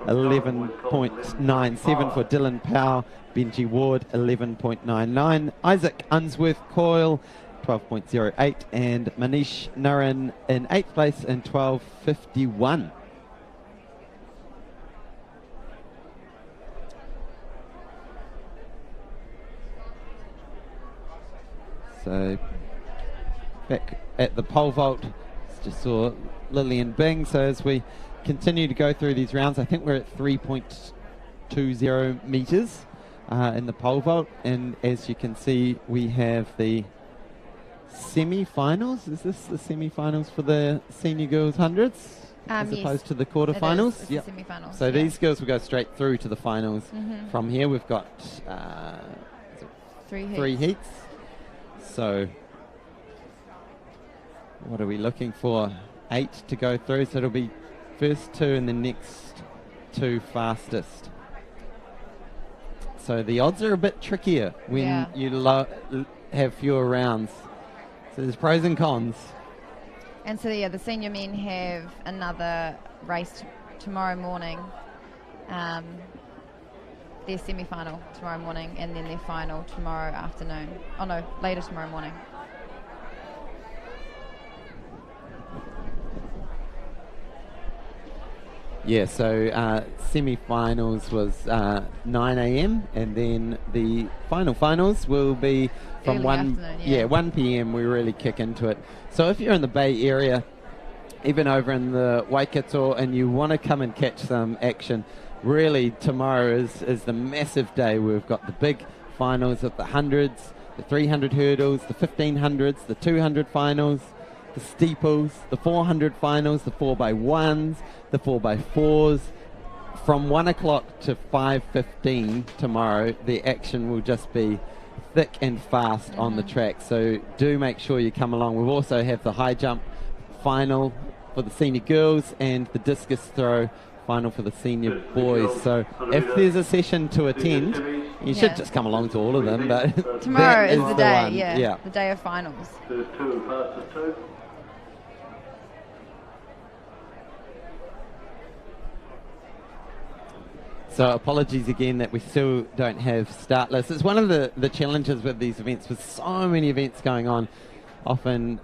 Speaker 6: 11.97 for Dylan Powell. Benji Ward 11.99. Isaac Unsworth Coyle 12.08, and Manish Naran in 8th place in 12.51. So back at the pole vault, just saw Lillian Bing. So as we continue to go through these rounds, I think we're at 3.20 meters in the pole vault, and as you can see, we have the semi-finals. Is this the semi-finals for the senior girls hundreds as opposed to the quarterfinals?
Speaker 7: Yep. Semi-finals.
Speaker 6: So these girls will go straight through to the finals. From here we've got 3 heats. So what are we looking for? 8 to go through. So it'll be first 2 and the next 2 fastest. So the odds are a bit trickier when you have fewer rounds. So there's pros and cons.
Speaker 7: And so the senior men have another race tomorrow morning. Their semi-final tomorrow morning, and then their final tomorrow afternoon. Oh no, later tomorrow morning.
Speaker 6: Yeah, so semi-finals was 9 a.m. and then the finals will be from 1 p.m. we really kick into it. So if you're in the Bay Area, even over in the Waikato, and you want to come and catch some action, really tomorrow is the massive day. We've got the big finals of the 100s, the 300 hurdles, the 1500s, the 200 finals, the steeples, the 400 finals, the 4x1s, the 4x4s. From 1 o'clock to 5:15 tomorrow, the action will just be thick and fast on the track. So do make sure you come along. We'll also have the high jump final for the senior girls and the discus throw final for the senior boys. So if there's a session to attend, you should just come along to all of them. But
Speaker 7: tomorrow is the day,
Speaker 6: one.
Speaker 7: yeah, the day of finals.
Speaker 5: First 2, fastest 2.
Speaker 6: So apologies again that we still don't have start lists. It's one of the challenges with these events, with so many events going on. Often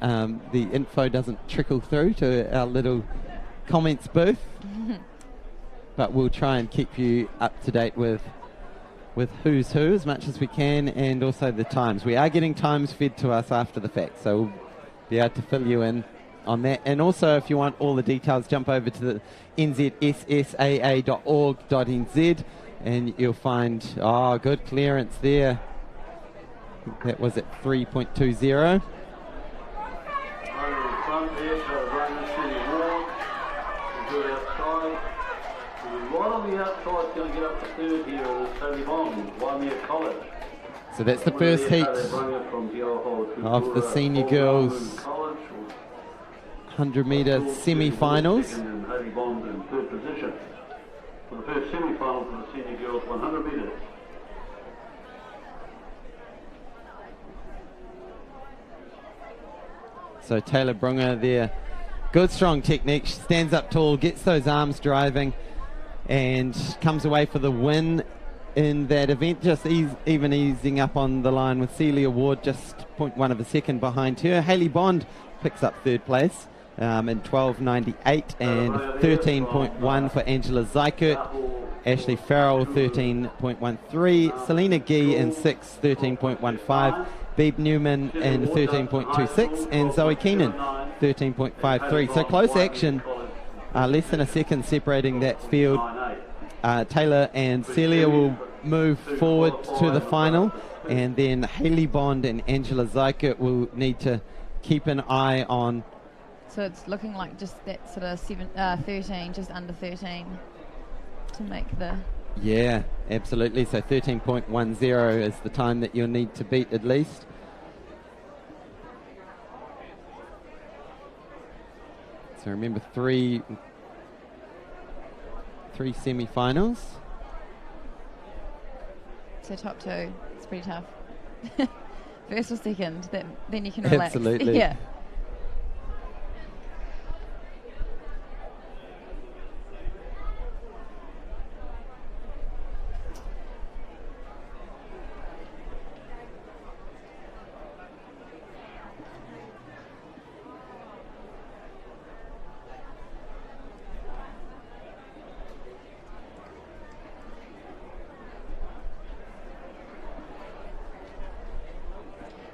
Speaker 6: the info doesn't trickle through to our little comments booth. But we'll try and keep you up to date with who's who as much as we can, and also the times. We are getting times fed to us after the fact, so we'll be able to fill you in on that. And also, if you want all the details, jump over to the NZSSAA.org.nz and you'll find, good clearance there. I think that was at 3.20. So that's the first heat of the senior girls 100-metre semi-finals.
Speaker 5: And Haley Bond in third position for the first semi-final for the senior girls 100 metres.
Speaker 6: So Taylor Brunger there, good strong technique. She stands up tall, gets those arms driving, and comes away for the win in that event. Just even easing up on the line with Celia Ward, just 0.1 of a second behind her. Haley Bond picks up third place in 12.98 and 13.1 for Angela Zykert. Ashley Farrell 13.13, Selena Gee in 6th 13.15, Beeb Newman in 13.26, and Zoe Keenan 13.53. So close action, less than a second separating that field. Taylor and Celia will move forward to the final, and then Haley Bond and Angela Zykert will need to keep an eye on.
Speaker 7: So it's looking like just that sort of 13, just under 13 to make the...
Speaker 6: Yeah, absolutely. So 13.10 is the time that you'll need to beat at least. So remember, three semi-finals.
Speaker 7: So top two, it's pretty tough. First or second, then you can relax.
Speaker 6: Absolutely.
Speaker 7: Yeah.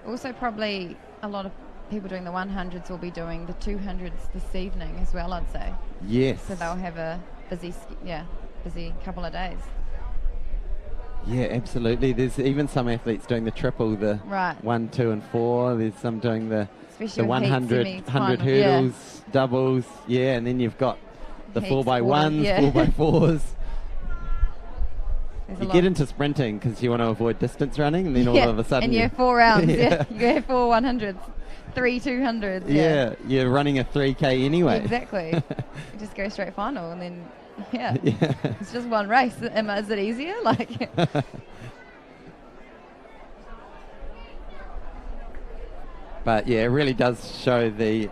Speaker 7: Also, probably a lot of people doing the 100s will be doing the 200s this evening as well, I'd say.
Speaker 6: Yes.
Speaker 7: So they'll have a busy couple of days.
Speaker 6: Yeah, absolutely. There's even some athletes doing the triple, the 1, 2, and 4. There's some doing the 100 hurdles, doubles. Yeah, and then you've got the 4x1s, 4x4s. You get into sprinting because you want to avoid distance running, and then all of a sudden...
Speaker 7: And you have 4 rounds, You have 4 100s, 3 200s.
Speaker 6: Yeah, you're running a 3K anyway.
Speaker 7: Exactly. You just go straight final, and then, it's just one race. Is it easier?
Speaker 6: But, yeah, it really does show the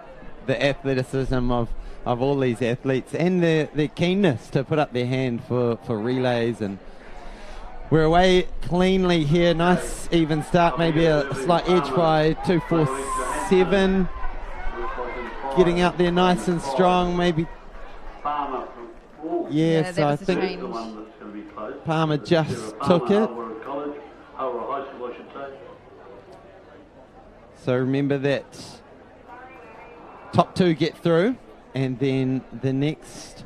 Speaker 6: athleticism of all these athletes and their keenness to put up their hand for relays. And we're away cleanly here. Nice even start, maybe a slight edge by 247. Getting out there nice and strong, maybe. Yeah, so I think Palmer just took it. So remember that top two get through, and then the next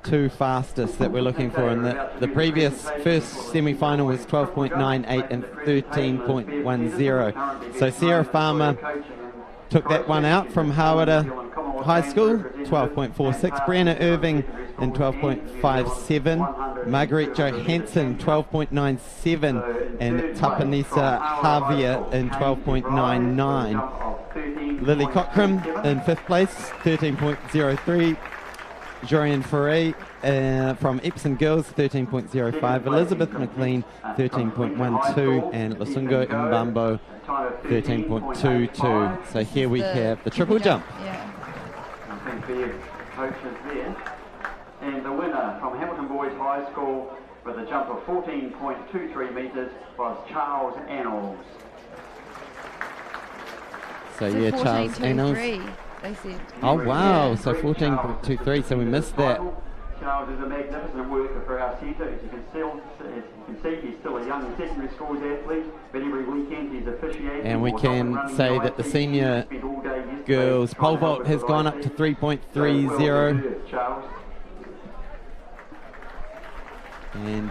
Speaker 6: two fastest that we're looking for. And the previous first semi-final was 12.98 and 13.10. So Sarah Farmer took that one out from Hawera High School, 12.46. Brianna Irving in 12.57. Margaret Johansson, 12.97. And Tapanisa Javier in 12.99. Lily Cockram in 5th place, 13.03. Jorian Ferre from Epsom Girls, 13.05. Elizabeth McLean, 13.12. And Lusungo Mbambo, 13.22. So here we have the triple jump.
Speaker 3: Thank you, coaches there. And the winner from Hamilton Boys High School with a jump of 14.23 metres was Charles Annals.
Speaker 6: So yeah, Charles Annals.
Speaker 7: They said.
Speaker 6: Oh wow, so 14.23, so we missed that.
Speaker 3: Charles is a magnificent worker for our Cheetah. As you can see, he's still a young secondary schools athlete, but every weekend he's officiating.
Speaker 6: And we can say that the senior girls pole vault has gone up to 3.30. And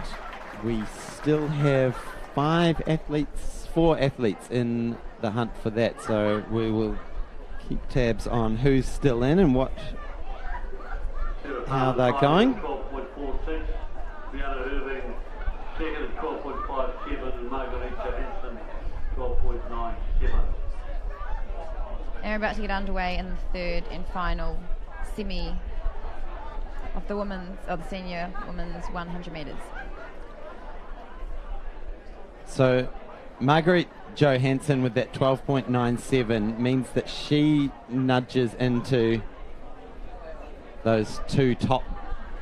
Speaker 6: we still have 4 athletes in the hunt for that, so we will keep tabs on who's still in and how they're going.
Speaker 5: second at 12.57 and Marguerite Johansson 12.97.
Speaker 7: And we're about to get underway in the third and final semi of the senior women's 100 metres.
Speaker 6: So Marguerite Johansson with that 12.97 means that she nudges into those two top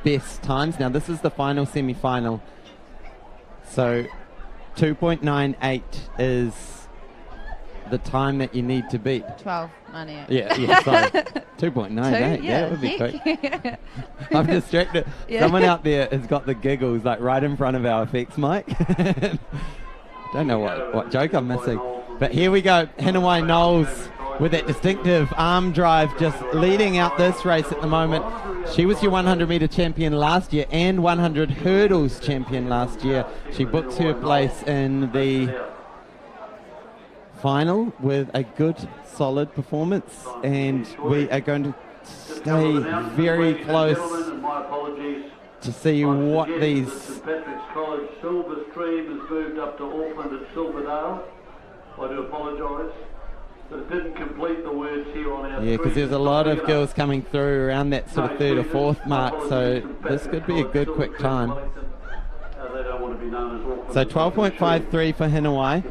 Speaker 6: best times. Now this is the final semi-final, so 2.98 is the time that you need to beat.
Speaker 7: 12.98.
Speaker 6: Yeah, sorry. 2.98, yeah, that would be quick. I'm distracted.
Speaker 7: Yeah.
Speaker 6: Someone out there has got the giggles like right in front of our effects mic. Don't know what joke I'm missing. But here we go, hana-rae Knowles with that distinctive arm drive just leading out this race at the moment. She was your 100 metre champion last year and 100 hurdles champion last year. She books her place in the final with a good, solid performance, and we are going to stay very close to see what these...
Speaker 5: St Patrick's College Silver Stream has moved up to Auckland at Silverdale. I do apologise, but it didn't complete the words here on our
Speaker 6: Yeah, because there's a lot of girls coming through around that sort of third or fourth mark, so this could be a good quick time.
Speaker 5: They don't want to be known as Auckland.
Speaker 6: So 12.53 for hana-rae.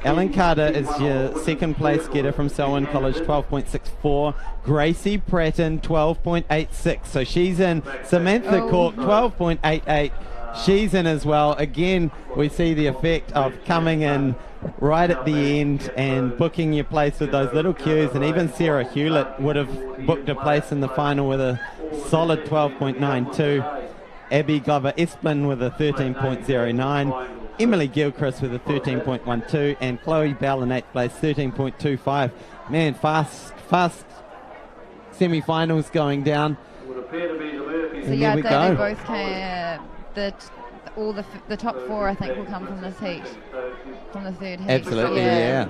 Speaker 6: Ellen Carter is your second place getter from Selwyn College, 12.64. Gracie Pratton, 12.86. So she's in. Samantha Cork, 12.88. She's in as well. Again, we see the effect of coming in right at the end and booking your place with those little cues. And even Sarah Hewitt would have booked a place in the final with a solid 12.92. Abby Glover Esplin with a 13.09. Emily Gilchrist with a 13.12, and Chloe Bell in 8th place, 13.25. Man, fast semi-finals going down.
Speaker 7: So yeah, they both came. The top four, I think, will come from this heat, from the third heat.
Speaker 6: Absolutely, yeah.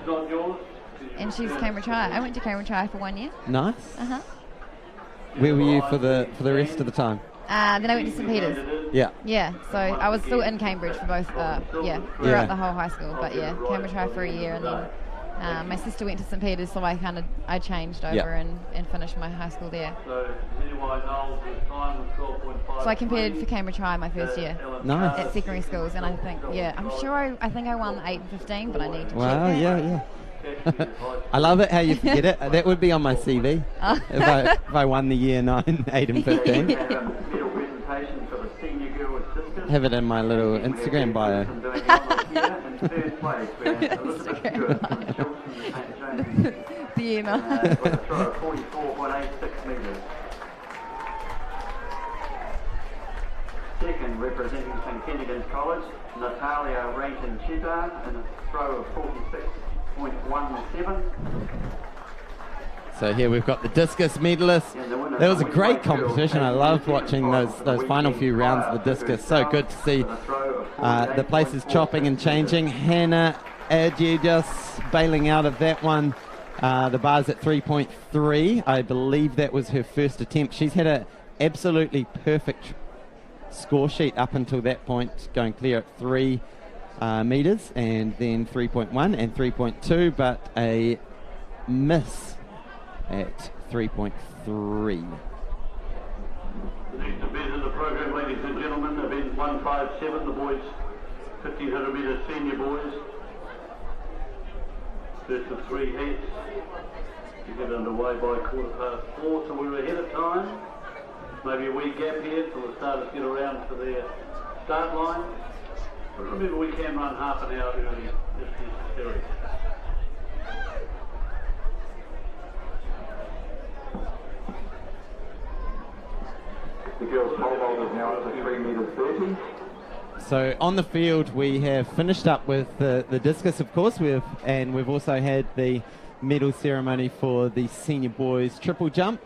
Speaker 7: And she's Cambridge High. I went to Cambridge High for 1 year.
Speaker 6: Nice.
Speaker 7: Uh-huh.
Speaker 6: Where were you for the rest of the time?
Speaker 7: Then I went to St Peter's.
Speaker 6: Yeah.
Speaker 7: Yeah, so I was still in Cambridge for both, throughout the whole high school. But yeah, Cambridge High for a year, and then my sister went to St Peter's, so I changed over and finished my high school there. So I competed for Cambridge High my first year.
Speaker 6: Nice.
Speaker 7: At secondary schools, and I think, I think I won 8 and 15, but I need to check
Speaker 6: Wow,
Speaker 7: that.
Speaker 6: yeah. I love it how you forget it. That would be on my CV if I won the year 9, 8 and 15. Have it in my little Instagram bio.
Speaker 7: The email.
Speaker 3: Second, representing St Kentigern's College, Natalia Rankin Cheetah in a throw of 46.17.
Speaker 6: So here we've got the Discus Medalist. That was a great competition. I loved watching those final few rounds of the discus. So good to see the places chopping and changing. Hannah just bailing out of that one. The bar's at 3.3. I believe that was her first attempt. She's had an absolutely perfect score sheet up until that point, going clear at 3 metres, and then 3.1 and 3.2, but a miss at 3.3.
Speaker 5: The next event in the program, ladies and gentlemen, event 157, the boys 1500 metres senior boys. First of 3 heats. We get underway by 4:15, so we're ahead of time. Maybe a wee gap here till the starters get around to their start line. But remember, we can run half an hour early if necessary.
Speaker 4: The girls' pole vault is now at 3 metres 30.
Speaker 6: So on the field we have finished up with the discus, of course, we've also had the medal ceremony for the senior boys triple jump.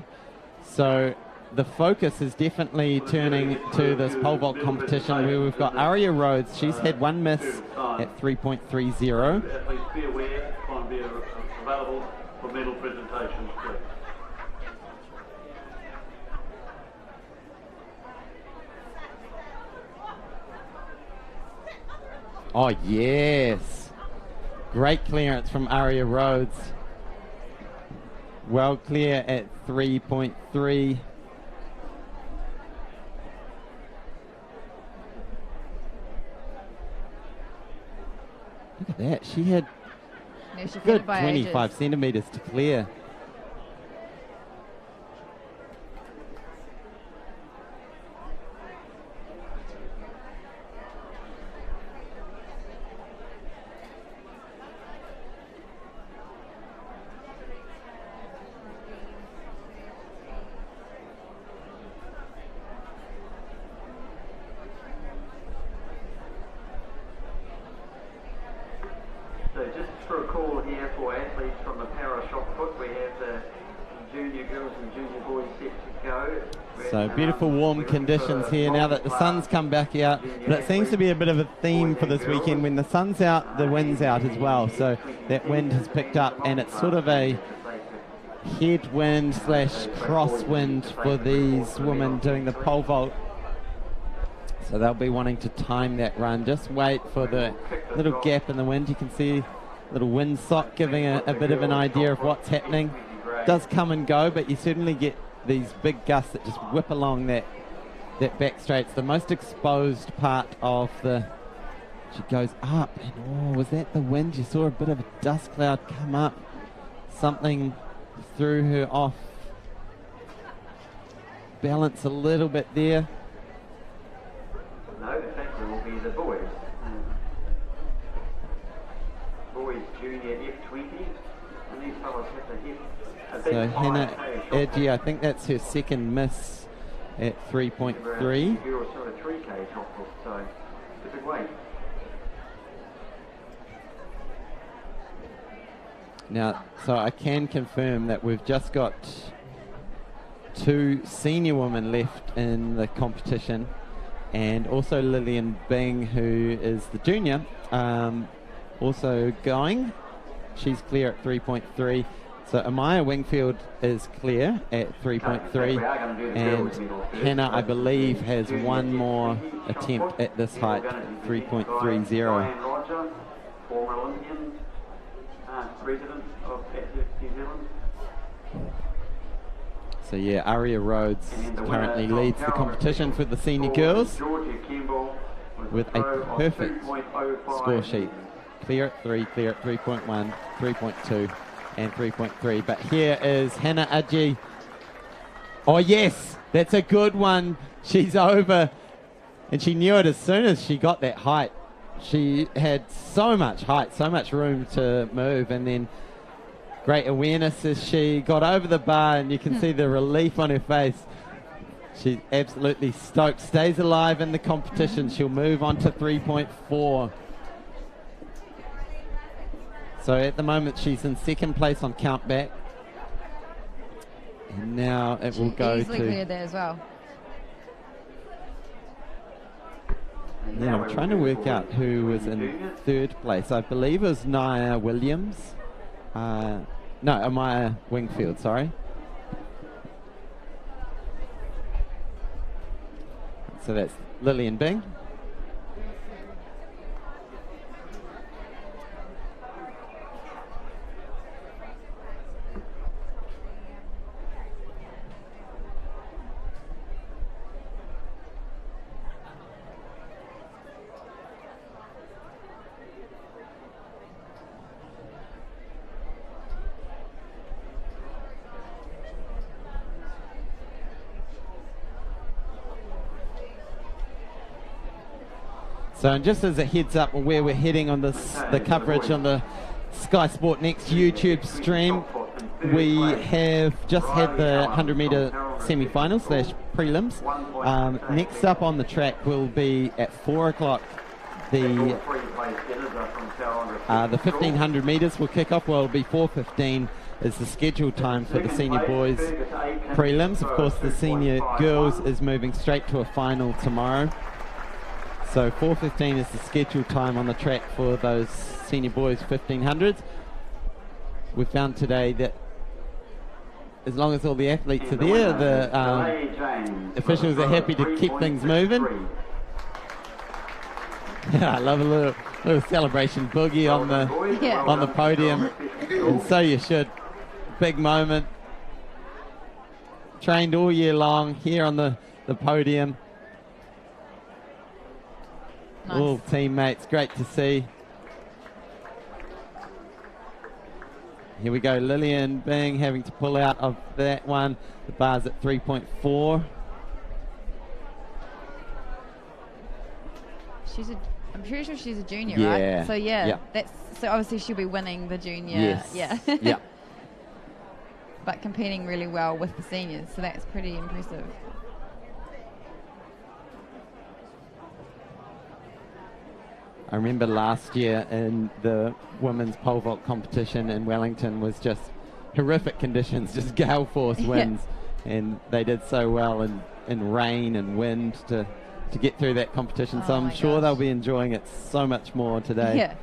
Speaker 6: So the focus is definitely turning to this pole vault competition where we've got Aria Rhodes. She's had one miss at 3.30.
Speaker 5: Please be aware, try and be available for medal presentations, please.
Speaker 6: Oh, yes. Great clearance from Aria Rhodes. Well clear at 3.3. Look at that. She had good 25 centimetres to clear.
Speaker 3: So just for a call here for athletes from the para shot put, we have the junior girls and junior boys set to go.
Speaker 6: So beautiful warm conditions here now that the sun's come back out, but it seems to be a bit of a theme for this weekend. When the sun's out, the wind's out as well, so that wind has picked up, and it's sort of a headwind / crosswind for these women doing the pole vault. So they'll be wanting to time that run. Just wait for the little gap in the wind. You can see a little wind sock giving a bit of an idea of what's happening. Does come and go, but you certainly get these big gusts that just whip along that back straight. It's the most exposed part of the... She goes up, and oh, was that the wind? You saw a bit of a dust cloud come up. Something threw her off balance a little bit there.
Speaker 3: No, in fact, it will be the boys. Boys junior F20, and these fellows have to hit a big
Speaker 6: So hana-rae, I think that's her second miss at 3.3.
Speaker 3: You're sort of 3K top hook, so it's a big weight.
Speaker 6: Now, so I can confirm that we've just got 2 senior women left in the competition, and also Lillian Bing, who is the junior, also going. She's clear at 3.3. So Amaya Wingfield is clear at 3.3, and Hannah, I believe, has one more attempt at this height, 3.30.
Speaker 3: Roger, former Olympian, resident of New Zealand.
Speaker 6: So yeah, Aria Rhodes currently leads the competition for the senior girls with a perfect score sheet. Clear at 3, clear at 3.1, 3.2 and 3.3. But here is hana-rae. Oh yes, that's a good one. She's over, and she knew it as soon as she got that height. She had so much height, so much room to move, and then great awareness as she got over the bar, and you can see the relief on her face. She's absolutely stoked. Stays alive in the competition. She'll move on to 3.4. So at the moment she's in second place on countback. And now it will go
Speaker 7: easily
Speaker 6: to...
Speaker 7: cleared there as well.
Speaker 6: Yeah, I'm trying to work out who was in third place. I believe it was Nia Williams. No, Amaya Wingfield, sorry. So that's Lillian Bing. So, and just as a heads up of where we're heading on this, the coverage on the Sky Sport Next YouTube stream, we have just had the 100-metre semi-finals / prelims. Next up on the track will be at 4 o'clock. The 1500 metres will kick off. Well, it'll be 4:15 is the scheduled time for the senior boys prelims. Of course, the senior girls is moving straight to a final tomorrow. So 4:15 is the scheduled time on the track for those senior boys 1500s. We found today that as long as all the athletes are there, the officials are happy to keep things moving. I love a Little celebration boogie on the podium, and so you should. Big moment. Trained all year long here on the podium.
Speaker 7: Nice.
Speaker 6: All teammates, great to see. Here we go, Lillian Bing having to pull out of that one. The bar's at 3.4.
Speaker 7: I'm pretty sure she's a junior,
Speaker 6: Yeah.
Speaker 7: right? So yeah,
Speaker 6: Yeah.
Speaker 7: so obviously she'll be winning the junior.
Speaker 6: Yes.
Speaker 7: Yeah.
Speaker 6: Yeah.
Speaker 7: But competing really well with the seniors, so that's pretty impressive.
Speaker 6: I remember last year in the women's pole vault competition in Wellington was just horrific conditions, just gale force winds, and they did so well in rain and wind to get through that competition. So I'm sure they'll be enjoying it so much more today.
Speaker 7: Yeah.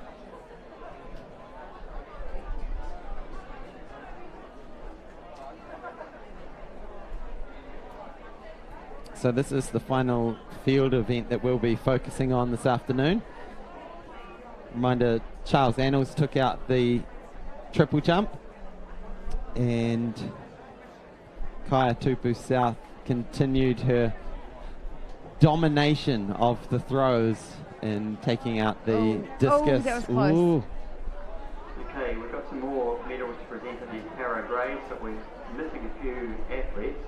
Speaker 6: So this is the final field event that we'll be focusing on this afternoon. Reminder, Charles Annals took out the triple jump, and Kaya Tupu South continued her domination of the throws and taking out the discus.
Speaker 7: That was close.
Speaker 6: Ooh.
Speaker 3: Okay, we've got some more medals to present in the para grades, but we're missing a few athletes.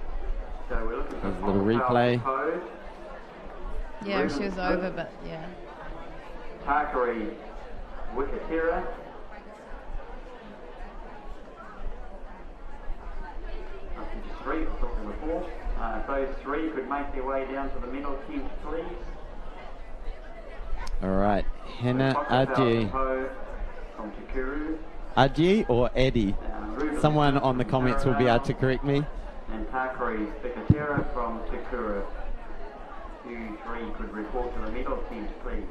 Speaker 3: So we're looking for
Speaker 6: There's a little replay.
Speaker 3: Code.
Speaker 7: Yeah, she was over, but yeah.
Speaker 3: Takari Wikatera. Just three, we're talking before. Those three could make their way down to the medal tent, please.
Speaker 6: All right, hana-rae.
Speaker 3: From Tikuru.
Speaker 6: Aji or Eddie? Someone on the comments will be able to correct me.
Speaker 3: And Takari Wikatera from Tikuru. You three could report to the medal tent, please.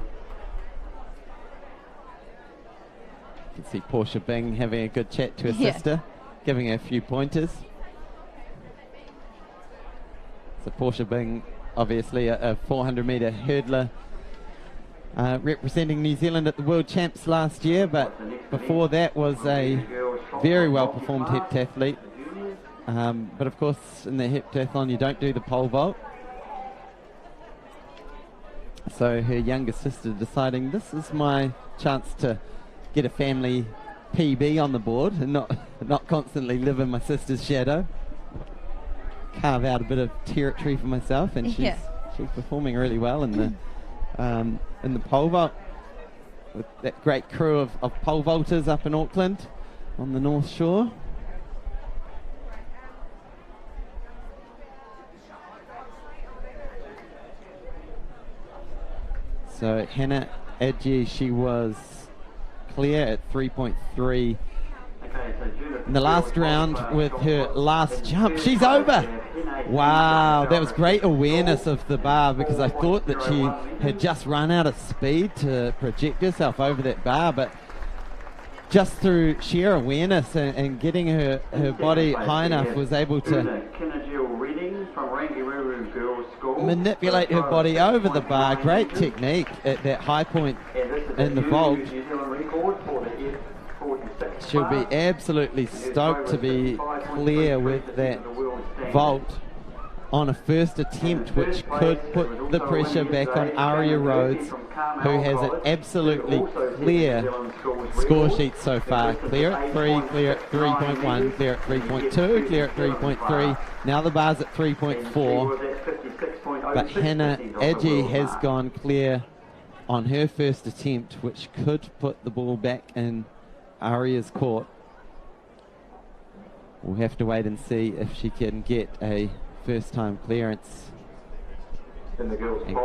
Speaker 6: You can see Portia Bing having a good chat to her sister, giving her a few pointers. So Portia Bing, obviously a 400-metre hurdler, representing New Zealand at the World Champs last year, but before that was a very well-performed heptathlete. But of course, in the heptathlon, you don't do the pole vault. So her younger sister deciding this is my chance to get a family PB on the board and not constantly live in my sister's shadow. Carve out a bit of territory for myself, and she's performing really well in the pole vault with that great crew of pole vaulters up in Auckland on the North Shore. So hana-rae, she was clear at 3.3 in the last round with her last jump. She's over. Wow, that was great awareness of the bar, because I thought that she had just run out of speed to project herself over that bar, but just through sheer awareness and getting her body high enough was able to manipulate her body over the bar. Great technique at that high point in the vault. She'll be absolutely stoked to be clear with that vault on a first attempt, which could put the pressure back on Aria Rhodes, who has an absolutely clear score sheet so far. Clear at 3, clear at 3.1, clear at 3.2, clear at 3.3. Now the bar's at 3.4. But hana-rae has gone clear on her first attempt, which could put the ball back in Aria's court. We'll have to wait and see if she can get a first-time clearance and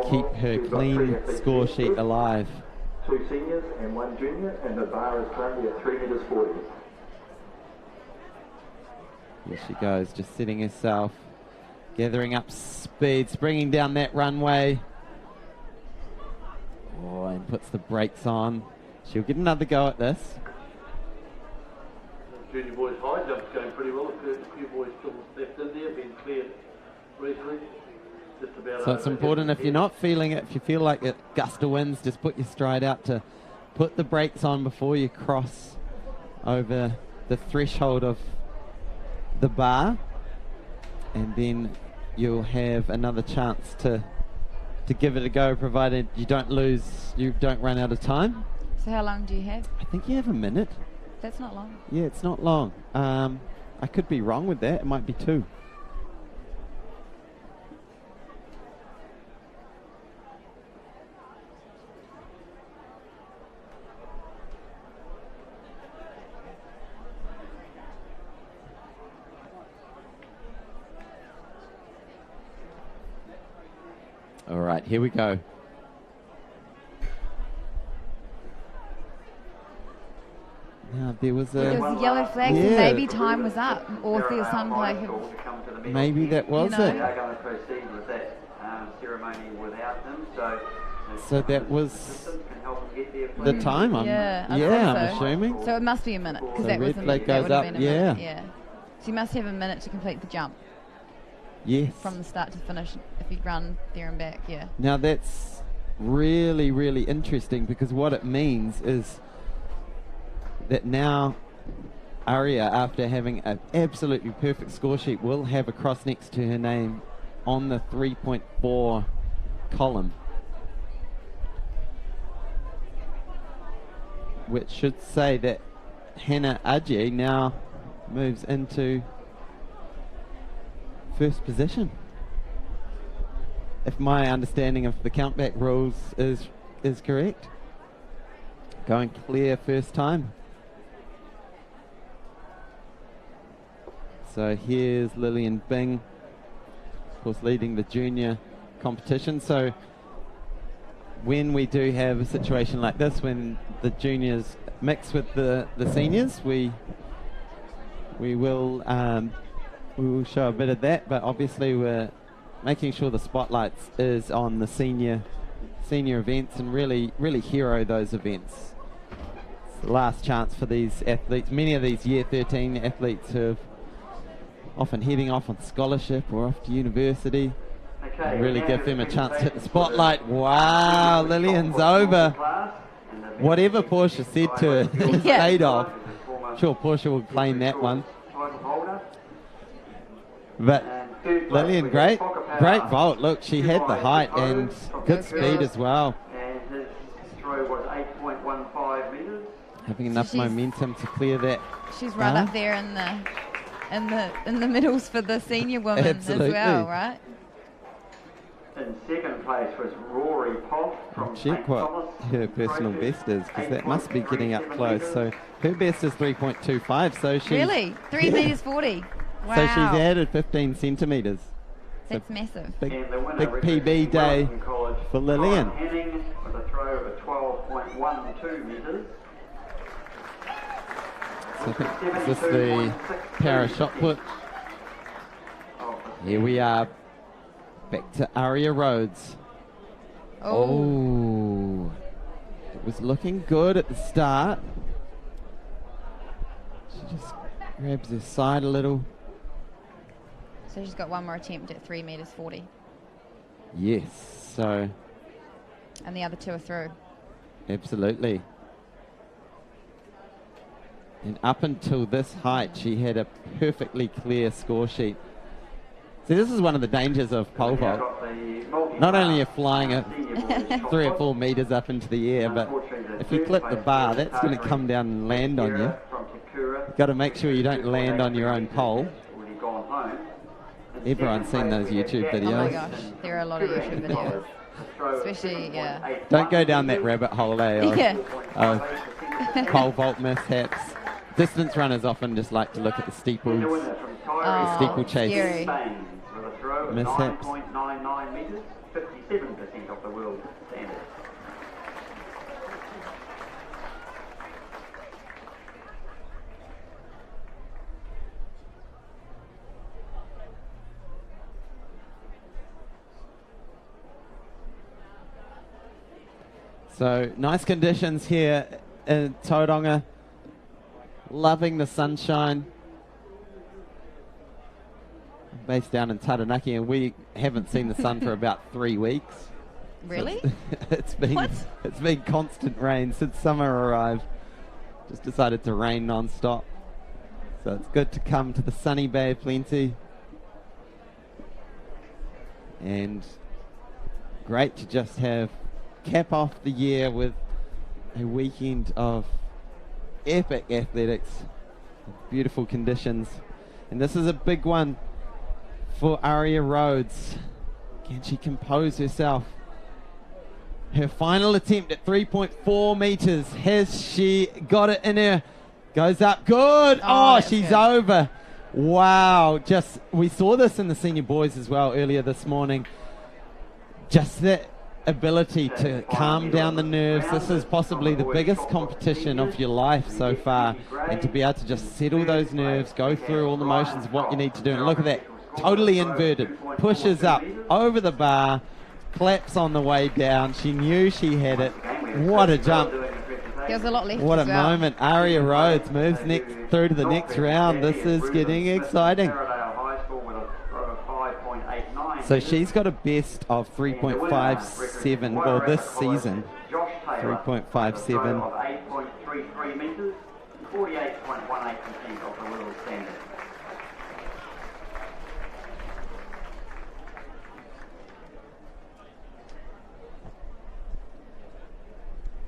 Speaker 6: keep her clean score sheet alive.
Speaker 4: 2 seniors and 1 junior, and the bar is currently at 3 meters 40.
Speaker 6: Here she goes, just setting herself, gathering up speed, springing down that runway. Oh, and puts the brakes on. She'll get another go at this.
Speaker 5: Junior boys high jump's going pretty well. A few boys still left in there, being cleared recently. Just about
Speaker 6: so it's important, if you're not feeling it, if you feel like a gust of winds, just put your stride out to put the brakes on before you cross over the threshold of the bar, and then you'll have another chance to give it a go, provided you don't run out of time.
Speaker 7: So how long do you have?
Speaker 6: I think you have a minute.
Speaker 7: That's not long.
Speaker 6: Yeah, it's not long. I could be wrong with that. It might be 2. All right, here we go. Now, there was
Speaker 7: There was a yellow flag, so maybe time was up, or if there was some like
Speaker 6: maybe that was
Speaker 7: You know.
Speaker 6: it.
Speaker 3: They are going to proceed with that ceremony without them,
Speaker 6: So that was
Speaker 3: assistance can help them get there.
Speaker 6: the time. I'm
Speaker 7: I
Speaker 6: I'm
Speaker 7: think so.
Speaker 6: assuming.
Speaker 7: So it must be a minute, because
Speaker 6: So
Speaker 7: that
Speaker 6: red
Speaker 7: was
Speaker 6: flag
Speaker 7: that
Speaker 6: goes
Speaker 7: would have
Speaker 6: up,
Speaker 7: been a minute.
Speaker 6: yeah.
Speaker 7: Yeah. So you must have a minute to complete the jump
Speaker 6: Yes.
Speaker 7: from the start to finish if you run there and back. Yeah.
Speaker 6: Now that's really, really interesting, because what it means is that now Aria, after having an absolutely perfect score sheet, will have a cross next to her name on the 3.4 column, which should say that hana-rae now moves into first position, if my understanding of the countback rules is correct. Going clear first time. So here's Lillian Bing, of course, leading the junior competition. So when we do have a situation like this, when the juniors mix with the seniors, we will show a bit of that, but obviously we're making sure the spotlights is on the senior events and really hero those events. It's the last chance for these athletes, many of these year 13 athletes who have often heading off on scholarship or off to university, and really give them a chance to hit the spotlight. Wow, Lillian's over. Whatever Portia said to her is paid off. I'm sure Portia will claim that one. But Lillian, great vault. Look, she had the height and good speed as well.
Speaker 3: And his throw was 8.15 metres.
Speaker 6: Having enough momentum to clear that.
Speaker 7: She's right up there in the middles for the senior women
Speaker 6: Absolutely.
Speaker 7: as well, right?
Speaker 3: In second place was Rory Poff from
Speaker 6: Check
Speaker 3: St.
Speaker 6: what
Speaker 3: Thomas.
Speaker 6: her personal best is, because that must be getting up close. So her best is 3.25. So she's
Speaker 7: Really? 3 metres 40. Wow.
Speaker 6: So she's added 15 centimetres.
Speaker 7: That's massive.
Speaker 6: Big,
Speaker 3: And the winner,
Speaker 6: big
Speaker 3: Richardson,
Speaker 6: PB day
Speaker 3: Wellington College,
Speaker 6: for Lillian.
Speaker 3: Brian Henning with a throw of 12.12 metres.
Speaker 6: So I think, is this the para shot put? Here we are, back to Aria Rhodes. Oh, it was looking good at the start. She just grabs her side a little.
Speaker 7: So she's got one more attempt at 3 metres 40.
Speaker 6: Yes, so
Speaker 7: And the other two are through.
Speaker 6: absolutely. And up until this height, she had a perfectly clear score sheet. See, this is one of the dangers of pole vault. Not only are you flying 3 or 4 metres up into the air, but if you clip the bar, that's going to come down and land on you. You've got to make sure you don't land on your own pole. Everyone's seen those YouTube videos.
Speaker 7: Oh my gosh, there are a lot of YouTube videos. Especially, yeah.
Speaker 6: Don't go down that rabbit hole,
Speaker 7: Yeah.
Speaker 6: Pole vault mishaps. Distance runners often just like to look at the steeples,
Speaker 7: Oh,
Speaker 6: steeplechase
Speaker 7: scary.
Speaker 3: With a throw of
Speaker 6: mishaps.
Speaker 3: 9.99 metres, 57% of the world standard.
Speaker 6: So nice conditions here in Tauranga. Loving the sunshine. Based down in Taranaki, and we haven't seen the sun for about 3 weeks.
Speaker 7: Really?
Speaker 6: It's
Speaker 7: What?
Speaker 6: been constant rain since summer arrived. Just decided to rain non-stop. So it's good to come to the sunny Bay of Plenty. And great to just cap off the year with a weekend of epic athletics, beautiful conditions. And this is a big one for Aria Rhodes. Can she compose herself? Her final attempt at 3.4 meters. Has she got it in her? Goes up. Good. Oh, she's
Speaker 7: good.
Speaker 6: over. Wow. We saw this in the senior boys as well earlier this morning. Just that ability to calm down the nerves. This is possibly the biggest competition of your life so far. And to be able to just settle those nerves, go through all the motions of what you need to do. And look at that. Totally inverted. Pushes up over the bar. Claps on the way down. She knew she had it. What a jump.
Speaker 7: There was a lot left.
Speaker 6: What a
Speaker 7: as well.
Speaker 6: moment. Aria Rhodes moves through to the next round. This is getting exciting. So she's got a best of 3.57, well, this season. 3.57.
Speaker 3: 8.33 metres, 48.18% of the world standard.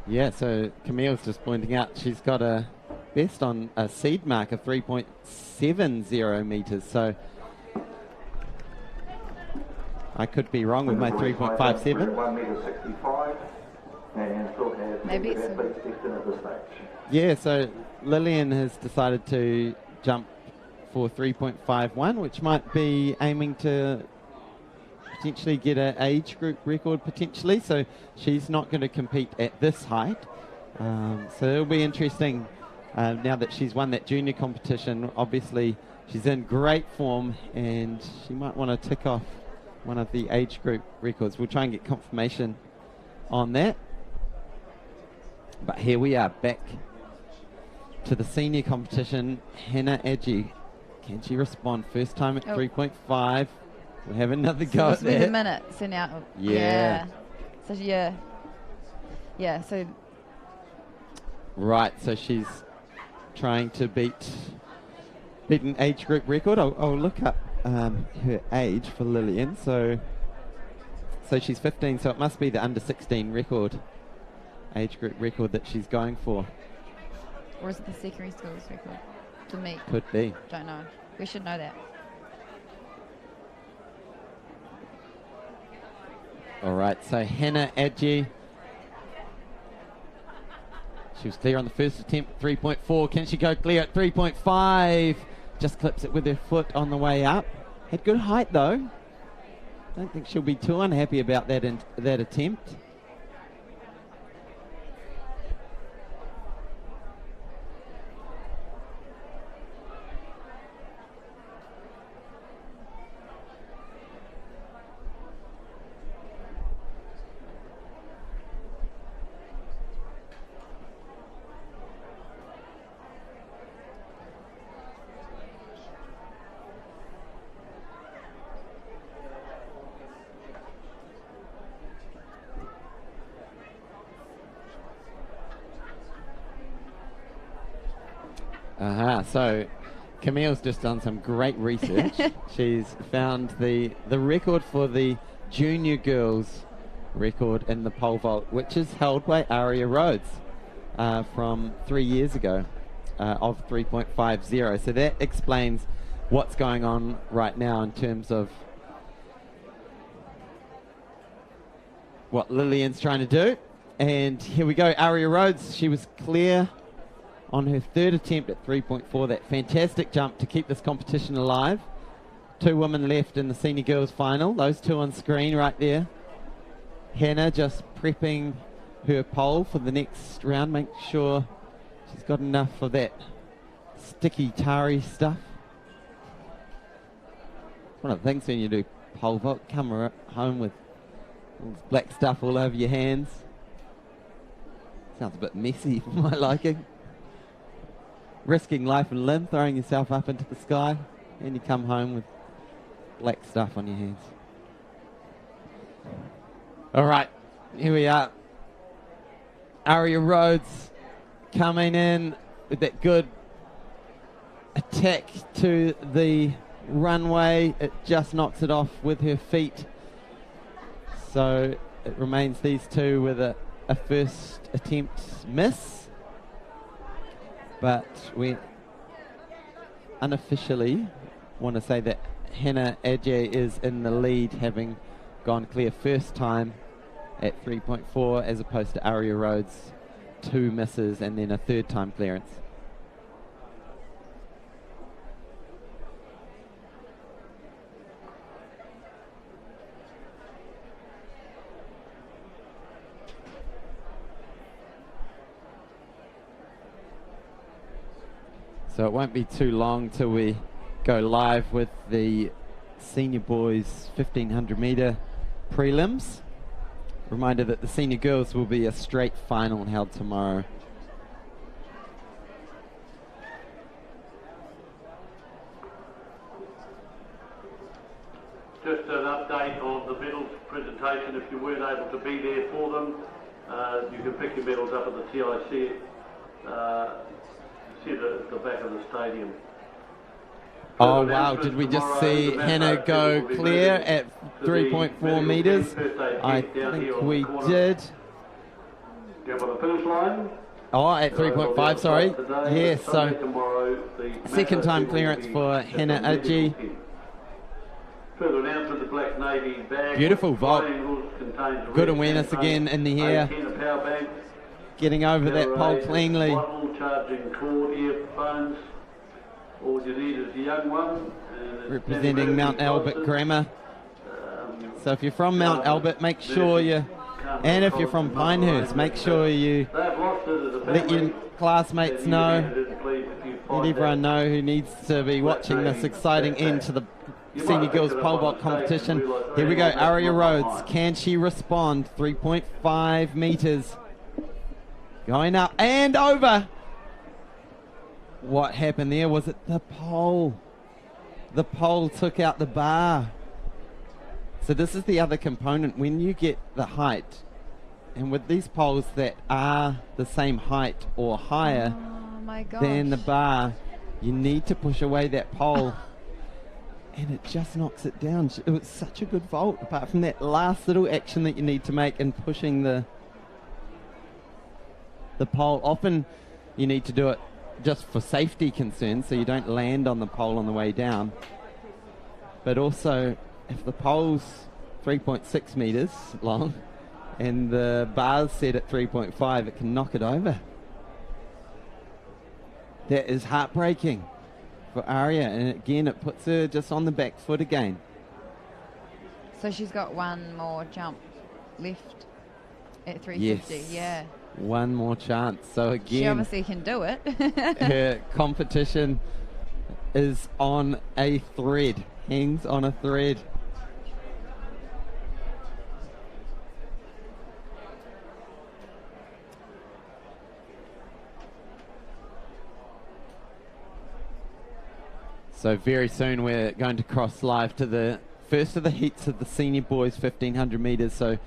Speaker 6: Yeah, so Camille's just pointing out she's got a best on a seed mark of 3.70 metres. So I could be wrong with my 3.57.
Speaker 4: 1 metre 65, and still have
Speaker 7: Maybe it's
Speaker 4: athletes left in at this stage.
Speaker 6: Yeah, so Lillian has decided to jump for 3.51, which might be aiming to potentially get an age group record potentially. So she's not going to compete at this height. So it'll be interesting now that she's won that junior competition. Obviously, she's in great form, and she might want to tick off one of the age group records. We'll try and get confirmation on that. But here we are back to the senior competition. hana-rae, can she respond? First time at 3.5. We'll have another go at that.
Speaker 7: A minute. So now,
Speaker 6: Yeah.
Speaker 7: So yeah. So
Speaker 6: Right. So she's trying to beat an age group record. I'll look up her age for Lillian. So she's 15. So it must be the under 16 record, age group record that she's going for.
Speaker 7: or is it the secondary schools record to meet?
Speaker 6: Could be.
Speaker 7: Don't know. We should know that.
Speaker 6: All right, so hana-rae. She was clear on the first attempt, 3.4. Can she go clear at 3.5? Just clips it with her foot on the way up. Had good height, though. Don't think she'll be too unhappy about that attempt. So Camille's just done some great research. She's found the record for the junior girls record in the pole vault, which is held by Aria Rhodes from 3 years ago of 3.50. So that explains what's going on right now in terms of what Lillian's trying to do. And here we go, Aria Rhodes. She was clear on her third attempt at 3.4, that fantastic jump to keep this competition alive. 2 women left in the senior girls final, those 2 on screen right there. Hannah just prepping her pole for the next round, make sure she's got enough of that sticky tarry stuff. One of the things when you do pole vault, come home with all this black stuff all over your hands. Sounds a bit messy for my liking. Risking life and limb, throwing yourself up into the sky, and you come home with black stuff on your hands. All right, Here we are. Aria Rhodes coming in with that good attack to the runway. It just knocks it off with her feet. So it remains these two with a first attempt miss. But we unofficially want to say that hana-rae is in the lead, having gone clear first time at 3.4, as opposed to Aria Rhodes, 2 misses and then a third time clearance. So it won't be too long till we go live with the senior boys 1500 metre prelims. Reminder that the senior girls will be a straight final held tomorrow.
Speaker 5: Just an update on the medals presentation. If you weren't able to be there for them, you can pick your medals up at the TIC. See the back of the stadium.
Speaker 6: Oh wow, did we just see Hannah go clear at 3.4 metres? I think we did.
Speaker 5: Go by the finish line.
Speaker 6: Oh, at 3.5, sorry. Yes, so second time clearance for hana-rae.
Speaker 5: Further announcement, the Black Navy bag.
Speaker 6: Beautiful vault. Good awareness again in the air. Getting over that pole cleanly.
Speaker 5: Charging cord, earphones. All you need is a young one.
Speaker 6: Representing Mount Albert Grammar. So if you're from Mount Albert, make sure you, and if you're from Pinehurst, make sure you let your classmates know, let everyone know who needs to be watching this exciting end to the senior girls pole vault competition. Here we go, Aria Rhodes. Can she respond? 3.5 metres. Going up and over. What happened there? Was it the pole? The pole took out the bar. So this is the other component. When you get the height, and with these poles that are the same height or higher than the bar, you need to push away that pole. And it just knocks it down. It was such a good vault, apart from that last little action that you need to make in pushing the pole. Often you need to do it just for safety concerns, so you don't land on the pole on the way down. But also, if the pole's 3.6 metres long and the bar's set at 3.5, it can knock it over. That is heartbreaking for Aria, and again, it puts her just on the back foot again.
Speaker 7: So she's got one more jump left at 350,
Speaker 6: yes.
Speaker 7: Yeah.
Speaker 6: One more chance. So again,
Speaker 7: she obviously can do it.
Speaker 6: Her competition is on a thread, hangs on a thread. So very soon we're going to cross live to the first of the heats of the senior boys 1500 metres. So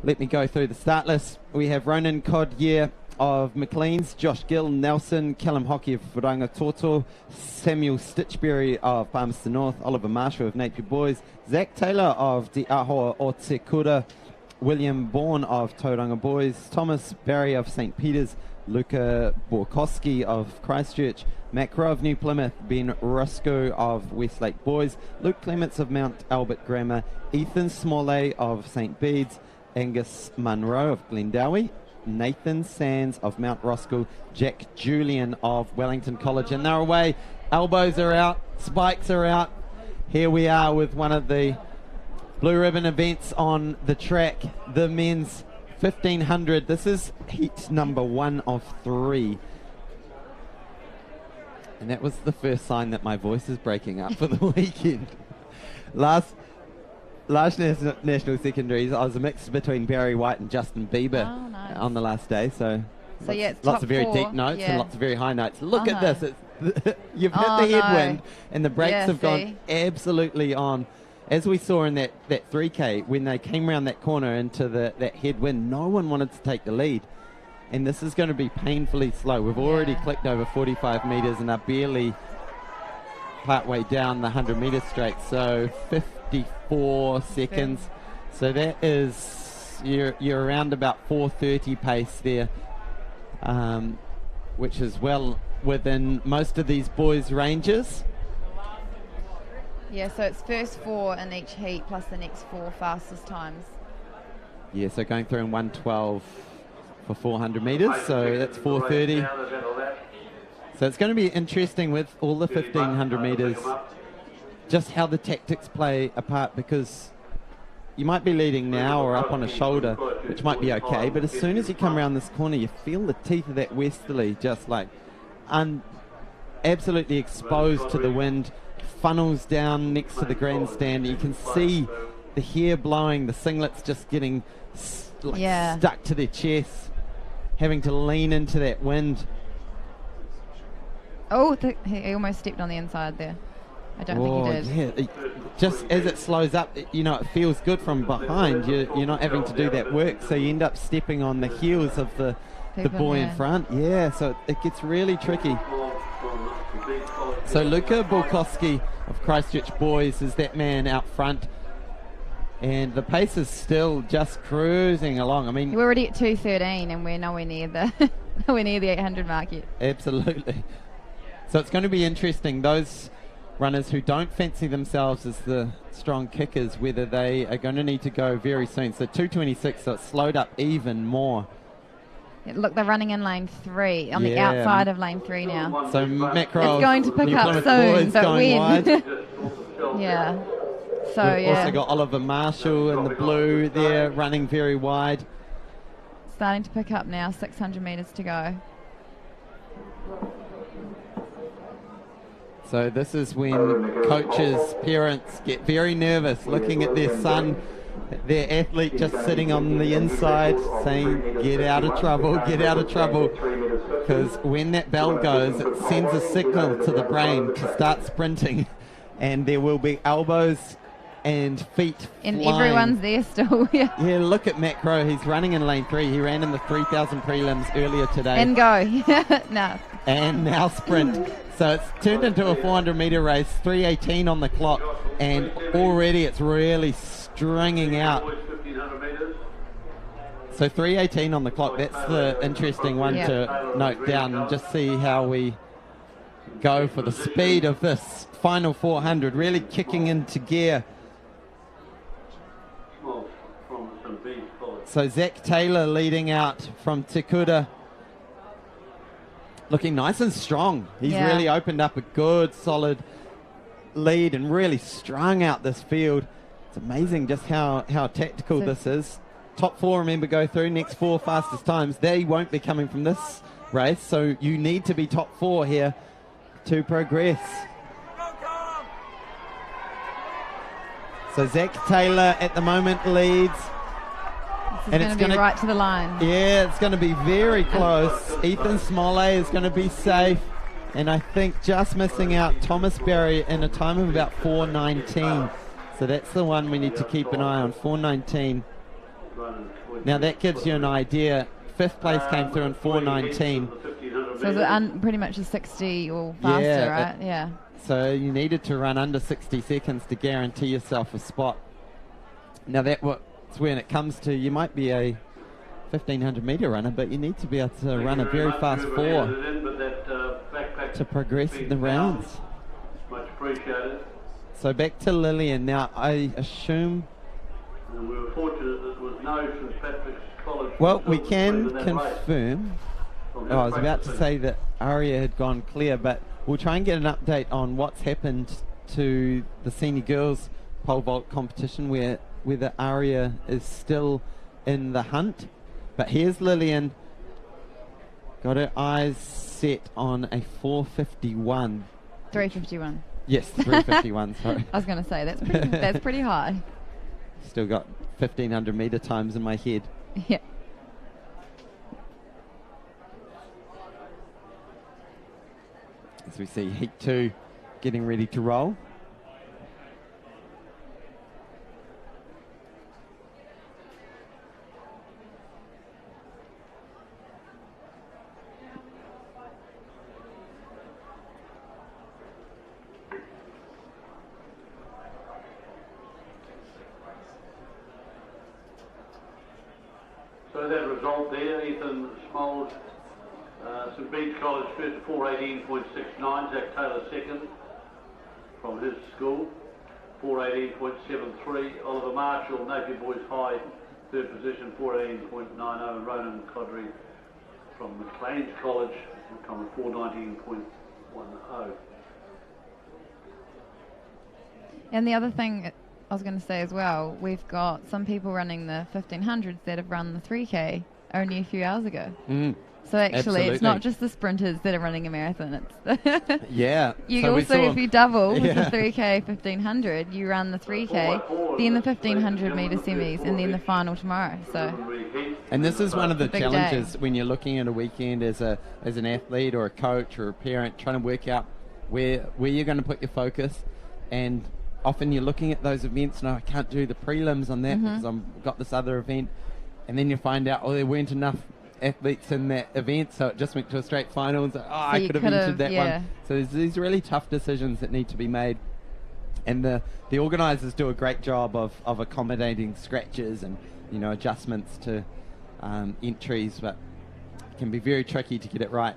Speaker 6: let me go through the start list. We have Ronan Codyer of McLean's, Josh Gill, Nelson, Callum Hockey of Rangatoto, Samuel Stitchberry of Palmerston North, Oliver Marshall of Napier Boys, Zach Taylor of Te Aho o Te Kura, William Bourne of Tauranga Boys, Thomas Barry of St. Peter's, Luca Borkowski of Christchurch, Mac Rowe of New Plymouth, Ben Rusco of Westlake Boys, Luke Clements of Mount Albert Grammar, Ethan Smollett of St. Bede's, Angus Munro of Glendowie, Nathan Sands of Mount Roskill, Jack Julian of Wellington College, and they're away. Elbows are out, spikes are out. Here we are with one of the blue ribbon events on the track, the men's 1500. This is heat number 1 of 3. And that was the first sign that my voice is breaking up for the weekend. Last national secondaries, I was a mix between Barry White and Justin Bieber on the last day. So
Speaker 7: yeah,
Speaker 6: lots of very deep notes and lots of very high notes. Look at this. You've hit the headwind and the brakes have gone absolutely on. as we saw in that 3K, when they came around that corner into that headwind, no one wanted to take the lead. And this is going to be painfully slow. We've already clicked over 45 metres and are barely partway down the 100 metre straight. So 54 seconds. So that is, you're around about 4:30 pace there, which is well within most of these boys' ranges.
Speaker 7: Yeah, so it's first 4 in each heat plus the next 4 fastest times.
Speaker 6: Yeah, so going through in 1:12 for 400 metres, so that's 4:30. So it's going to be interesting with all the 1500 metres, just how the tactics play a part, because you might be leading now or up on a shoulder, which might be okay, but as soon as you come around this corner, you feel the teeth of that westerly just like absolutely exposed to the wind, funnels down next to the grandstand. You can see the hair blowing, the singlets just getting stuck to their chests, having to lean into that wind.
Speaker 7: Oh, he almost stepped on the inside there. I don't think he did.
Speaker 6: Yeah, just as it slows up, you know, it feels good from behind. You're not having to do that work, so you end up stepping on the heels of the boy in front. Yeah, so it gets really tricky. So Luka Bulkowski of Christchurch Boys is that man out front. And the pace is still just cruising along. I mean,
Speaker 7: we're already at 2:13 and we're nowhere near the 800 mark yet.
Speaker 6: Absolutely. So it's going to be interesting. Those runners who don't fancy themselves as the strong kickers, whether they are going to need to go very soon. So 2:26, so it's slowed up even more.
Speaker 7: Yeah, look, they're running in lane 3, on the outside of lane 3 now.
Speaker 6: So macro.
Speaker 7: It's going to pick up soon, but when? Yeah. So
Speaker 6: We've also got Oliver Marshall in the blue there, running very wide.
Speaker 7: Starting to pick up now, 600 metres to go.
Speaker 6: So this is when coaches, parents get very nervous looking at their son, their athlete just sitting on the inside saying, get out of trouble, get out of trouble. Because when that bell goes, it sends a signal to the brain to start sprinting, and there will be elbows and feet
Speaker 7: and
Speaker 6: flying.
Speaker 7: Everyone's there still. Yeah,
Speaker 6: look at Matt Crowe. He's running in lane 3. He ran in the 3,000 prelims earlier today.
Speaker 7: And go. No.
Speaker 6: And now sprint. So it's turned into a 400 metre race, 3:18 on the clock, and already it's really stringing out. So 3:18 on the clock, that's the interesting one to note down, and just see how we go for the speed of this final 400, really kicking into gear. So Zach Taylor leading out from Te Kura, looking nice and strong. He's really opened up a good, solid lead and really strung out this field. It's amazing just how tactical this is. Top 4, remember, go through. Next 4 fastest times, they won't be coming from this race, so you need to be top 4 here to progress. So Zach Taylor at the moment leads.
Speaker 7: And it's going to be right to the line.
Speaker 6: Yeah, it's going to be very close. Ethan Smollett is going to be safe. And I think just missing out Thomas Berry in a time of about 4:19. So that's the one we need to keep an eye on, 4:19. Now that gives you an idea. 5th place came through in 4:19.
Speaker 7: So is it pretty much a 60 or faster, right?
Speaker 6: So you needed to run under 60 seconds to guarantee yourself a spot. Now that's when it comes to, you might be a 1500 metre runner, but you need to be able to run a very fast 4 to progress in the rounds.
Speaker 5: Much appreciated.
Speaker 6: So back to Lillian. Now I assume...
Speaker 5: And we were fortunate that there was no St Patrick's College...
Speaker 6: Well, we can confirm... I was about to say that Aria had gone clear, but we'll try and get an update on what's happened to the senior girls pole vault competition, whether Aria is still in the hunt. But here's Lillian, got her eyes set on a 4:51.
Speaker 7: 3:51.
Speaker 6: Yes, 3:51. Sorry.
Speaker 7: I was going to say that's pretty high.
Speaker 6: Still got 1500 metre times in my head.
Speaker 7: Yeah.
Speaker 6: As we see heat 2 getting ready to roll.
Speaker 5: So that result there, Ethan Smolls, St Bede's College first at 4:18.69, Zach Taylor second from his school, 4:18.73. Oliver Marshall, Napier Boys High, third position, 4:18.90, and Ronan Codry from McLean's College, come at 4:19.10.
Speaker 7: And the other thing I was going to say as well, we've got some people running the 1500s that have run the 3K only a few hours ago. So actually,
Speaker 6: Absolutely.
Speaker 7: it's not just the sprinters that are running a marathon. It's
Speaker 6: Yeah.
Speaker 7: you
Speaker 6: so we
Speaker 7: also,
Speaker 6: saw-
Speaker 7: if you double with the 3K 1500, you run the 3K, then the 1500 metre semis, and then the final tomorrow. So
Speaker 6: And this is one of the
Speaker 7: Big
Speaker 6: challenges when you're looking at a weekend as an athlete or a coach or a parent, trying to work out where you're going to put your focus. And often you're looking at those events, no, I can't do the prelims on that because I've got this other event. And then you find out, there weren't enough athletes in that event, so it just went to a straight final. And so, I could have entered that one. So there's these really tough decisions that need to be made. And the organisers do a great job of accommodating scratches and, adjustments to entries, but it can be very tricky to get it right.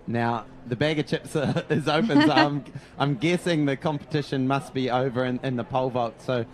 Speaker 6: Now, the bag of chips is open, so I'm guessing the competition must be over in the pole vault. So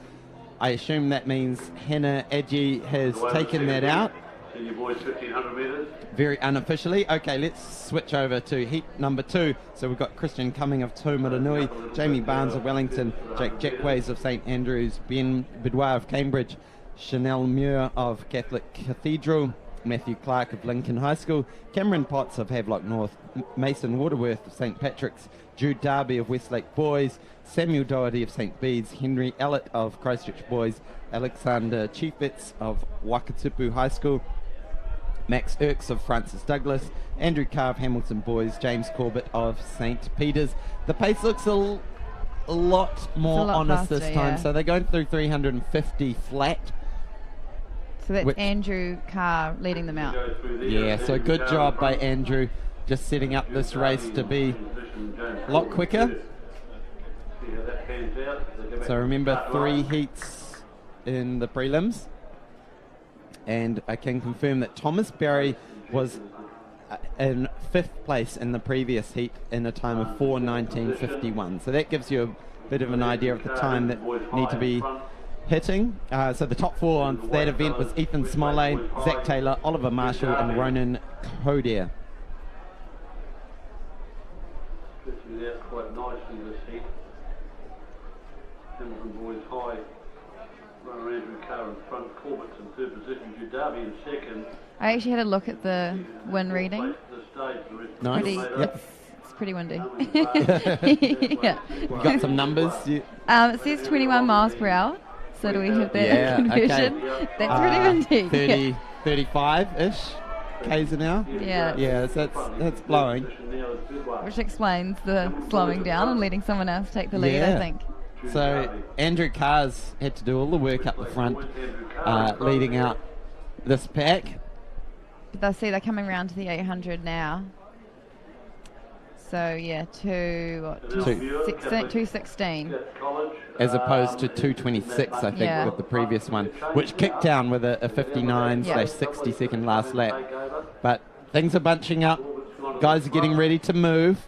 Speaker 6: I assume that means hana-rae has taken that out.
Speaker 5: Senior boys 1500 metres.
Speaker 6: Very unofficially. Okay, let's switch over to heat number 2. So we've got Christian Cumming of Taumaranui, Jamie Barnes of Wellington, Jake Jackways of St Andrews, Ben Bidwar of Cambridge, Chanel Muir of Catholic Cathedral, Matthew Clark of Lincoln High School, Cameron Potts of Havelock North, Mason Waterworth of St Patrick's, Jude Darby of Westlake Boys, Samuel Doherty of St Bede's, Henry Ellett of Christchurch Boys, Alexander Chiefitz of Wakatipu High School, Max Irks of Francis Douglas, Andrew Carr of Hamilton Boys, James Corbett of St Peter's. The pace looks a lot more honest
Speaker 7: faster,
Speaker 6: this time,
Speaker 7: yeah.
Speaker 6: so they're going through 350 flat.
Speaker 7: So that's Andrew Carr leading them out.
Speaker 6: Yeah, so good job by Andrew, just setting up this race to be a lot quicker. So remember, 3 heats in the prelims. And I can confirm that Thomas Berry was in 5th place in the previous heat in a time of 4:19.51. So that gives you a bit of an idea of the time that need to be hitting. So the top 4 on that event was Ethan Smollett, Zach Taylor, Oliver Marshall and Ronan Codere.
Speaker 5: Pitching out quite nicely this heat. Hamilton Boys High, runner Andrew Carr in front, Corbett's in 3rd position, Jude Darby in 2nd.
Speaker 7: I actually had a look at the wind reading.
Speaker 6: Nice.
Speaker 7: Yep. It's pretty windy. Yeah.
Speaker 6: You got some numbers?
Speaker 7: It says 21 miles per hour. So do we have that conversion?
Speaker 6: Okay.
Speaker 7: That's pretty windy.
Speaker 6: 35-ish k's an hour?
Speaker 7: Yeah.
Speaker 6: Yeah, so that's blowing.
Speaker 7: Which explains the slowing down and letting someone else take the lead, I think.
Speaker 6: So Andrew Carr's had to do all the work up the front, leading out this pack.
Speaker 7: But they'll see they're coming around to the 800 now. So yeah, 216.
Speaker 6: As opposed to 226, I think, with the previous one, which kicked down with a 59/60 second last lap. But things are bunching up. Guys are getting ready to move.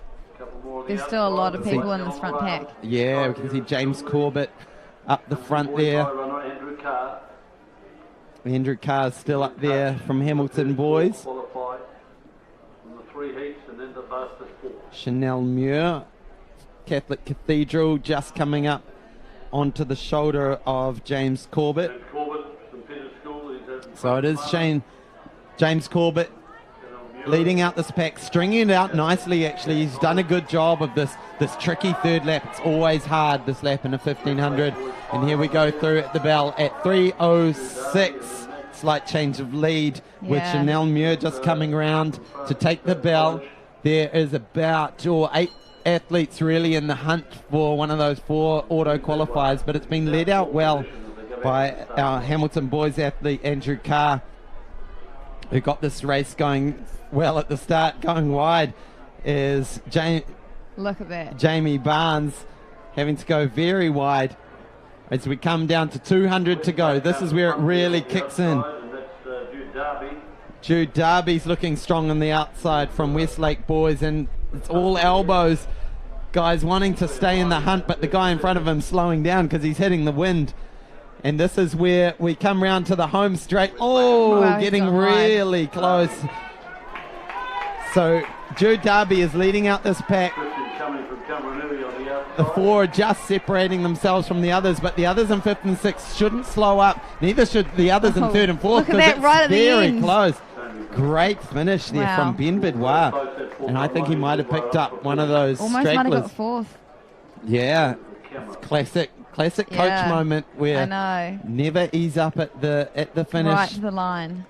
Speaker 7: There's still a lot of people in this front pack.
Speaker 6: Yeah, we can see James Corbett up the front there. Andrew Carr's still up there from Hamilton Boys. Chanel Muir, Catholic Cathedral, just coming up onto the shoulder of James Corbett. So it is James Corbett leading out this pack, stringing it out nicely actually. He's done a good job of this tricky third lap. It's always hard, this lap in a 1500. And here we go through at the bell at 3:06. Slight change of lead with Chanel Muir just coming round to take the bell. There is about 8 athletes really in the hunt for one of those 4 auto qualifiers, but it's been led out well by our Hamilton Boys athlete Andrew Carr, who got this race going well at the start. Going wide is
Speaker 7: Look at that.
Speaker 6: Jamie Barnes having to go very wide as we come down to 200 to go. This is where it really kicks in. Jude Darby's looking strong on the outside from Westlake boys, and it's all elbows. Guys wanting to stay in the hunt, but the guy in front of him slowing down because he's hitting the wind. And this is where we come round to the home straight. Oh,
Speaker 7: wow,
Speaker 6: getting really close. So Jude Darby is leading out this pack. The four are just separating themselves from the others, but the others in 5th and 6th shouldn't slow up. Neither should the others in 3rd and 4th.
Speaker 7: Look at that right at the
Speaker 6: very
Speaker 7: end.
Speaker 6: close. Great finish there from Ben Bidouin. And I think he might have picked up one of those
Speaker 7: Almost
Speaker 6: stragglers.
Speaker 7: might have got 4th.
Speaker 6: Yeah, it's classic coach moment where
Speaker 7: I know.
Speaker 6: never ease up at the finish.
Speaker 7: Right to the line.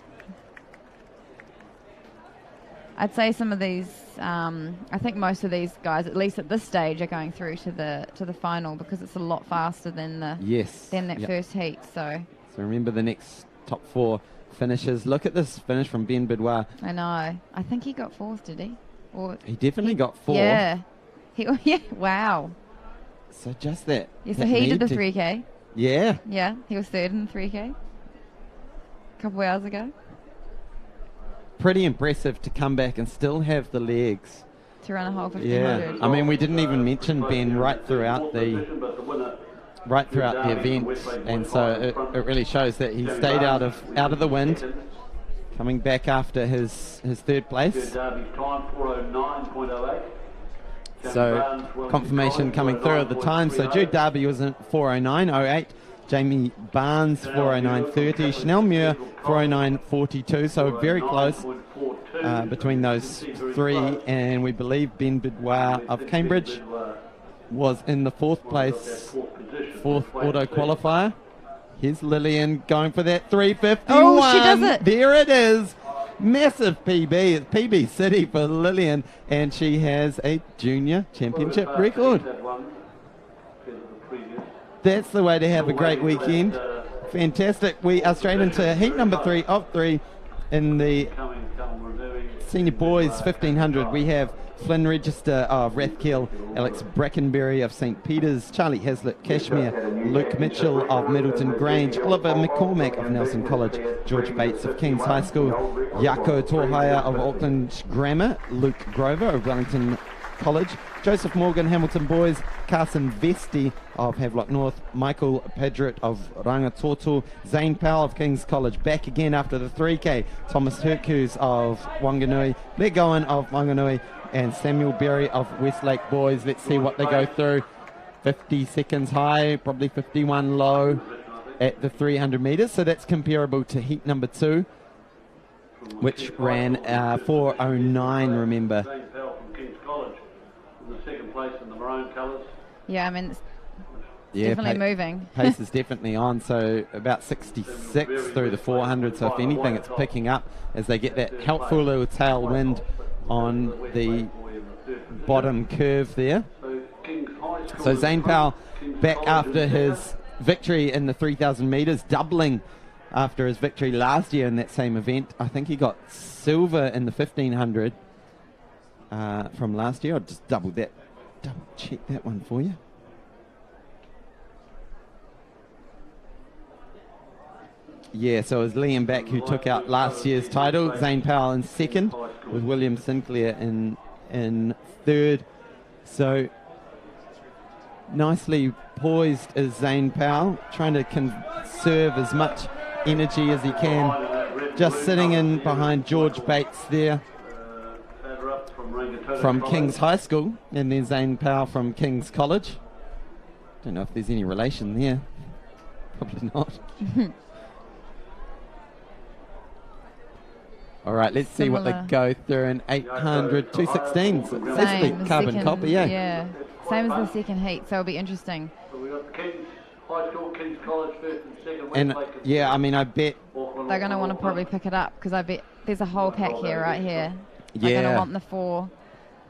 Speaker 7: I'd say some of these, I think most of these guys, at least at this stage, are going through to the final because it's a lot faster than that first heat. So
Speaker 6: remember the next top 4 finishes. Look at this finish from Ben Bidouin.
Speaker 7: I know. I think he got 4th, did he? Or
Speaker 6: he definitely got 4th.
Speaker 7: Yeah. Yeah. Wow.
Speaker 6: So just that.
Speaker 7: Yeah. So he did the 3K.
Speaker 6: Yeah.
Speaker 7: Yeah. He was 3rd in the 3K. A couple hours ago.
Speaker 6: Pretty impressive to come back and still have the legs
Speaker 7: to run a whole 1500.
Speaker 6: Yeah, I mean, we didn't even mention Ben right throughout the event, and so it really shows that he stayed out of the wind, coming back after his 3rd place. So confirmation coming through at the time. So Jude Darby was in 4:09.08. Jamie Barnes 4:09.30, Chanel Muir 4:09.42, so very close between those 3, and we believe Ben Bidouin of Cambridge was in the 4th place, 4th auto qualifier. Here's Lillian going for that 3:51.
Speaker 7: Oh, she does it.
Speaker 6: There it is. Massive PB. It's PB City for Lillian, and she has a junior championship record. That's the way to have a great weekend. Fantastic. We are straight into heat number 3 of 3 in the senior boys 1500. We have Flynn Register of Rathkill, Alex Brackenberry of St. Peter's, Charlie Hazlitt Cashmere, Luke Mitchell of Middleton Grange, Oliver McCormack of Nelson College, George Bates of King's High School, Yako Torhaya of Auckland Grammar, Luke Grover of Wellington College, Joseph Morgan, Hamilton Boys, Carson Vesti of Havelock North, Michael Padrett of Rangatoto, Zane Powell of King's College, back again after the 3K, Thomas Hercules of Wanganui, Blair Gowan of Wanganui, and Samuel Berry of Westlake Boys. Let's see what they go through. 50 seconds high, probably 51 low at the 300 metres, so that's comparable to heat number 2, which ran 4:09, remember.
Speaker 5: The 2nd place in the maroon colours.
Speaker 7: Yeah, I mean, it's definitely moving.
Speaker 6: Pace is definitely on, so about 66 through the 400, so if anything it's picking up as they get that helpful little tailwind on the bottom curve there. So Zane Powell back after his victory in the 3,000 metres, doubling after his victory last year in that same event. I think he got silver in the 1500 from last year. I'll just double check that one for you. Yeah, so it was Liam Back who took out last year's title. Zane Powell in 2nd, with William Sinclair in 3rd. So nicely poised is Zane Powell, trying to conserve as much energy as he can. Just sitting in behind George Bates there from King's High School, and then Zane Powell from King's College. Don't know if there's any relation there. Probably not. All right, let's see what they go through in 800, 216. So that's the carbon copy,
Speaker 7: yeah. Same as the 2nd heat, so it'll be interesting.
Speaker 5: So we got King's High School, King's College 1st and 2nd.
Speaker 6: And yeah, I mean, I bet
Speaker 7: they're going to want to probably pick it up, because I bet there's a whole pack here, right here. They're going to want the 4.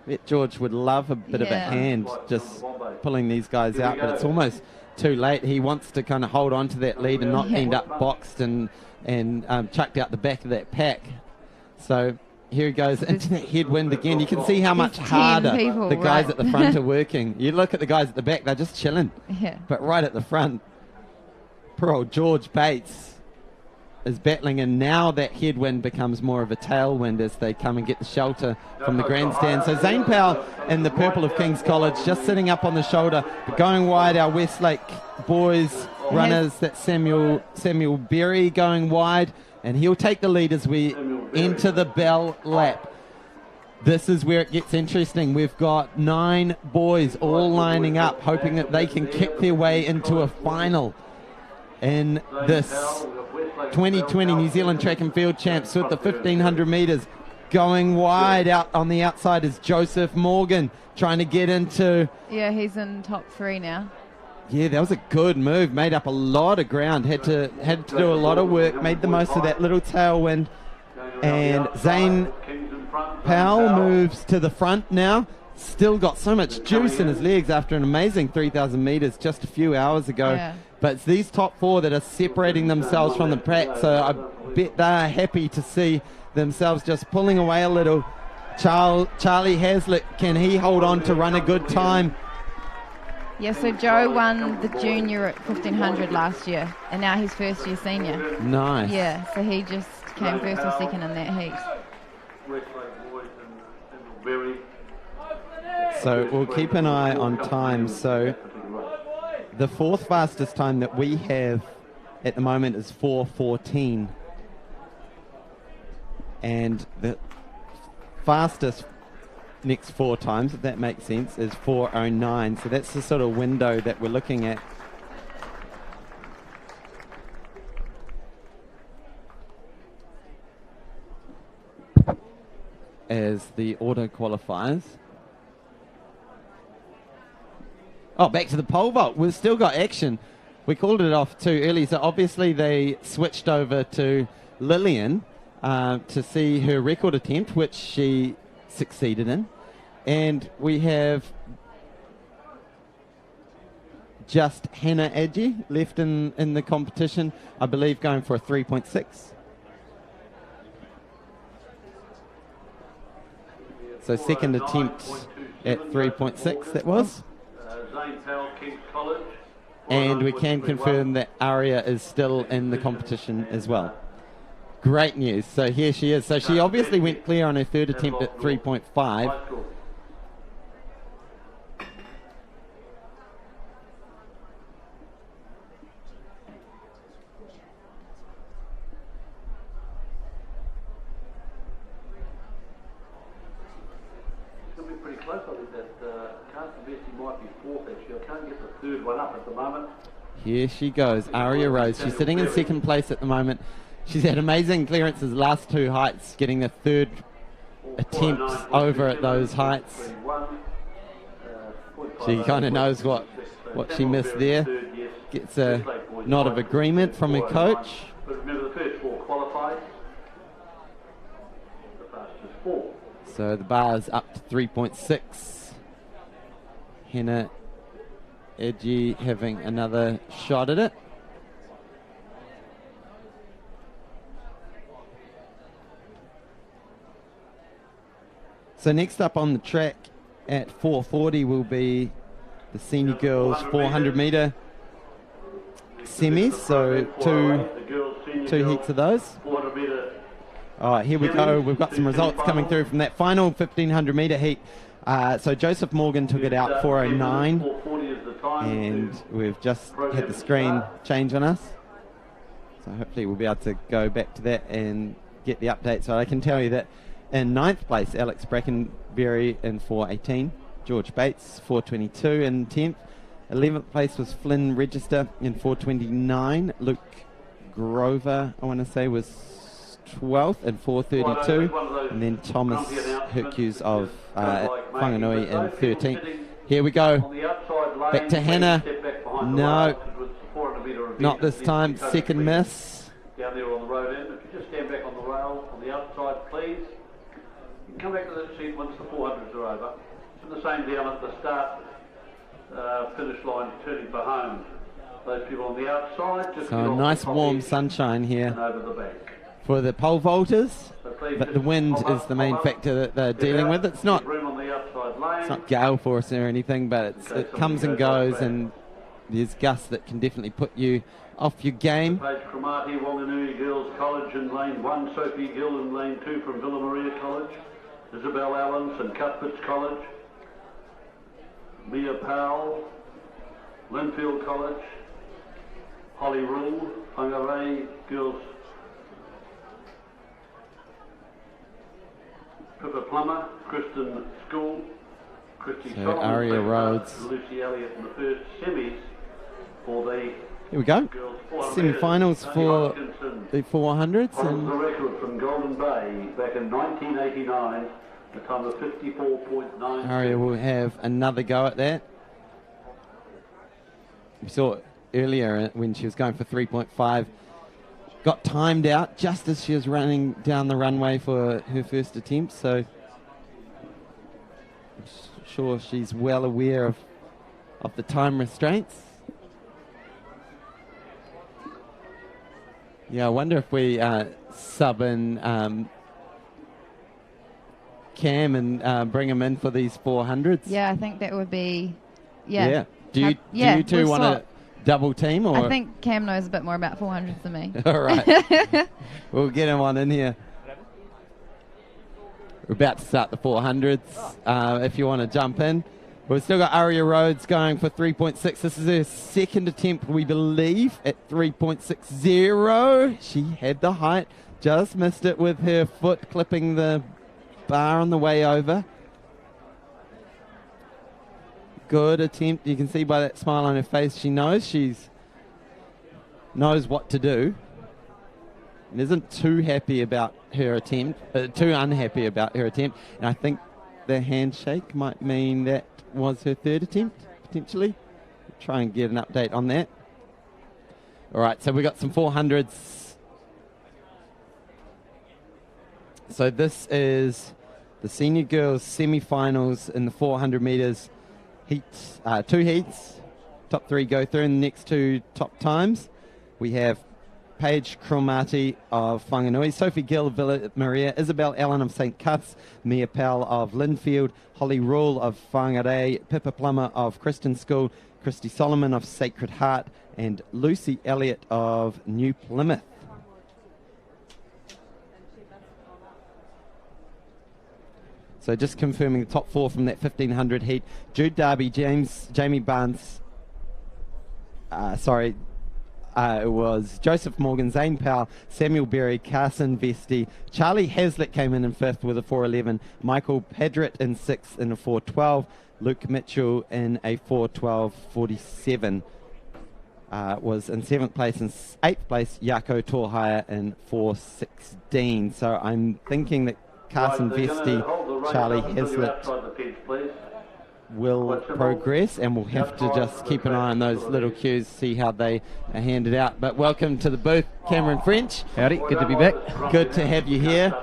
Speaker 6: I bet George would love a bit of a hand just pulling these guys out, but it's almost too late. He wants to kind of hold on to that lead and not end up boxed and chucked out the back of that pack. So here he goes into that headwind again. You can see how much harder the guys at the front are working. You look at the guys at the back, they're just chilling.
Speaker 7: Yeah.
Speaker 6: But right at the front, poor old George Bates is battling, and now that headwind becomes more of a tailwind as they come and get the shelter from the grandstand. So Zane Powell in the purple of King's College just sitting up on the shoulder, but going wide. Our Westlake boys runners, that's Samuel Berry going wide, and he'll take the lead as we enter the bell lap. This is where it gets interesting. We've got 9 boys all lining up, hoping that they can kick their way into a final in this 2020 New Zealand Track and Field Champs with the 1500 metres. Going wide out on the outside is Joseph Morgan, trying to get into...
Speaker 7: Yeah, he's in top 3 now.
Speaker 6: Yeah, that was a good move. Made up a lot of ground. Had to do a lot of work. Made the most of that little tailwind. And Zane Powell moves to the front now. Still got so much juice in his legs after an amazing 3,000 metres just a few hours ago.
Speaker 7: Yeah.
Speaker 6: But it's these top 4 that are separating themselves from the pack, so I bet they're happy to see themselves just pulling away a little. Charlie Hazlitt, can he hold on to run a good time?
Speaker 7: Yeah, so Joe won the junior at 1500 last year, and now he's first year senior.
Speaker 6: Nice.
Speaker 7: Yeah, so he just came first or second in that heat.
Speaker 6: So we'll keep an eye on time. So the 4th fastest time that we have at the moment is 4:14. And the fastest next 4 times, if that makes sense, is 4:09. So that's the sort of window that we're looking at. As the auto qualifiers. Oh, back to the pole vault. We've still got action. We called it off too early, so obviously they switched over to Lillian to see her record attempt, which she succeeded in. And we have just hana-rae left in the competition, I believe, going for a 3.6. So second attempt at 3.6 that was. And we can confirm that Aria is still in the competition as well. Great news. So here she is. So she obviously went clear on her 3rd attempt at 3.5. Here she goes, Aria Rose. She's sitting in 2nd place at the moment. She's had amazing clearances last 2 heights, getting the 3rd attempt over at those heights. She kind of knows what she missed there. Gets a nod of agreement from her coach. So the bar's up to 3.6. Hannah Edgy having another shot at it. So next up on the track at 4:40 will be the senior girls 400 metre semis. So two heats of those. All right, here we go. We've got some results coming through from that final 1500 metre heat. So Joseph Morgan took it out 4:09, and we've just had the screen change on us. So hopefully we'll be able to go back to that and get the update. So I can tell you that in 9th place, Alex Brackenberry in 4:18, George Bates 4:22 in 10th. 11th place was Flynn Register in 4:29. Luke Grover, I want to say, was 12th in 4:32, and then Thomas Hercules of Whanganui in 13th. Here we go. Back to Hannah. No, not this time. Second miss.
Speaker 5: Down there on the road end. If you just stand back on the rail on the outside, please. You can come back to the seat once the 400s are over. It's the same down at the start finish line, turning for home. Those people on the outside just
Speaker 6: so nice warm sunshine here
Speaker 5: and over the back.
Speaker 6: For the pole vaulters, but the wind is the main factor that they're dealing with. It's not gale force or anything, but it comes and goes, and there's gusts that can definitely put you off your game.
Speaker 5: Page Cromartie, Wanganui Girls College in lane 1, Sophie Gill in lane 2 from Villa Maria College, Isabel Allen, St Cuthbert's College, Mia Powell, Linfield College, Holly Rule, hana-rae Girls, Pippa Plummer, Kristen School, Christy
Speaker 6: So
Speaker 5: Solomon,
Speaker 6: Aria
Speaker 5: second
Speaker 6: Rhodes.
Speaker 5: half, Lucy Elliott in the first semis for the
Speaker 6: Here we go.
Speaker 5: girls 400
Speaker 6: Semi-finals
Speaker 5: Tony
Speaker 6: for
Speaker 5: Hodgkinson
Speaker 6: the 400s.
Speaker 5: holds the
Speaker 6: And
Speaker 5: record from Golden Bay back in 1989, the time of 54.9.
Speaker 6: Aria will have another go at that. We saw it earlier when she was going for 3.5. Got timed out just as she was running down the runway for her first attempt. So I'm sure she's well aware of the time restraints. Yeah, I wonder if we sub in Cam and bring him in for these 400s.
Speaker 7: Yeah, I think that would be. Yeah.
Speaker 6: Do you two
Speaker 7: we'll
Speaker 6: want to
Speaker 7: swap.
Speaker 6: double team? Or?
Speaker 7: I think Cam knows a bit more about 400s than me.
Speaker 6: All right. We'll get him on in here. We're about to start the 400s. If you want to jump in. We've still got Aria Rhodes going for 3.6. This is her second attempt, we believe, at 3.60. She had the height, just missed it with her foot clipping the bar on the way over. Good attempt. You can see by that smile on her face, she knows what to do. And isn't too happy about her attempt, too unhappy about her attempt. And I think the handshake might mean that was her third attempt, potentially. Try and get an update on that. All right, so we got some 400s. So this is the senior girls semi-finals in the 400 metres heats, 2 heats. Top 3 go through in the next 2 top times. We have Paige Cromartie of Whanganui, Sophie Gill of Villa Maria, Isabel Allen of St Cuths, Mia Powell of Linfield, Holly Rule of hana-rae, Pippa Plummer of Kristen School, Christy Solomon of Sacred Heart, and Lucy Elliott of New Plymouth. So just confirming the top 4 from that 1500 heat. Jude Darby, Jamie Barnes, it was Joseph Morgan, Zane Powell, Samuel Berry, Carson Vesti, Charlie Hazlitt came in 5th with a 411, Michael Padrett in 6th in a 412, Luke Mitchell in a 412.47 was in 7th place. In 8th place, Yako Torhaya in 416. So I'm thinking that Carson Vesti, Charlie Hazlitt will progress, and we'll have to just keep an eye on those little cues, see how they are handed out. But welcome to the booth, Cameron French.
Speaker 8: Howdy, good to be back.
Speaker 6: Good to have you here.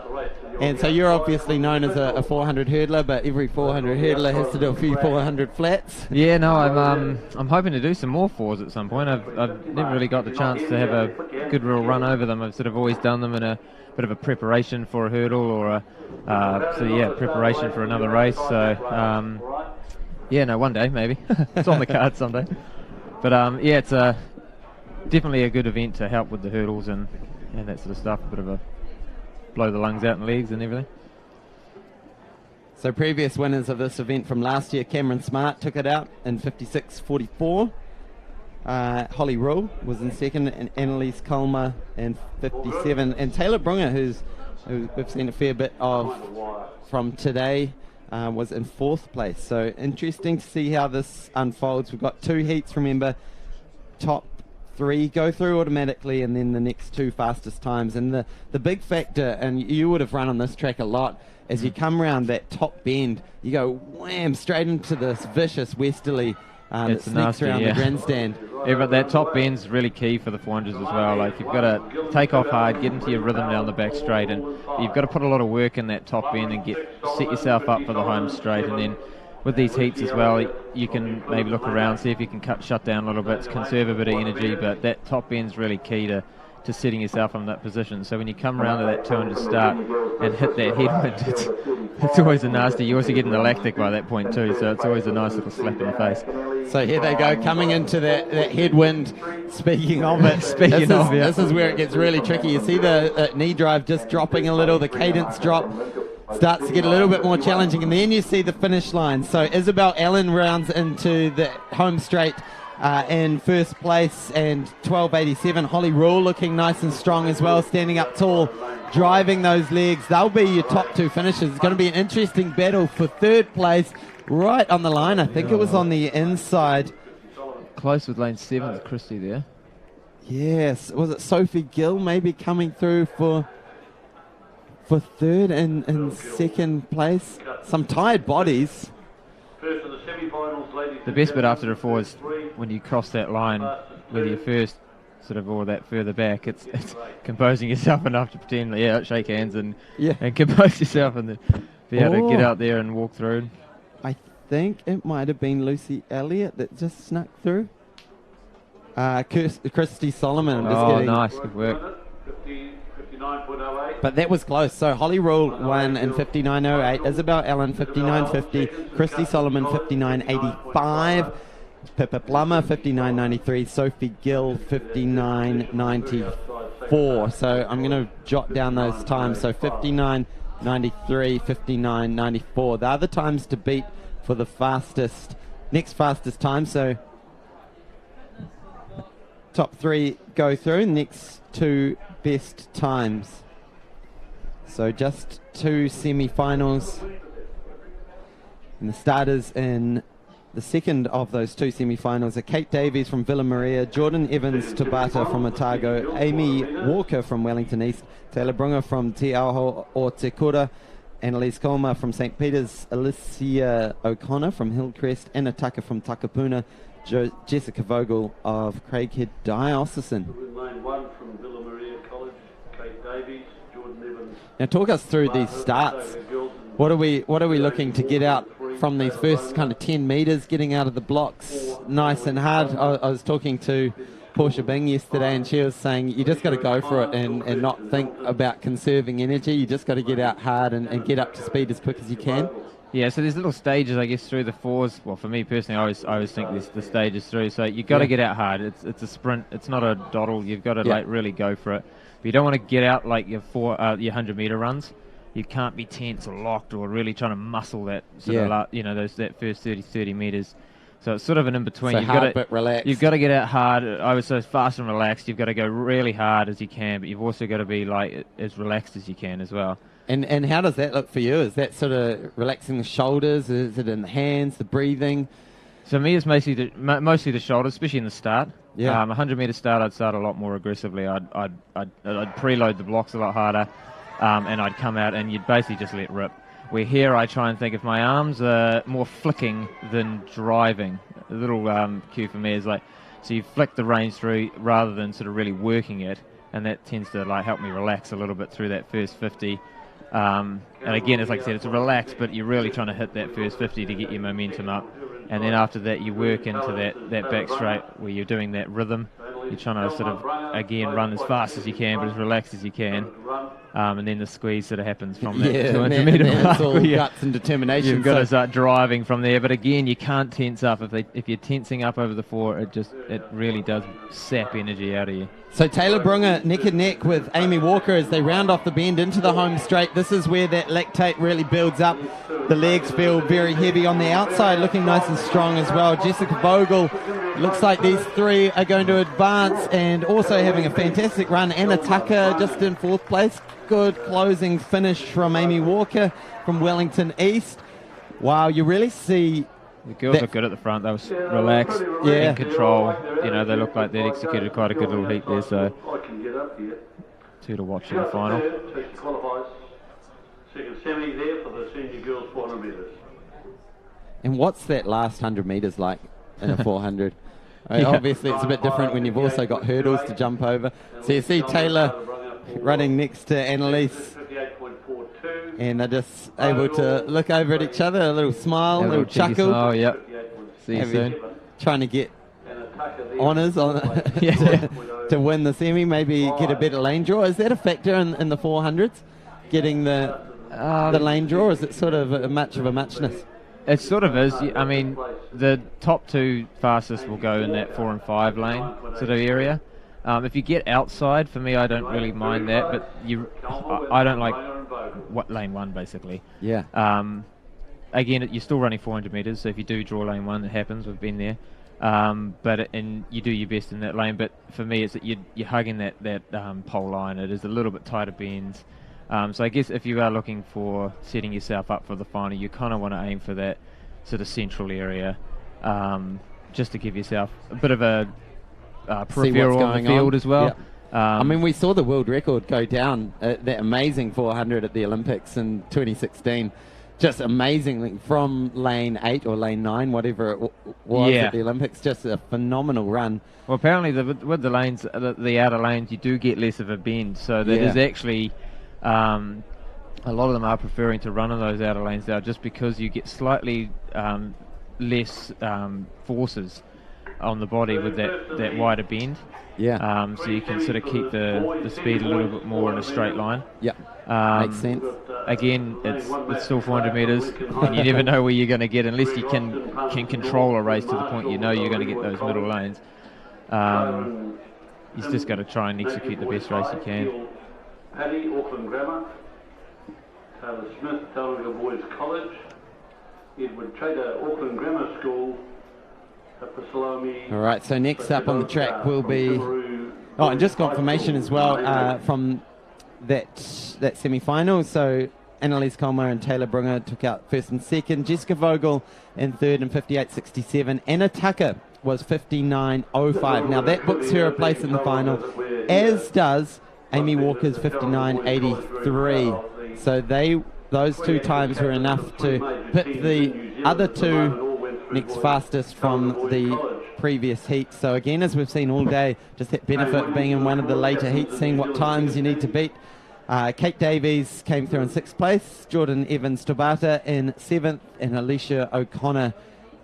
Speaker 6: And so you're obviously known as a 400 hurdler, but every 400 hurdler has to do a few 400 flats.
Speaker 8: Yeah, no, I'm hoping to do some more 4s at some point. I've never really got the chance to have a good real run over them. I've sort of always done them in a bit of a preparation for a hurdle or preparation for another race. So yeah, no, one day maybe. It's on the card someday. But yeah, it's definitely a good event to help with the hurdles and that sort of stuff. A bit of a blow the lungs out and legs and everything.
Speaker 6: So previous winners of this event from last year, Cameron Smart took it out in 56.44. Holly Rule was in second, and Annalise Colmer in 57. And Taylor Brunger, who we've seen a fair bit of from today, was in 4th place. So interesting to see how this unfolds. We've got 2 heats, remember. Top 3 go through automatically, and then the next 2 fastest times. And the big factor, and you would have run on this track a lot, as you come around that top bend, you go wham straight into this vicious westerly that sneaks
Speaker 8: nasty,
Speaker 6: around the grandstand.
Speaker 8: Yeah, but that top bend's really key for the 400s as well. Like, you've got to take off hard, get into your rhythm down the back straight, and you've got to put a lot of work in that top bend and set yourself up for the home straight. And then with these heats as well, you can maybe look around, see if you can shut down a little bit, conserve a bit of energy, but that top end's really key to to setting yourself in that position. So when you come around to that 200 start and hit that headwind, it's always a nasty. You also get an lactic by that point too, so it's always a nice little slap in the face.
Speaker 6: So here they go, coming into that headwind. Speaking of it, this is where it gets really tricky. You see the knee drive just dropping a little, the cadence drop starts to get a little bit more challenging, and then you see the finish line. So Isabel Allen rounds into the home straight in first place, and 12.87. Holly Rule looking nice and strong as well, standing up tall, driving those legs. They'll be your top two finishers. It's going to be an interesting battle for third place, right on the line. I think it was on the inside.
Speaker 8: Close with lane 7 with Christy there.
Speaker 6: Yes, was it Sophie Gill maybe coming through for third and second place? Some tired bodies.
Speaker 8: The best bit after the 4 is when you cross that line, whether you're first sort of or that further back, it's composing yourself enough to pretend, shake hands and compose yourself and then be able to get out there and walk through.
Speaker 6: I think it might have been Lucy Elliott that just snuck through. Christy Solomon.
Speaker 8: Nice, good work.
Speaker 6: But that was close. So Holly Rule won in 59.08, Isabel Allen 59.50, Christy Solomon 59.85, Pippa Plummer 59.93, Sophie Gill 59.94. So I'm going to jot down those times. So 59.93, 59.94. The other times to beat for the next fastest time. So top 3 go through, next 2 best times. So just 2 semi-finals, and the starters in the second of those 2 semi-finals are Kate Davies from Villa Maria, Jordan Evans Tabata from Otago, Amy Walker from Wellington East, Taylor Brunga from Te Aho o Te Kura, Annalise Colmer from St. Peter's, Alicia O'Connor from Hillcrest, Anna Tucker from Takapuna, Jessica Vogel of Craighead Diocesan.
Speaker 5: Lane 1 from Villa Maria College, Kate Davies, Jordan Evans.
Speaker 6: Now talk us through these starts. What are we looking to get out from these first kind of 10 metres, getting out of the blocks nice and hard? I was talking to Portia Bing yesterday, and she was saying you just got to go for it and not think about conserving energy. You just got to get out hard and get up to speed as quick as you can.
Speaker 8: Yeah, so there's little stages, I guess, through the 4s. Well, for me personally, I always think there's the stages through. So you've got to get out hard. It's a sprint. It's not a dawdle. You've got to really go for it. But you don't want to get out like your 100-metre runs. You can't be tense or locked or really trying to muscle that that first 30 metres. So it's sort of an in-between.
Speaker 6: So hard but relaxed.
Speaker 8: You've got to get out hard. I would say fast and relaxed. You've got to go really hard as you can, but you've also got to be like as relaxed as you can as well.
Speaker 6: And how does that look for you? Is that sort of relaxing the shoulders? Is it in the hands, the breathing?
Speaker 8: So me, it's mostly the shoulders, especially in the start.
Speaker 6: Yeah.
Speaker 8: 100-metre start, I'd start a lot more aggressively. I'd preload the blocks a lot harder, and I'd come out and you'd basically just let rip. Where here I try and think if my arms are more flicking than driving. A little cue for me is like, so you flick the reins through rather than sort of really working it, and that tends to like help me relax a little bit through that first 50. And again, it's like I said, it's a relax, but you're really trying to hit that first 50 to get your momentum up. And then after that, you work into that back straight where you're doing that rhythm. You're trying to sort of, again, run as fast as you can, but as relaxed as you can. And then the squeeze sort of happens from that 200-metre mark.
Speaker 6: It's all guts and determination.
Speaker 8: You've got to start driving from there. But again, you can't tense up. If you're tensing up over the 4, it really does sap energy out of you.
Speaker 6: So Taylor Brunga neck and neck with Amy Walker as they round off the bend into the home straight. This is where that lactate really builds up. The legs feel very heavy on the outside, looking nice and strong as well. Jessica Vogel, looks like these 3 are going to advance and also having a fantastic run. Anna Tucker just in 4th place. Good closing finish from Amy Walker from Wellington East. Wow, you really see...
Speaker 8: The girls look good at the front. They were relaxed, in control. You know, they look like they'd executed quite a good little heat there. So 2 to watch in the final.
Speaker 5: Second semi there for the senior girls 400 metres.
Speaker 6: And what's that last 100 metres like in a 400? I mean, obviously, it's a bit different when you've also got hurdles to jump over. So you see Taylor running next to Annalise. And they're just able to look over at each other, a little smile, a little chuckle.
Speaker 8: Smile, yep. See you soon.
Speaker 6: Trying to get honours on to win the semi, maybe get a better lane draw. Is that a factor in the 400s, getting the lane draw? Or is it sort of a muchness?
Speaker 8: It sort of is. I mean, the top two fastest will go in that 4 and 5 lane sort of area. If you get outside, for me, I don't really mind that, but I don't like lane 1 basically.
Speaker 6: Yeah.
Speaker 8: Again, you're still running 400 metres, so if you do draw lane 1, it happens. We've been there. And you do your best in that lane. But for me, it's that you're hugging that pole line. It is a little bit tighter bends. So I guess if you are looking for setting yourself up for the final, you kind of want to aim for that sort of central area, just to give yourself a bit of a peripheral on the field as well.
Speaker 6: Yep. I mean, we saw the world record go down at that amazing 400 at the Olympics in 2016. Just amazingly from lane 8 or lane 9, whatever it was at the Olympics. Just a phenomenal run.
Speaker 8: Well, apparently with the lanes, the outer lanes, you do get less of a bend. So there is actually a lot of them are preferring to run on those outer lanes now, just because you get slightly less forces on the body with that wider bend.
Speaker 6: Yeah.
Speaker 8: So you can sort of keep the speed a little bit more in a straight line.
Speaker 6: Yeah. Makes sense.
Speaker 8: Again, it's still 400 metres, and you never know where you're going to get unless you can control a race to the point you know you're going to get those middle lanes. You've just got to try and execute the best race you can.
Speaker 5: Paddy, Auckland Grammar. Taylor Smith, Tauranga Boys College. Edward Cheetah, Auckland Grammar School.
Speaker 6: All right, so next up on the track will be... Oh, and just confirmation as well from that semi-final. So Annalise Colmer and Taylor Brunger took out first and second. Jessica Vogel in third in 58.67. Anna Tucker was 59.05. Now that books her a place in the final, as does Amy Walker's 59.83. So those two times were enough to pit the other two next fastest from the previous heat. So again, as we've seen all day, just that benefit of being in one of the later heats, seeing what times you need to beat. Kate Davies came through in 6th place, Jordan Evans-Tabata in 7th, and Alicia O'Connor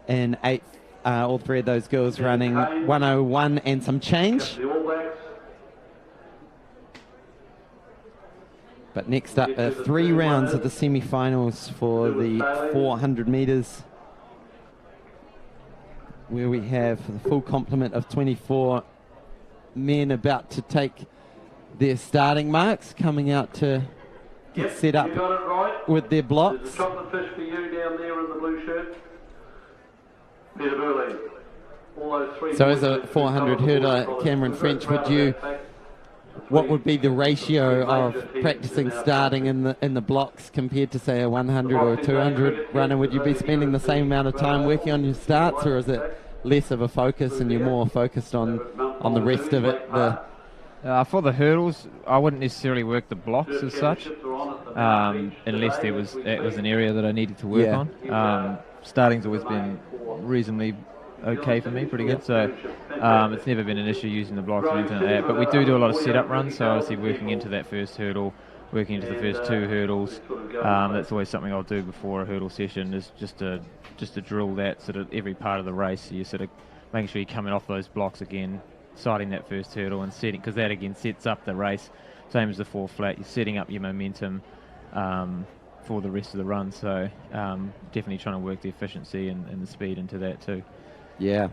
Speaker 6: in 8th. All three of those girls running 101 and some change. But next up, 3 rounds of the semi-finals for the 400 metres, where we have the full complement of 24 men about to take their starting marks, coming out to get set up with their blocks.
Speaker 5: There's a chocolate fish for you down there in the blue shirt. Peter Burley. All those 3
Speaker 6: so as a 400 hurdler, Cameron French, what would be the ratio of practicing starting in the blocks compared to, say, a 100 or a 200 runner? Would you be spending the same amount of time working on your starts, or is it less of a focus and you're more focused on the rest of it?
Speaker 8: For the hurdles, I wouldn't necessarily work the blocks as such, unless it was an area that I needed to work on. Starting's always been reasonably okay for me, pretty good, so it's never been an issue using the blocks or anything like that. But we do a lot of setup runs, so obviously working into that first hurdle, working into the first 2 hurdles, that's always something I'll do before a hurdle session, is just to drill that sort of every part of the race. So you're sort of making sure you're coming off those blocks again, sighting that first hurdle and setting, because that again sets up the race, same as the 4 flat. You're setting up your momentum for the rest of the run, so definitely trying to work the efficiency and the speed into that too.
Speaker 6: Yeah,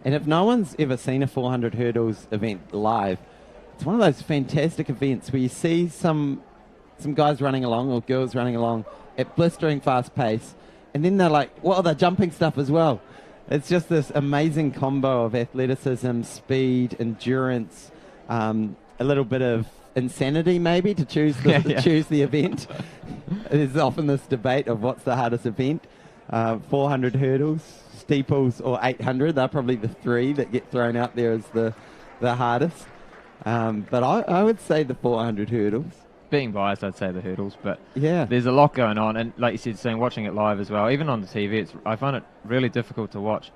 Speaker 6: and if no one's ever seen a 400 hurdles event live, it's one of those fantastic events where you see some guys running along or girls running along at blistering fast pace, and then they're like, well, they're jumping stuff as well. It's just this amazing combo of athleticism, speed, endurance, a little bit of insanity maybe to choose choose the event. There's often this debate of what's the hardest event, 400 hurdles, steeples, or 800. They're probably the 3 that get thrown out there as the hardest. But I would say the 400 hurdles.
Speaker 8: Being biased, I'd say the hurdles, but
Speaker 6: yeah,
Speaker 8: there's a lot going on, and like you said, watching it live as well, even on the TV, I find it really difficult to watch.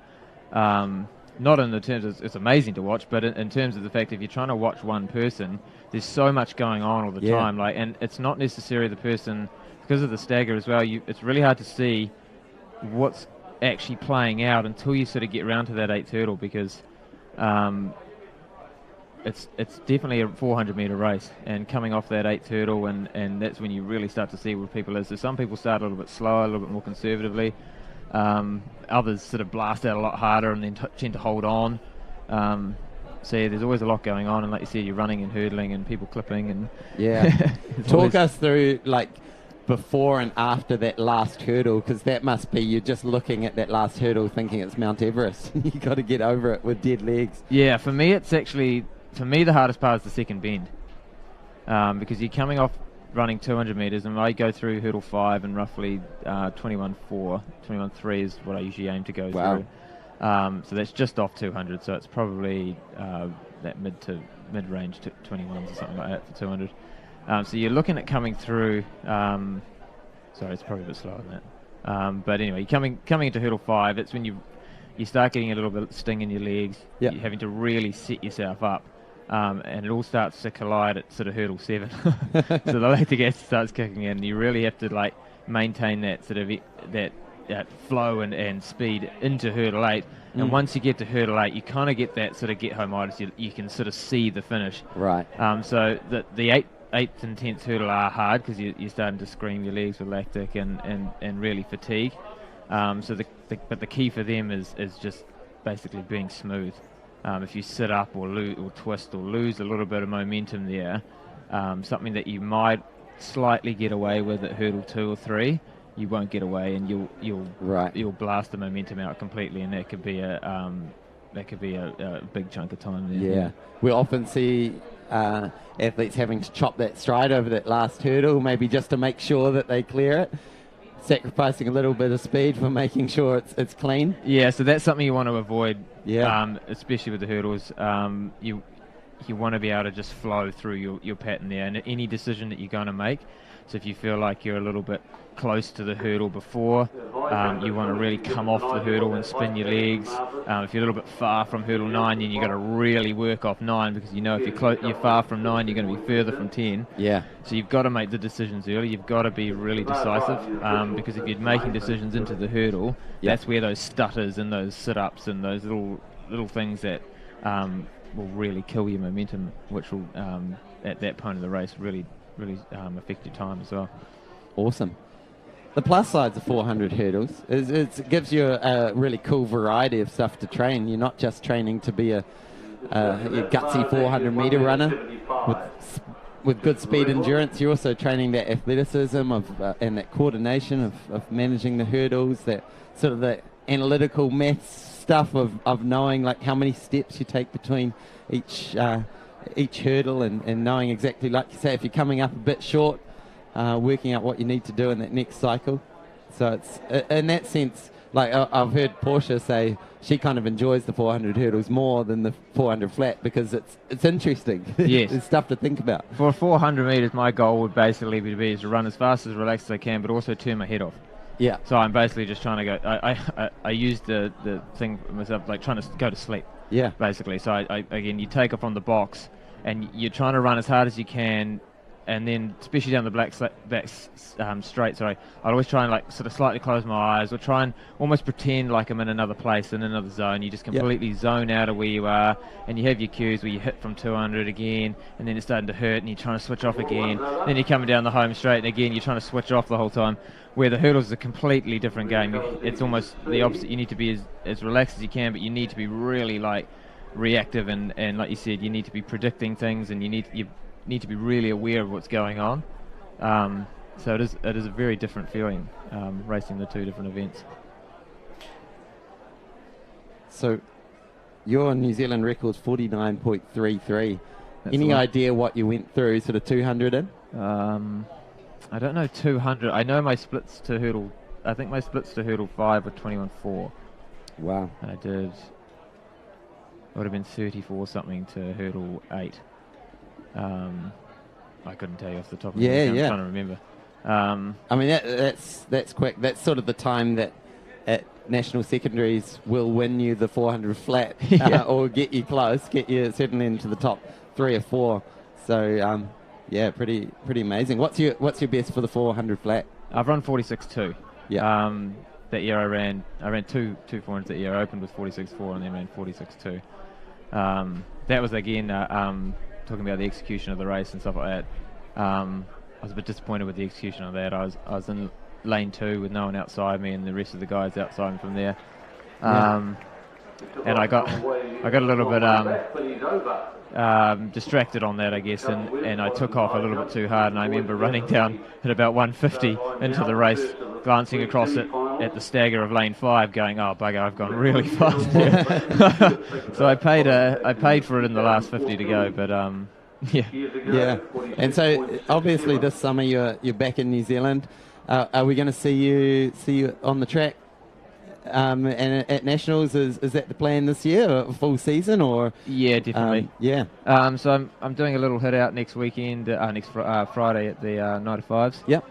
Speaker 8: Not in the terms of it's amazing to watch, but in terms of the fact if you're trying to watch one person, there's so much going on all the time, and it's not necessarily the person, because of the stagger as well. It's really hard to see what's actually playing out until you sort of get round to that 8th hurdle, because it's definitely a 400-metre race, and coming off that 8th hurdle, and that's when you really start to see where people is. So some people start a little bit slower, a little bit more conservatively. Others sort of blast out a lot harder and then tend to hold on. So yeah, there's always a lot going on, and like you said, you're running and hurdling and people clipping, and
Speaker 6: Talk us through like before and after that last hurdle, because that must be, you're just looking at that last hurdle thinking it's Mount Everest. You got to get over it with dead legs.
Speaker 8: Yeah, for me the hardest part is the second bend, because you're coming off running 200 metres, and I go through hurdle 5 and roughly 21.4, 21.3 is what I usually aim to go through. So that's just off 200, so it's probably that mid-range to 21s or something like that for 200. So you're looking at coming through. Sorry, it's probably a bit slower than that. But anyway, coming into hurdle 5, it's when you start getting a little bit of sting in your legs.
Speaker 6: Yep.
Speaker 8: You're having to really set yourself up, and it all starts to collide at sort of hurdle 7. So the lactic acid starts kicking in. You really have to like maintain that sort of that flow and speed into hurdle 8. And once you get to hurdle 8, you kind of get that sort of get-home-itis. You can sort of see the finish.
Speaker 6: Right.
Speaker 8: So the 8th and 10th hurdle are hard because you're starting to scream your legs with lactic and really fatigue. But the key for them is just basically being smooth. If you sit up or twist or lose a little bit of momentum there, something that you might slightly get away with at hurdle 2 or 3, you won't get away, and you'll blast the momentum out completely, and that could be a big chunk of time there.
Speaker 6: Yeah, we often see athletes having to chop that stride over that last hurdle, maybe just to make sure that they clear it, sacrificing a little bit of speed for making sure it's clean.
Speaker 8: Yeah, so that's something you want to avoid.
Speaker 6: Yeah.
Speaker 8: Especially with the hurdles. You want to be able to just flow through your pattern there, and any decision that you're going to make. So if you feel like you're a little bit close to the hurdle before, you want to really come off the hurdle and spin your legs. If you're a little bit far from hurdle 9, then you've got to really work off 9, because you know if you're far from 9, you're going to be further from 10.
Speaker 6: Yeah.
Speaker 8: So you've got to make the decisions early. You've got to be really decisive, because if you're making decisions into the hurdle, that's where those stutters and those sit-ups and those little things that will really kill your momentum, which will at that point of the race really affect your time as well.
Speaker 6: Awesome. The plus sides of 400 hurdles is it gives you a really cool variety of stuff to train. You're not just training to be a gutsy 400-meter runner with good speed endurance. You're also training that athleticism and that coordination of managing the hurdles, that sort of the analytical maths stuff of knowing like how many steps you take between each hurdle and knowing exactly, like you say, if you're coming up a bit short, working out what you need to do in that next cycle. So it's in that sense, like I've heard Portia say she kind of enjoys the 400 hurdles more than the 400 flat because it's interesting.
Speaker 8: Yes.
Speaker 6: There's stuff to think about.
Speaker 8: For 400 metres, my goal would basically be to run as fast as relaxed as I can, but also turn my head off.
Speaker 6: Yeah.
Speaker 8: So I'm basically just trying to go. I use the thing for myself, like trying to go to sleep.
Speaker 6: Yeah.
Speaker 8: Basically. So again, you take off from the box and you're trying to run as hard as you can. And then, especially down the back straight, I'll always try and like sort of slightly close my eyes, or try and almost pretend like I'm in another place, in another zone. You just completely zone out of where you are, and you have your cues where you hit from 200 again, and then it's starting to hurt, and you're trying to switch off again. Then you're coming down the home straight, and again you're trying to switch off the whole time. Where the hurdles is a completely different game. It's almost the opposite. You need to be as relaxed as you can, but you need to be really like reactive, and like you said, you need to be predicting things, and you need to be really aware of what's going on. So it is a very different feeling, racing the two different events. So
Speaker 6: your New Zealand record's 49.33. Any idea what you went through sort of 200 in?
Speaker 8: I don't know 200. I know my splits to hurdle. I think my splits to hurdle 5 were 21.4.
Speaker 6: Wow.
Speaker 8: And I did. It would have been 34 something to hurdle 8. I couldn't tell you off the top of my head. I'm trying to remember.
Speaker 6: I mean, that's quick. That's sort of the time that at national secondaries will win you the 400 flat, or get you close, get you certainly into the top 3 or 4. So pretty amazing. What's your best for the 400 flat?
Speaker 8: I've run 46.2.
Speaker 6: Yeah.
Speaker 8: That year I ran two 400s that year. I opened with 46.4 and then ran 46.2. that was again talking about the execution of the race and stuff like that. I was a bit disappointed with the execution of that. I was in lane 2 with no one outside me and the rest of the guys outside me from there. And I got a little bit distracted on that, I guess, and I took off a little bit too hard, and I remember running down at about 150 into the race, glancing across it at the stagger of lane 5, going, "Oh bugger, I've gone really fast here." So I paid for it in the last 50 to go, but
Speaker 6: yeah. And so obviously this summer you're back in New Zealand. Are we going to see you on the track? And at Nationals, is that the plan this year, a full season, or?
Speaker 8: Yeah, definitely. So I'm doing a little hit out next weekend, next Friday at the 9 to 5s.
Speaker 6: Yep.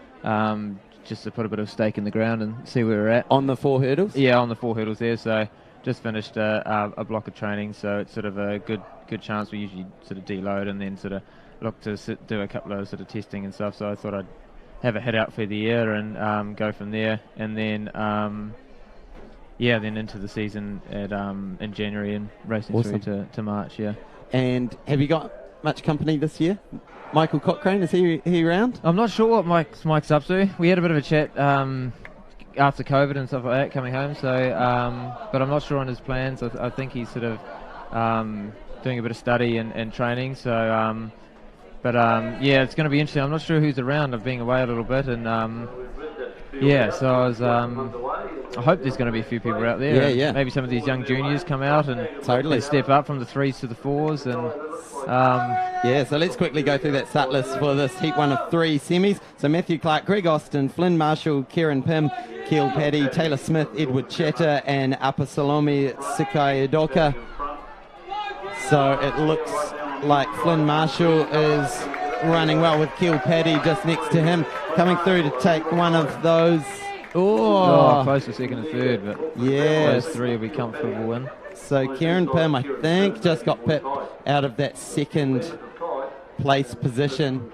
Speaker 8: Just to put a bit of stake in the ground and see where we're at.
Speaker 6: On the 4 hurdles?
Speaker 8: Yeah, on the 4 hurdles there. So just finished a block of training, so it's sort of a good chance. We usually sort of deload and then sort of look to do a couple of sort of testing and stuff. So I thought I'd have a hit out for the year and go from there, and then then into the season at in January and racing through to March. Yeah. And
Speaker 6: have you got much company this year? Michael Cochrane, is he around?
Speaker 8: I'm not sure what Mike's up to. We had a bit of a chat after COVID and stuff like that coming home. So, but I'm not sure on his plans. I think he's sort of doing a bit of study and training. So, it's going to be interesting. I'm not sure who's around. I've been away a little bit, and so I was. I hope there's going to be a few people out there.
Speaker 6: Yeah.
Speaker 8: Maybe some of these young juniors come out and totally step up from the 3s to the 4s. And
Speaker 6: so let's quickly go through that start list for this Heat 1 of 3 semis. So Matthew Clark, Greg Austin, Flynn Marshall, Kieran Pym, Keel Paddy, Taylor Smith, Edward Cheetah, and Apa Salome Sikayadoka. So it looks like Flynn Marshall is running well with Keel Paddy just next to him, coming through to take one of those.
Speaker 8: Close to second and third, but
Speaker 6: yes,
Speaker 8: those 3 will be comfortable in.
Speaker 6: So Kieran Pym, I think, just got pipped out of that second place position.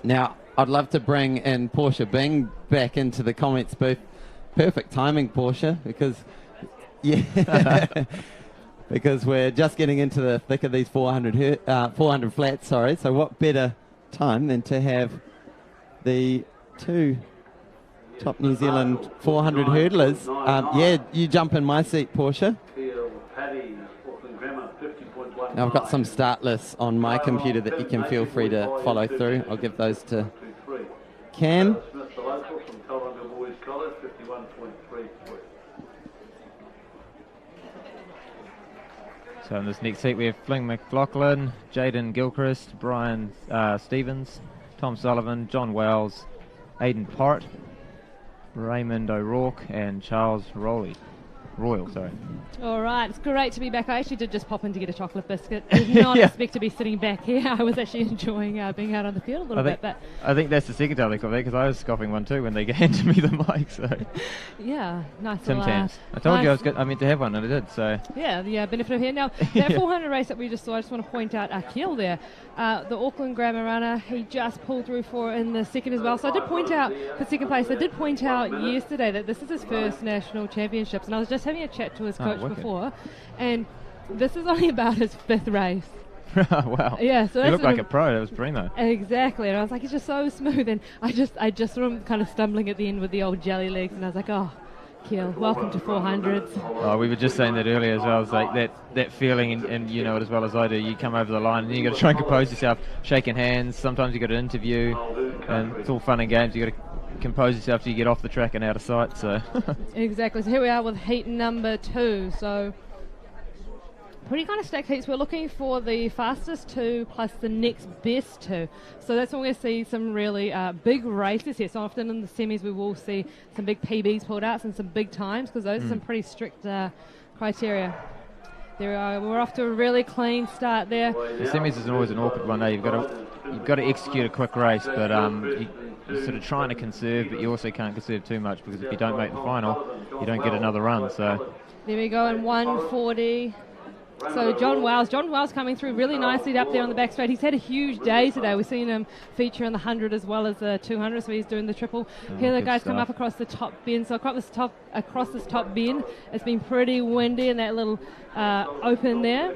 Speaker 6: Now, I'd love to bring in Portia Bing back into the comments booth. Perfect timing, Portia, because because we're just getting into the thick of these 400 flats. So what better time than to have the 2 top New Zealand 400 hurdlers. You jump in my seat, Portia. Now I've got some start lists on my computer that you can feel free to follow through. I'll give those to Cam.
Speaker 8: So in this next heat we have Fling McLaughlin, Jaden Gilchrist, Brian Stevens, Tom Sullivan, John Wells, Aidan Port, Raymond O'Rourke and Charles Royal.
Speaker 1: All right, it's great to be back. I actually did just pop in to get a chocolate biscuit. I did not expect to be sitting back here. I was actually enjoying being out on the field a little bit. But
Speaker 8: I think that's the second time they got that, because I was scoffing one too when they handed me the mic. So
Speaker 1: yeah, nice.
Speaker 8: Tim Chance. I told you I meant to have one, and I did. So
Speaker 1: yeah, benefit of here. Now that 400 race that we just saw, I just want to point out Akil there, the Auckland Grammar runner. He just pulled through in the second as well. So I did point out for second place. I did point out yesterday that this is his first national championships, and I was just having a chat to his coach before, and this is only about his 5th race.
Speaker 8: Wow.
Speaker 1: Yeah, so
Speaker 8: he looked like a pro. That was primo.
Speaker 1: Exactly, and I was like, he's just so smooth, and I just saw him kind of stumbling at the end with the old jelly legs, and I was like, oh, Keel, welcome to 400s.
Speaker 8: Oh, we were just saying that earlier as well. It's like that feeling, and you know it as well as I do. You come over the line, and you got to try and compose yourself, shaking hands. Sometimes you got an interview, and it's all fun and games. You got to compose yourself till you get off the track and out of sight. So
Speaker 1: exactly. So here we are with heat number 2. So pretty kind of stacked heats. We're looking for the fastest 2 plus the next best 2. So that's when we're going to see some really big races here. So often in the semis we will see some big PBs pulled out and some big times, because those are some pretty strict criteria. There we are. We're off to a really clean start there.
Speaker 8: The semis is always an awkward one. You've got to execute a quick race, but you're sort of trying to conserve, but you also can't conserve too much, because if you don't make the final, you don't get another run. So
Speaker 1: there we go, in 140. So John Wells coming through really nicely up there on the back straight. He's had a huge day today. We've seen him feature in the 100 as well as the 200, so he's doing the triple. Here the guys come up across the top bend. So across this top bend, it's been pretty windy in that little open there.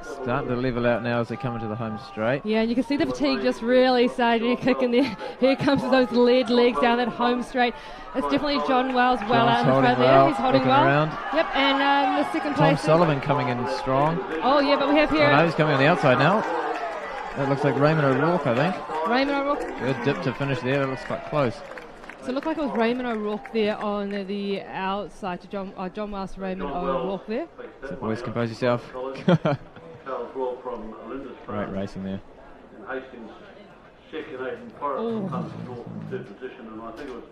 Speaker 8: Starting to level out now as they come into the home straight.
Speaker 1: Yeah, and you can see the fatigue just really starting to kick in there. Here comes those lead legs down that home straight. It's definitely John Wells well out in the front there. He's holding well.
Speaker 8: Around.
Speaker 1: Yep, and the second place.
Speaker 8: Tom Sullivan coming in strong.
Speaker 1: Oh, yeah, but we have here.
Speaker 8: Oh, no, he's coming on the outside now. That looks like Raymond O'Rourke, I think.
Speaker 1: Raymond O'Rourke.
Speaker 8: Good dip to finish there. That looks quite close.
Speaker 1: So it looked like it was Raymond O'Rourke there on the outside to John Wells to Raymond O'Rourke there.
Speaker 8: So boys, compose yourself. Great racing there.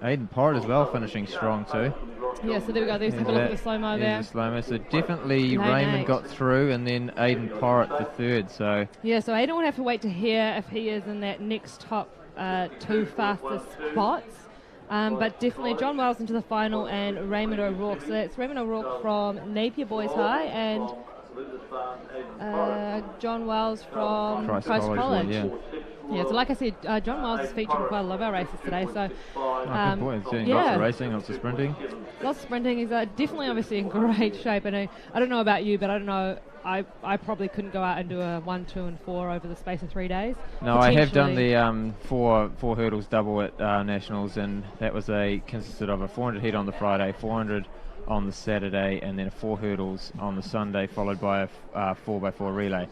Speaker 8: Aidan Porritt as well finishing strong too.
Speaker 1: Yeah, so there we go. There's a look at the slow-mo there.
Speaker 8: There's the slow-mo. So definitely Raymond got through and then Aidan Porritt the third. So
Speaker 1: yeah, so Aidan would have to wait to hear if he is in that next top two fastest spots. But definitely John Wells into the final and Raymond O'Rourke. So that's Raymond O'Rourke from Napier Boys High and John Wells from Christ College. Yeah, so like I said, John Wells is featuring quite a lot of our races today. So,
Speaker 8: good boy. He's doing lots of racing, lots of sprinting.
Speaker 1: Lots of sprinting. He's definitely, obviously, in great shape. And I don't know about you, but I don't know. I probably couldn't go out and do a 1, 2, and 4 over the space of 3 days.
Speaker 8: No, I have done the four hurdles double at Nationals, and that consisted of a 400 heat on the Friday, 400 on the Saturday, and then 4 hurdles on the Sunday, followed by a 4x4 relay.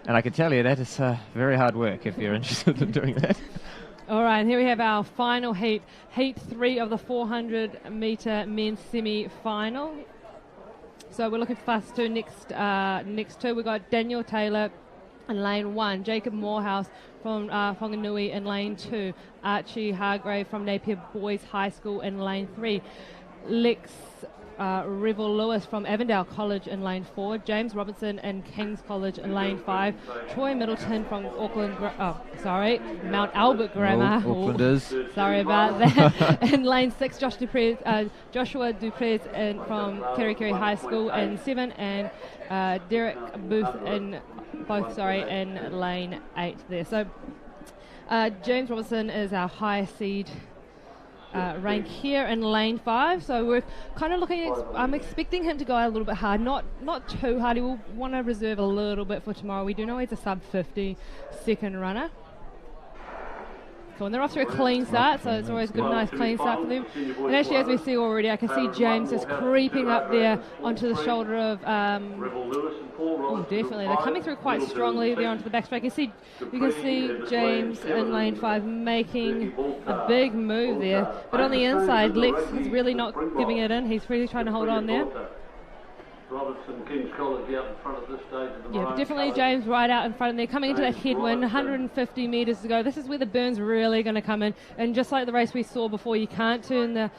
Speaker 8: And I can tell you that is very hard work if you're interested in doing that.
Speaker 1: All right, and here we have our final heat, Heat 3 of the 400-metre men's semi-final. So we're looking for fast two next two. We've got Daniel Taylor in lane 1, Jacob Morehouse from Whanganui in lane 2, Archie Hargrave from Napier Boys High School in lane 3, Lex Revel Lewis from Avondale College in lane 4, James Robertson in King's College in lane 5, Troy Middleton from Mount Albert Grammar.
Speaker 8: Aucklanders.
Speaker 1: Sorry about that. In lane 6, Joshua Duprez from Kerikeri High School in 7, and Derek Booth in lane 8 there. So James Robertson is our highest seed rank here in lane 5, so we're kind of looking at, I'm expecting him to go out a little bit hard, not too hard. He will want to reserve a little bit for tomorrow. We do know he's a sub 50 second runner. Cool, and they're off to a clean start, so it's always a good, nice clean start for them. And actually, as we see already, I can see James just creeping up there onto the shoulder of definitely. They're coming through quite strongly there onto the back straight. You can see James in lane 5 making a big move there. But on the inside, Lex is really not giving it in. He's really trying to hold on there.
Speaker 5: Robertson, King's College out in front at this stage of the
Speaker 1: Yeah, but definitely James right out in front, and they're coming into that headwind, 150 metres to go. This is where the burn's really going to come in, and just like the race we saw before, you can't turn the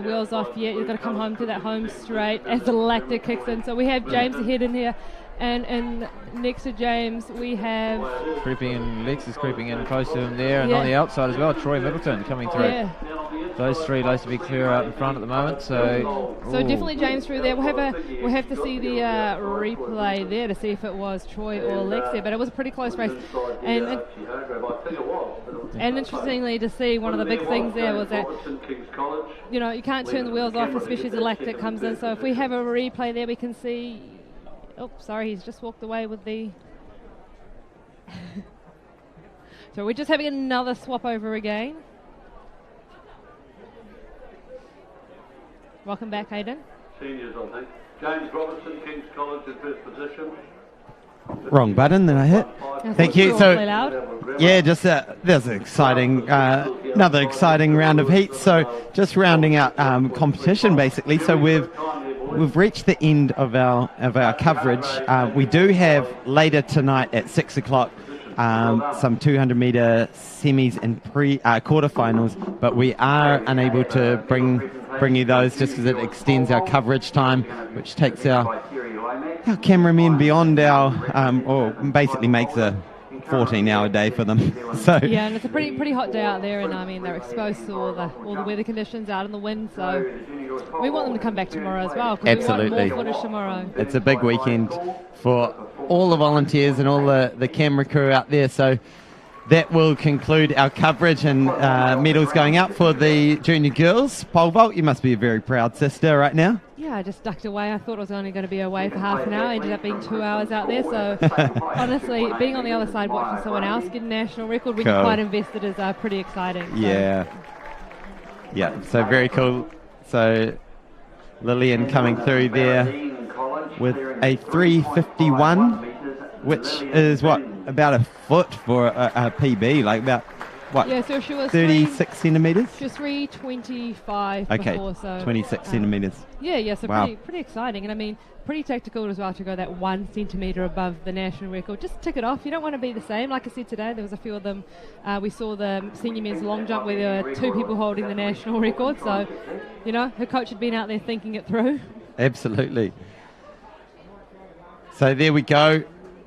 Speaker 1: wheels off yet. You've got to come home to that home straight as the lactic kicks in. So we have James ahead in here, and next to James we have
Speaker 8: Lex is creeping in close to him there, and on the outside as well, Troy Middleton coming through.
Speaker 1: Yeah.
Speaker 8: Those three likes to be clear out in front at the moment, so
Speaker 1: definitely James through there. We'll have to see the replay there to see if it was Troy or Lex there, but it was a pretty close race. And interestingly to see, one of the big things there was that you can't turn the wheels off, especially as the lactic comes in. So if we have a replay there, we can see. Oh, sorry, he's just walked away with the. So we're just having another swap over again. Welcome back, Hayden.
Speaker 5: Seniors, I think. James Robertson, King's College in first position.
Speaker 6: Wrong button that I hit. Thank you. So, yeah, just there's an exciting, another exciting round of heats. So, just rounding out competition basically. So we've reached the end of our coverage. We do have later tonight at 6 o'clock some 200-meter semis and quarterfinals, but we are unable to bring you those just because it extends our coverage time, which takes our cameramen beyond or basically makes a 14-hour day for them. So
Speaker 1: yeah, and it's a pretty hot day out there, and I mean they're exposed to all the weather conditions out in the wind. So we want them to come back tomorrow as well. 'Cause
Speaker 6: Absolutely.
Speaker 1: we want more footage tomorrow.
Speaker 6: It's a big weekend for all the volunteers and all the camera crew out there. So that will conclude our coverage, and medals going out for the junior girls. Pole vault, you must be a very proud sister right now.
Speaker 1: Yeah, I just ducked away. I thought I was only going to be away for half an hour. Ended up being 2 hours out there. So honestly, being on the other side watching someone else get a national record when you're quite invested is pretty exciting. So.
Speaker 6: Yeah, so very cool. So Lillian coming through there with a 3:51, which is what, about a foot for a PB, like about what?
Speaker 1: Yeah, so she was
Speaker 6: 36 centimeters.
Speaker 1: She was 3:25
Speaker 6: Okay,
Speaker 1: before, so
Speaker 6: 26 centimeters.
Speaker 1: Yeah, so
Speaker 6: Wow.
Speaker 1: pretty exciting, and I mean pretty tactical as well to go that 1 centimetre above the national record. Just tick it off. You don't want to be the same. Like I said today, there was a few of them. We saw the senior men's long jump where there were 2 people holding the national record. So, you know, her coach had been out there thinking it through.
Speaker 6: Absolutely. So there we go.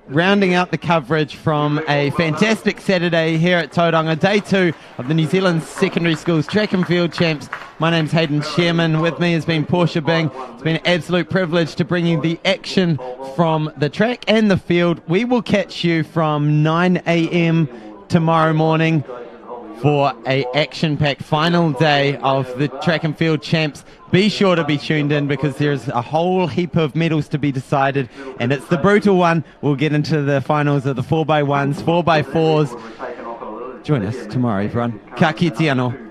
Speaker 6: Rounding out the coverage from a fantastic Saturday here at Tauranga, day 2 of the New Zealand Secondary Schools Track and Field Champs. My name's Hayden Sherman. With me has been Portia Bing. It's been an absolute privilege to bring you the action from the track and the field. We will catch you from 9 a.m. tomorrow morning for a action-packed final day of the Track and Field Champs. Be sure to be tuned in because there's a whole heap of medals to be decided, and it's the brutal one. We'll get into the finals of the 4x1s, 4x4s. Join us tomorrow, everyone. Ka kite anō.